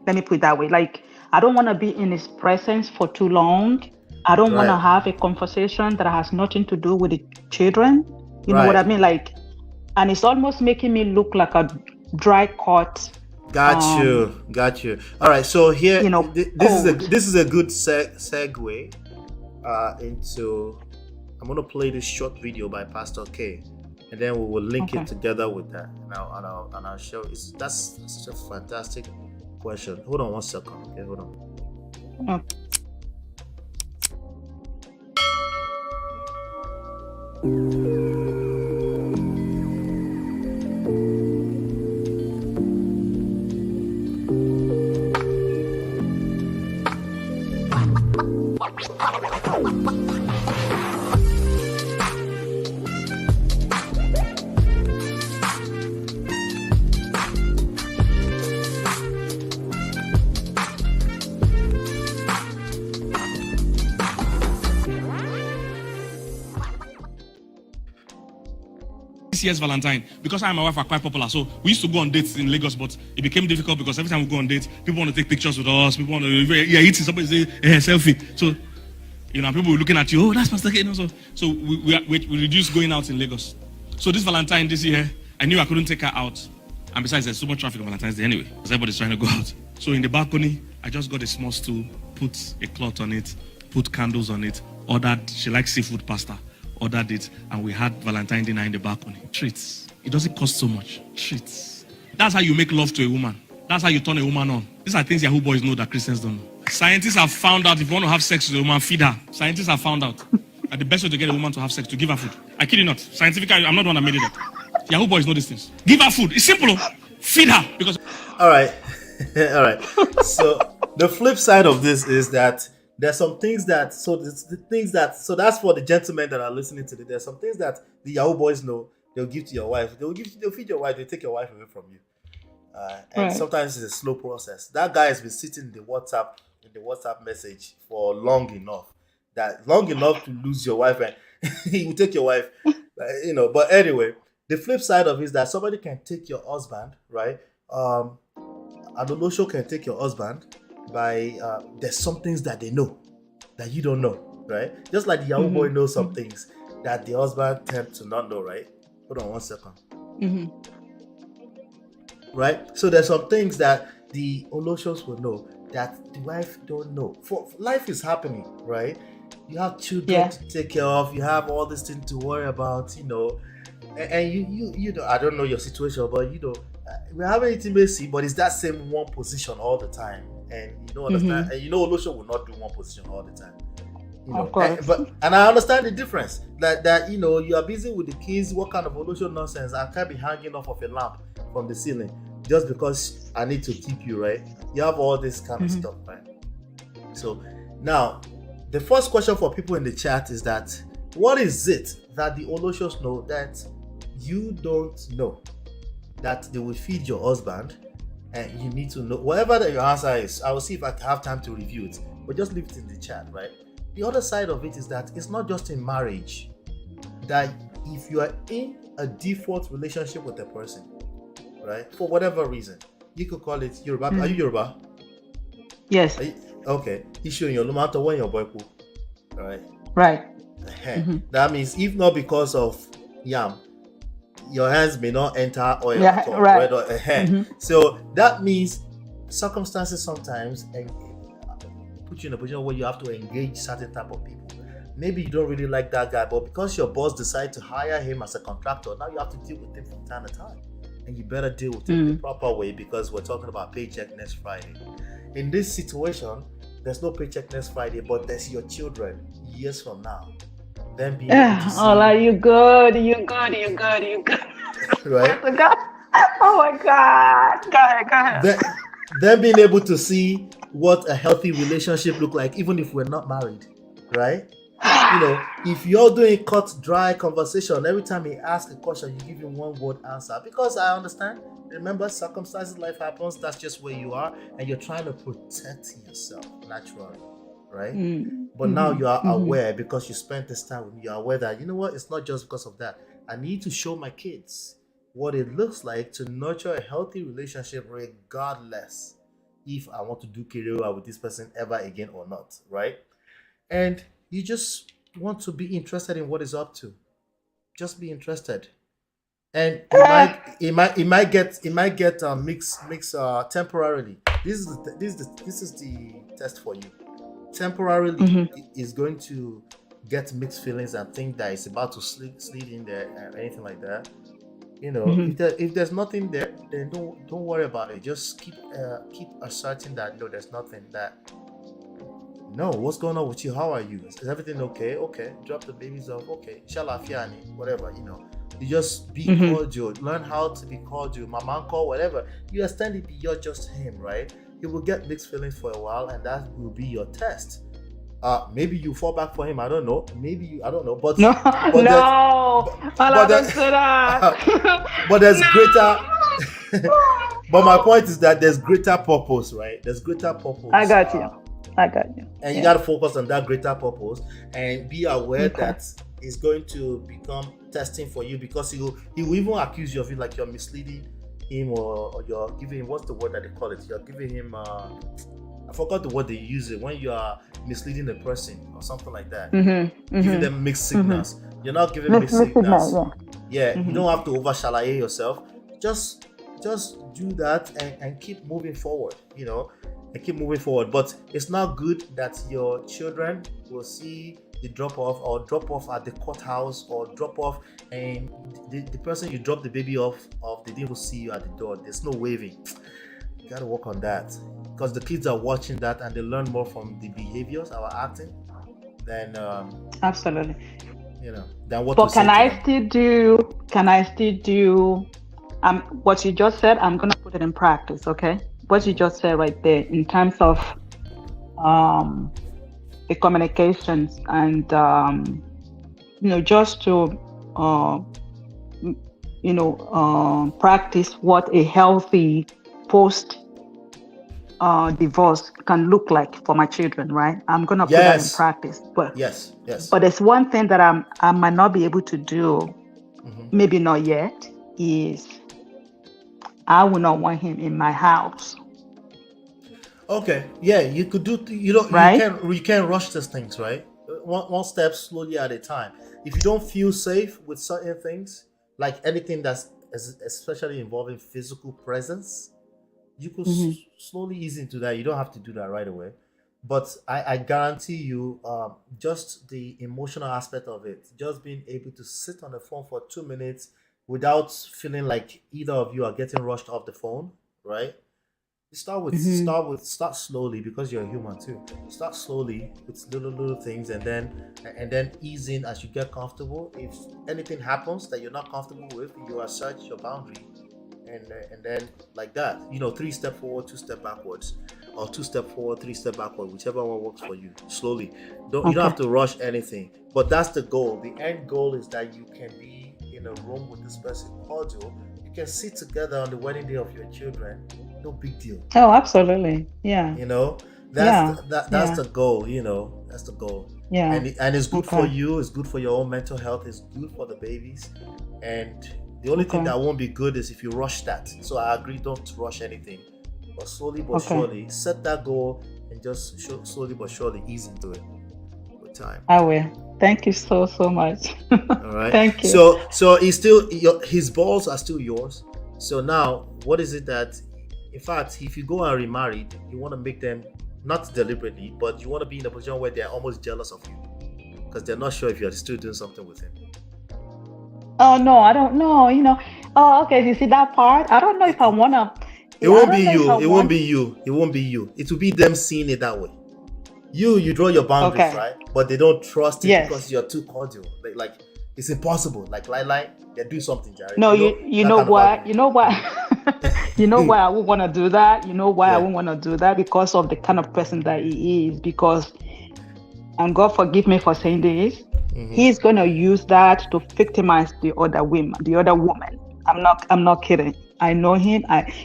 Let me put it that way. Like, I don't want to be in his presence for too long. I don't want to have a conversation that has nothing to do with the children. You know what I mean? Like, and it's almost making me look like a dry cut. Got you. All right. So here, this is a good segue into. I'm gonna play this short video by Pastor K, and then we will link it together with that. And I'll show. That's such a fantastic question. Hold on 1 second. Okay, hold on. This year's Valentine, because I and my wife are quite popular, so we used to go on dates in Lagos, but it became difficult because every time we go on dates, people want to take pictures with us, people want to, eating, somebody say, selfie. So, you know, people were looking at you, oh, that's Pastor K. You know, so we reduced going out in Lagos. So this Valentine this year, I knew I couldn't take her out. And besides, there's so much traffic on Valentine's Day anyway, because everybody's trying to go out. So in the balcony, I just got a small stool, put a cloth on it, put candles on it, ordered, she likes seafood pasta, ordered it, and we had Valentine dinner in the balcony. Treats. It doesn't cost so much. Treats. That's how you make love to a woman. That's That's how you turn a woman on. These are things Yahoo boys know that Christians don't know. Scientists have found out if you want to have sex with a woman, feed her. Scientists have found out that the best way to get a woman to have sex, to give her food. I kid you not. Scientifically, I'm not the one that made it up. Yahoo boys know these things. Give her food. It's simple. Feed her. Because all right. All right. So the flip side of this is that there's some things that so that's for the gentlemen that are listening to this. There's some things that the Yahoo boys know they'll give to your wife. They'll feed your wife, they'll take your wife away from you. And sometimes it's a slow process. That guy has been sitting in the WhatsApp message for long enough to lose your wife, and he will take your wife. But anyway, the flip side of it is that somebody can take your husband, right? An Olosho can take your husband by there's some things that they know that you don't know, right? Just like the Yahoo boy knows some things that the husband tends to not know, right? Hold on 1 second. Right? So there's some things that the Oloshos will know that the wife don't know. For life is happening, right? You have children to take care of. You have all these things to worry about, And you know, I don't know your situation, but we're having intimacy, but it's that same one position all the time, and you don't understand. And Olosho will not do one position all the time. Of course. And I understand the difference. That you are busy with the kids. What kind of Olosho nonsense? I can't be hanging off of a lamp from the ceiling just because I need to keep you, right? You have all this kind of stuff, right? So now, the first question for people in the chat is that what is it that the Oloshos know that you don't know, that they will feed your husband, and you need to know? Whatever that your answer is, I will see if I have time to review it, but just leave it in the chat, right? The other side of it is that it's not just in marriage, that if you are in a default relationship with a person, right, for whatever reason, you could call it Yoruba. Are you Yoruba? Yes. Okay. Issue in your no matter when your boy poop, right? Right. That means if not because of yam, your hands may not enter oil at all, right? Or, So that means circumstances sometimes put you in a position where you have to engage certain type of people. Maybe you don't really like that guy, but because your boss decided to hire him as a contractor, now you have to deal with him from time to time. And you better deal with him the proper way, because we're talking about paycheck next Friday. In this situation, there's no paycheck next Friday, but there's your children years from now. Then being able to see, you good. Right? Oh my God. Go ahead. Then being able to see what a healthy relationship look like, even if we're not married, right? If you're doing cut dry conversation, every time he asks a question, you give him one word answer, because I understand. Remember, circumstances, life happens. That's just where you are, and you're trying to protect yourself naturally, right? But now you are aware, because you spent this time with me. You're aware that it's not just because of that. I need to show my kids what it looks like to nurture a healthy relationship, regardless if I want to do career with this person ever again or not, right? And you just want to be interested in what is up to. Just be interested, and it might get mixed temporarily. This is the test for you. Temporarily, is going to get mixed feelings and think that it's about to slid in there or anything like that. If there's nothing there, then don't worry about it. Just keep asserting that there's nothing. That no, what's going on with you? How are you? Is everything okay? Okay, drop the babies off. Okay, shalafiani, whatever. You just be cordial. Learn how to be cordial. Mama, uncle, whatever. You extend it beyond just him, right? He will get mixed feelings for a while, and that will be your test. Maybe you fall back for him. I don't know. I don't know. But but there's greater. But my point is that there's greater purpose, right? There's greater purpose. I got you. And you got to focus on that greater purpose and be aware that it's going to become testing for you, because he will even accuse you of it, like you're misleading him, or you're giving him, what's the word that they call it? You're giving him I forgot the word they use it when you are misleading a person or something like that. Giving them mixed signals. You're not giving mixed signals. You don't have to over-shalaye yourself. Just do that and keep moving forward, and keep moving forward. But it's not good that your children will see the drop off at the courthouse, or drop off and the person you drop the baby off, they didn't even see you at the door. There's no waving. You gotta work on that because the kids are watching that and they learn more from the behaviors, our acting, than Absolutely. than what But we say to them. can I still do what you just said? I'm gonna put it in practice, okay? What you just said right there in terms of the communications and just to practice what a healthy post divorce can look like for my children, right? I'm gonna put that in Yes. practice. But Yes. there's one thing that I might not be able to do, maybe not yet, is I will not want him in my house. Okay. Yeah, you could do. Right? You can't rush these things, right? One step slowly at a time. If you don't feel safe with certain things, like anything that's especially involving physical presence, you could slowly ease into that. You don't have to do that right away. But I guarantee you, just the emotional aspect of it, just being able to sit on the phone for 2 minutes without feeling like either of you are getting rushed off the phone, right? You start slowly because you're a human too. Start slowly with little things, and then ease in as you get comfortable. If anything happens that you're not comfortable with, you assert your boundary, and then like that, 3 step forward, 2 step backwards, or 2 step forward, 3 step backward, whichever one works for you. Slowly, you don't have to rush anything, but that's the goal. The end goal is that you can be in a room with this person cordial. You can sit together on the wedding day of your children. No big deal. Oh, absolutely. Yeah. That's the goal. That's the goal. Yeah. And it's good for you. It's good for your own mental health. It's good for the babies. And the only thing that won't be good is if you rush that. So I agree, don't rush anything. But slowly but surely, set that goal and just slowly but surely ease into it with time. I will. Thank you so much. All right. Thank you. So he's still his balls are still yours. So now, what is it that, in fact, if you go and remarry, you want to make them, not deliberately, but you want to be in a position where they're almost jealous of you because they're not sure if you're still doing something with him. Oh no, I don't know. Oh, okay. You see that part? I don't know if I wanna. It won't be you. It won't be you. It won't be you. It will be them seeing it that way. You draw your boundaries, right? But they don't trust it because you're too cordial. Like it's impossible. Like they do something, Jerry. No, you know what? You know what? You know why I would want to do that? You know why I would want to do that? Because of the kind of person that he is. Because, and God forgive me for saying this, he's gonna use that to victimize the other woman. I'm not kidding. I know him.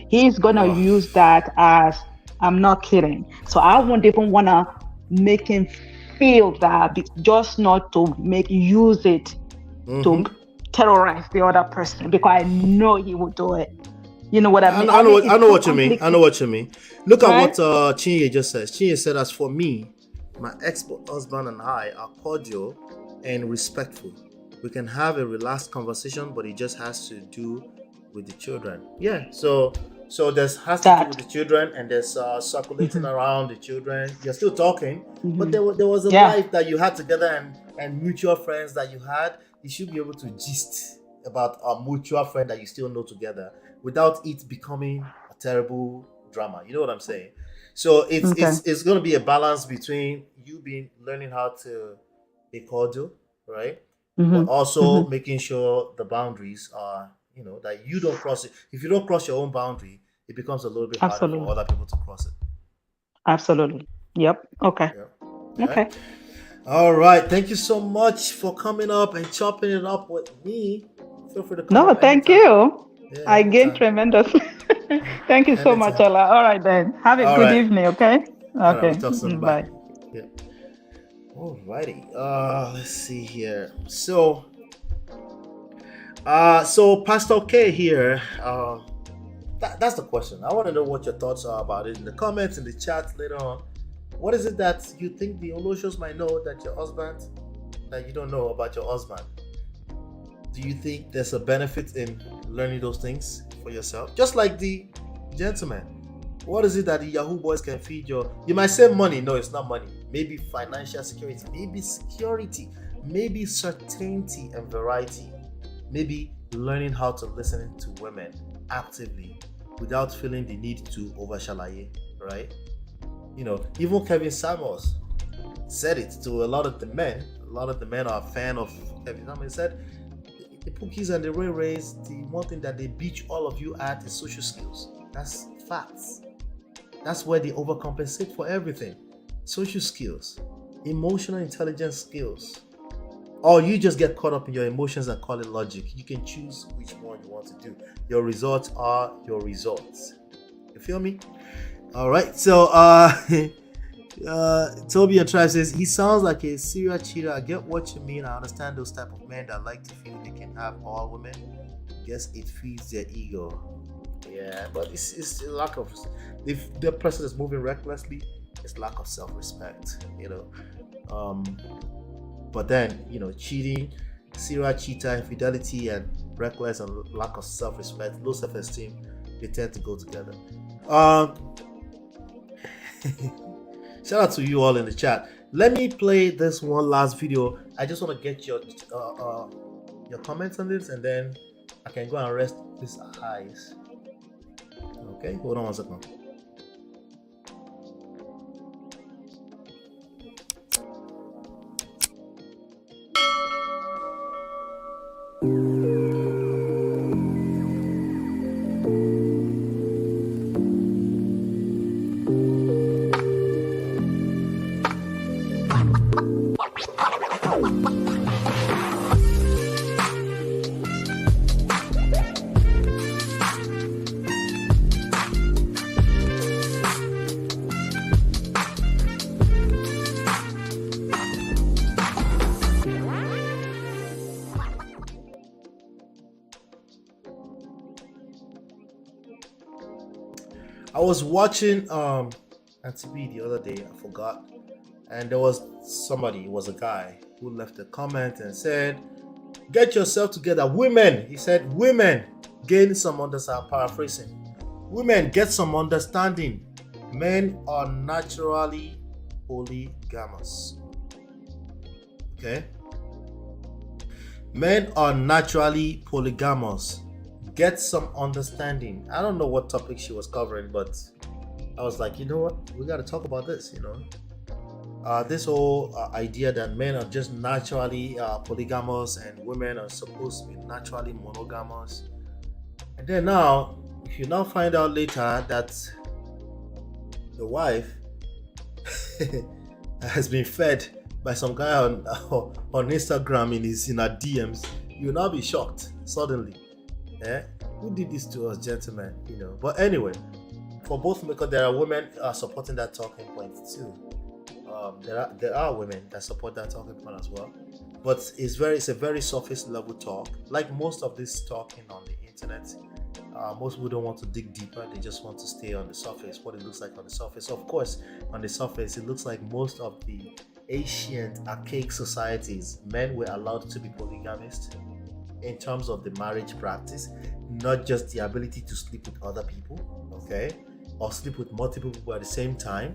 He's gonna use that as, I'm not kidding. So I won't even wanna make him feel that, just not to use it to terrorize the other person, because I know he will do it. You know what I mean? I know what you mean. I know what you mean. Look at what Chinye just says. Chinye said, as for me, my ex-husband and I are cordial and respectful. We can have a relaxed conversation, but it just has to do with the children. Yeah. So there's has to do with the children, and there's circulating around the children. You're still talking, but there was a life that you had together and mutual friends that you had. You should be able to gist about a mutual friend that you still know together without it becoming a terrible drama. You know what I'm saying? So it's going to be a balance between you learning how to be cordial, right? But also making sure the boundaries are, that you don't cross it. If you don't cross your own boundary, it becomes a little bit harder for other people to cross it. Absolutely. Yep. Okay. Yeah. Okay. All right. Thank you so much for coming up and chopping it up with me. Feel free to come up thank anytime. you. Yeah, I gained tremendously. Thank you so much, Ella. All right, then. Have a good evening, okay? Okay. We'll talk soon. Bye. Yeah. All righty. Let's see here. So Pastor K here. That's the question. I want to know what your thoughts are about it in the comments, in the chat later on. What is it that you think the Oloshos might know that you don't know about your husband? Do you think there's a benefit in learning those things for yourself? Just like the gentleman. What is it that the Yahoo boys can feed you? You might say money. No, it's not money. Maybe financial security. Maybe security. Maybe certainty and variety. Maybe learning how to listen to women actively without feeling the need to overshalaye, right? You know, even Kevin Samuels said it to a lot of the men. A lot of the men are a fan of Kevin Samuels. He said the Pookies and the Ray Rays, the one thing that they beat all of you at is social skills. That's facts. That's where they overcompensate for everything. Social skills, emotional intelligence skills. Or you just get caught up in your emotions and call it logic. You can choose which one you want to do. Your results are your results. You feel me? All right. So, Toby and Tribe says he sounds like a serial cheater. I get what you mean. I understand those type of men that like to feel they can have all women. Guess it feeds their ego. Yeah, but it's a lack of. If the person is moving recklessly, it's lack of self-respect. You know. But then, you know, cheating, serial cheater, infidelity, and reckless and lack of self-respect, low self-esteem, they tend to go together. Shout out to you all in the chat. Let me play this one last video. I just want to get your comments on this, and then I can go and rest these eyes. Okay, hold on one second. I was watching Auntie B the other day, I forgot, and there was somebody, it was a guy who left a comment and said, "Get yourself together, women." He said, "Women, gain some understanding." Paraphrasing, "Women, get some understanding. Men are naturally polygamous." Okay, men are naturally polygamous. Get some understanding. I don't know what topic she was covering, but I was like, you know what? We got to talk about this, you know. This whole idea that men are just naturally polygamous and women are supposed to be naturally monogamous. And then now, if you now find out later that the wife has been fed by some guy on Instagram in her DMs, you'll now be shocked suddenly. Yeah, who did this to us, gentlemen? You know. But anyway, for both, because there are women supporting that talking point too. There are women that support that talking point as well. But it's a very surface level talk. Like most of this talking on the internet, most people don't want to dig deeper. They just want to stay on the surface. What it looks like on the surface. So of course, on the surface, it looks like most of the ancient archaic societies, men were allowed to be polygamist in terms of the marriage practice, not just the ability to sleep with other people, okay, or sleep with multiple people at the same time.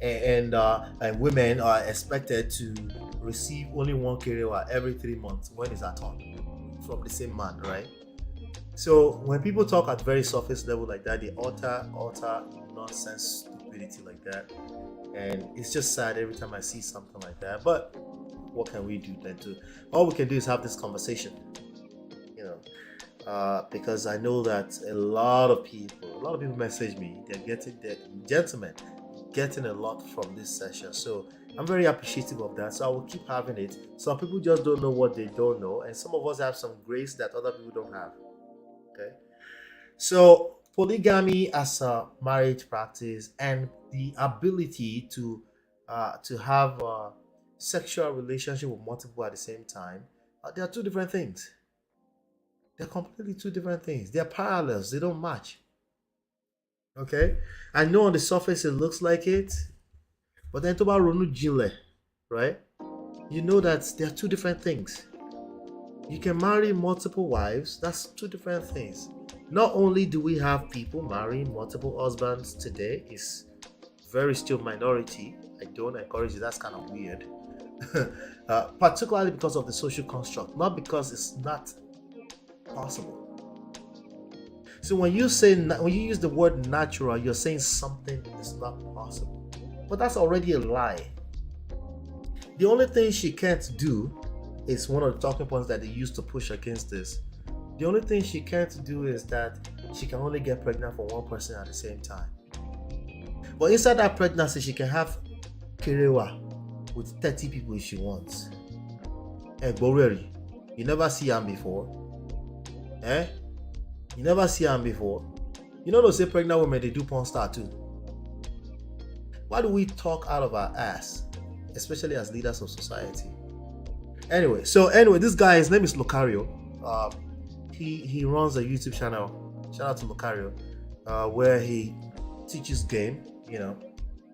And women are expected to receive only one kerewa every 3 months when it's at all from the same man, right? So when people talk at very surface level like that, they utter nonsense stupidity like that, and it's just sad every time I see something like that. But what can we do then? All we can do is have this conversation, you know, because I know that a lot of people message me. They're getting a lot from this session, so I'm very appreciative of that. So I will keep having it. Some people just don't know what they don't know, and some of us have some grace that other people don't have. Okay, so polygamy as a marriage practice and the ability to have sexual relationship with multiple at the same time, they are two different things. They're completely two different things. They're parallels. They don't match. Okay, I know on the surface it looks like it, but then to Ronu Jile, right? You know that they're two different things. You can marry multiple wives. That's two different things. Not only do we have people marrying multiple husbands today, it's very still minority. I don't encourage it. That's kind of weird. Particularly because of the social construct, not because it's not possible. So when you use the word natural, you're saying something is not possible. But that's already a lie. The only thing she can't do is one of the talking points that they used to push against this. The only thing she can't do is that she can only get pregnant for one person at the same time. But inside that pregnancy, she can have kerewa with 30 people if she wants. Boreri, you never see her before. You never see her before. You know those say pregnant women, they do porn star too. Why do we talk out of our ass, especially as leaders of society? Anyway, this guy, his name is Lucario. He runs a YouTube channel. Shout out to Lucario, where he teaches game,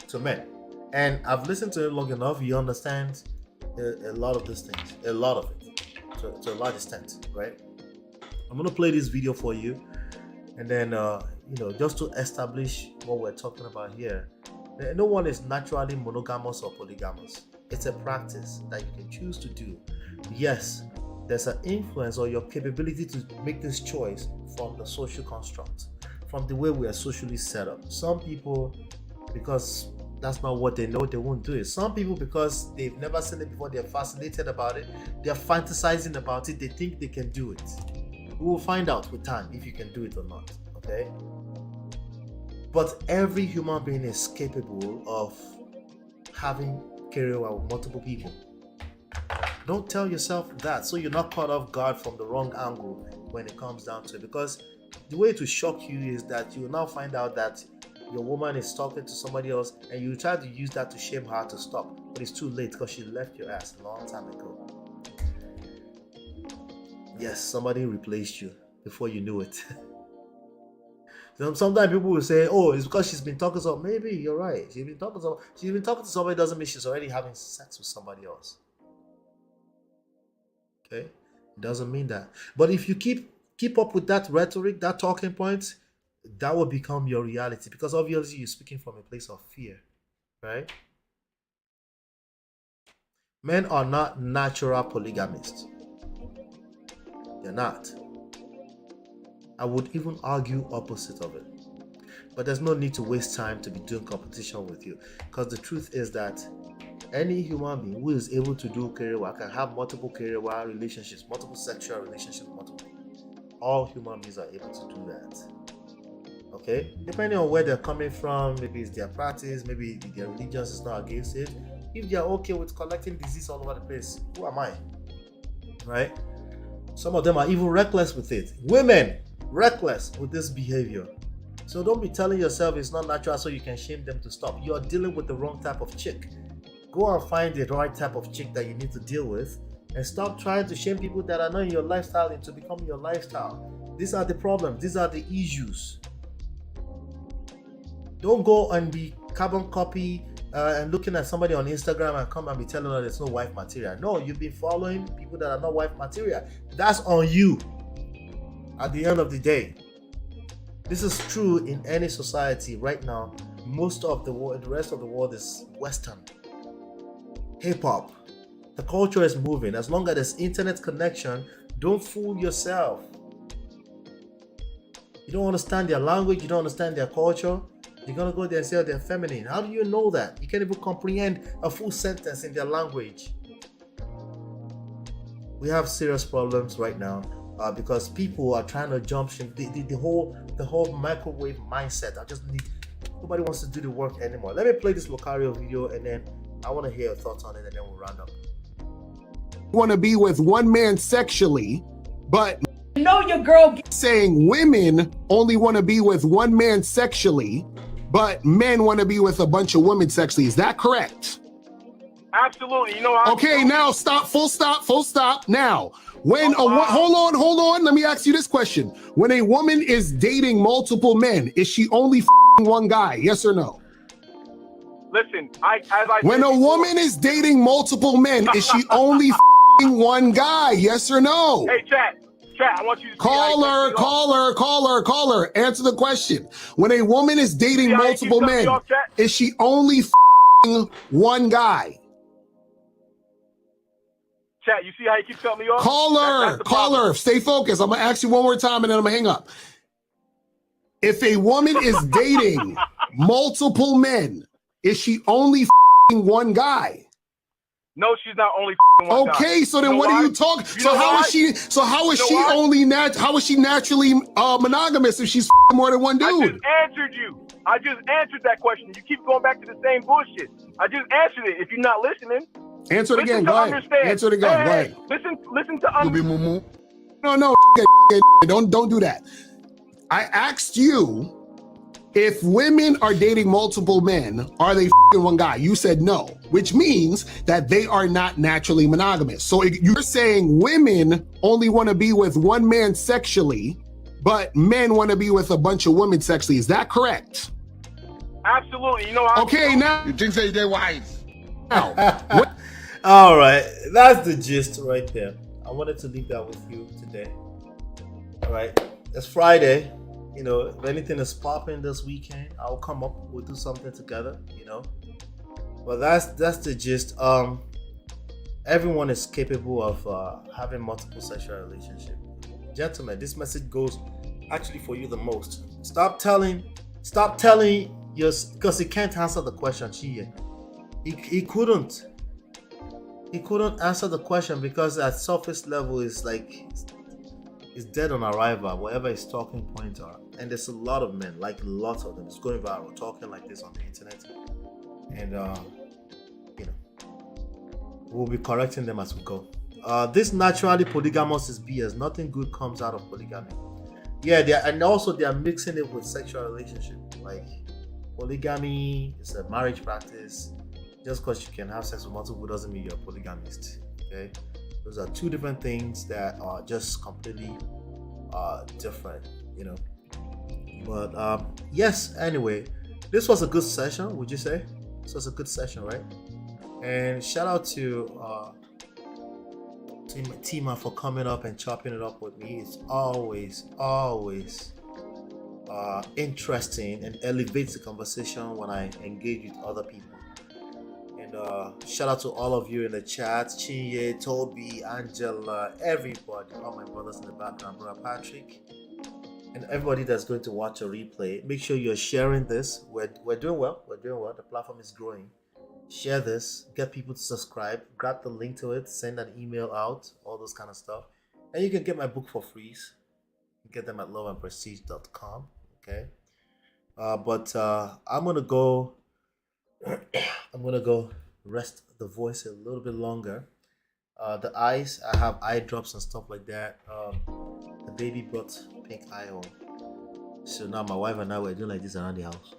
to men. And I've listened to him long enough. He understands a lot of these things, a lot of it, to a large extent, right? I'm gonna play this video for you, and then just to establish what we're talking about here. No one is naturally monogamous or polygamous. It's a practice that you can choose to do. Yes, there's an influence or your capability to make this choice from the social construct, from the way we are socially set up. Some people, because that's not what they know, they won't do it. Some people, because they've never seen it before, they're fascinated about it, they're fantasizing about it, they think they can do it. We will find out with time if you can do it or not, okay? But every human being is capable of having career with multiple people. Don't tell yourself that, so you're not caught off guard from the wrong angle when it comes down to it. Because the way to shock you is that you will now find out that your woman is talking to somebody else, and you try to use that to shame her to stop. But it's too late because she left your ass a long time ago. Yes, somebody replaced you before you knew it. Sometimes people will say, "Oh, it's because she's been talking to somebody." Maybe you're right. She's been talking to somebody doesn't mean she's already having sex with somebody else. Okay, it doesn't mean that. But if you keep up with that rhetoric, that talking point, that will become your reality, because obviously you're speaking from a place of fear, right? Men are not natural polygamists. They're not. I would even argue opposite of it. But there's no need to waste time to be doing competition with you, because the truth is that any human being who is able to do kerewa can have multiple kerewa relationships, multiple sexual relationships, all human beings are able to do that. Okay? Depending on where they're coming from, maybe it's their practice, maybe their religion is not against it. If they're okay with collecting disease all over the place, who am I? Right? Some of them are even reckless with it. Women, reckless with this behavior. So don't be telling yourself it's not natural so you can shame them to stop. You're dealing with the wrong type of chick. Go and find the right type of chick that you need to deal with, and stop trying to shame people that are not in your lifestyle into becoming your lifestyle. These are the problems. These are the issues. Don't go and be carbon copy and looking at somebody on Instagram and come and be telling her there's no wife material. No, you've been following people that are not wife material. That's on you. At the end of the day, this is true in any society right now. Most of the world, the rest of the world is Western. Hip-hop. The culture is moving. As long as there's internet connection, don't fool yourself. You don't understand their language, you don't understand their culture, you're gonna go there and say they're feminine. How do you know that? You can't even comprehend a full sentence in their language. We have serious problems right now because people are trying to jump ship. The whole microwave mindset. Nobody wants to do the work anymore. Let me play this Lucario video, and then I want to hear your thoughts on it, and then we'll round up. Want to be with one man sexually, but know your girl saying women only want to be with one man sexually, but men want to be with a bunch of women sexually. Is that correct? Absolutely. Okay, now stop, full stop. Now, when hold on, let me ask you this question. When a woman is dating multiple men, is she only one guy? Yes or no? Listen, when a woman is dating multiple men, is she only one guy? Yes or no? Hey, chat, I want you to caller. Answer the question. When a woman is dating multiple men, is she only one guy? Chat, you see how you keep cutting me off? Caller, stay focused. I'm gonna ask you one more time and then I'm gonna hang up. If a woman is dating multiple men, is she only one guy? No, she's not only one guy. Okay, so then You know what why? are you talking? You So know how why? is she? So how is You know she why? only how is she naturally monogamous if she's more than one I dude? just answered you. I just answered that question. You keep going back to the same bullshit. I just answered it. If you're not listening, Answer it listen again. to Go ahead. understand. Answer it again. Go ahead. Listen to understand. No, don't do that. I asked you if women are dating multiple men, are they one guy? You said no, which means that they are not naturally monogamous. So you're saying women only want to be with one man sexually, but men want to be with a bunch of women sexually. Is that correct? Absolutely. You know how? Okay, now you think they're wise? Now, all right, that's the gist right there. I wanted to leave that with you today. All right, it's Friday. You know, if anything is popping this weekend, I'll come up. We'll do something together. You know, but that's the gist. Everyone is capable of having multiple sexual relationships. Gentlemen, this message goes actually for you the most. Stop telling your, because he can't answer the question. He couldn't answer the question because at surface level is like it's dead on arrival, whatever his talking points are. And there's a lot of men, like lots of them, it's going viral, talking like this on the internet. And you know, we'll be correcting them as we go. This naturally polygamous is BS. Nothing good comes out of polygamy. Yeah, they are mixing it with sexual relationship. Like polygamy is a marriage practice. Just because you can have sex with multiple doesn't mean you're a polygamist. Okay, those are two different things that are just completely different. You know. But yes. Anyway, this was a good session. Would you say this was a good session, right? And shout out to Tima for coming up and chopping it up with me. It's always interesting and elevates the conversation when I engage with other people. And shout out to all of you in the chat: Chinye, Toby, Angela, everybody, all my brothers in the background, brother Patrick, and everybody that's going to watch a replay. Make sure you're sharing this. We're doing well. The platform is growing. Share this, get people to subscribe, grab the link to it, send an email out, all those kind of stuff. And you can get my book for free. You get them at loveandprestige.com. Okay. But I'm gonna go rest the voice a little bit longer. The eyes, I have eye drops and stuff like that. The baby brought pink eye on. So now my wife and I were doing like this around the house.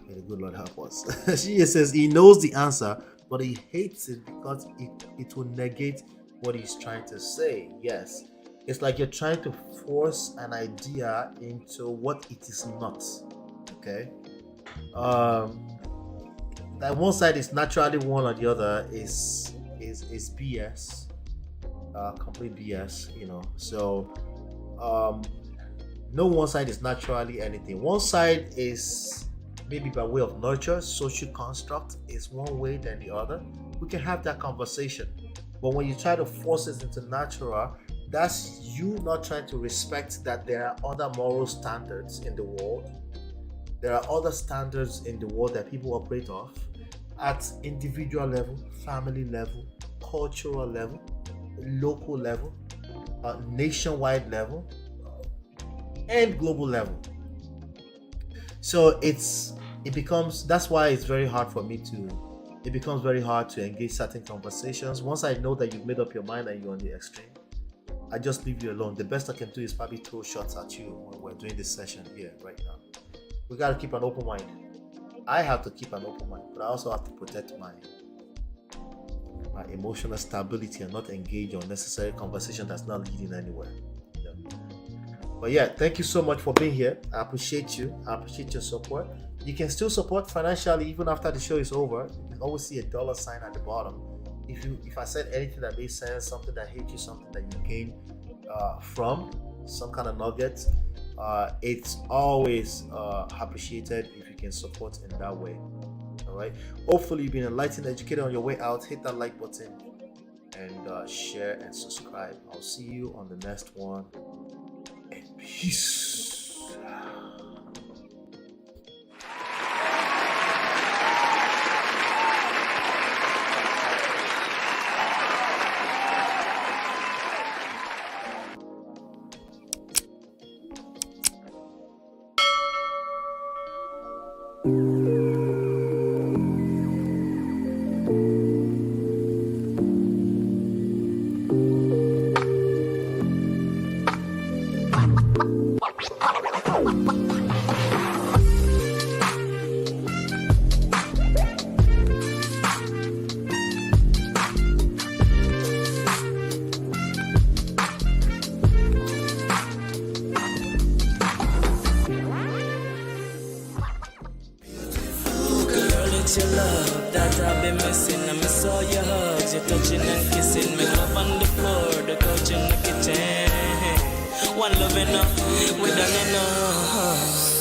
May the good Lord help us. She says he knows the answer, but he hates it because it will negate what he's trying to say. Yes. It's like you're trying to force an idea into what it is not. Okay. That one side is naturally one or the other is BS. Complete BS, you know. So no one side is naturally anything. One side is maybe by way of nurture, social construct is one way than the other. We can have that conversation. But when you try to force it into natural, that's you not trying to respect that there are other moral standards in the world. There are other standards in the world that people operate off at individual level, family level, cultural level, local level, nationwide level, and global level. So that's why it's very hard for me it becomes very hard to engage certain conversations. Once I know that you've made up your mind and you're on the extreme, I just leave you alone. The best I can do is probably throw shots at you when we're doing this session here right now. We got to keep an open mind. I have to keep an open mind, but I also have to protect my emotional stability and not engage on necessary conversation that's not leading anywhere. You know? But yeah, thank you so much for being here. I appreciate you. I appreciate your support. You can still support financially even after the show is over. You can always see a $sign at the bottom. If I said anything that made sense, something that hit you, something that you gain from, some kind of nugget, it's always appreciated if you can support in that way. All right. Hopefully you've been enlightened, educated on your way out. Hit that like button and share and subscribe. I'll see you on the next one. And peace. your hugs, your touching and kissing. Me love on the floor, the couch in the kitchen. One love enough, we done enough.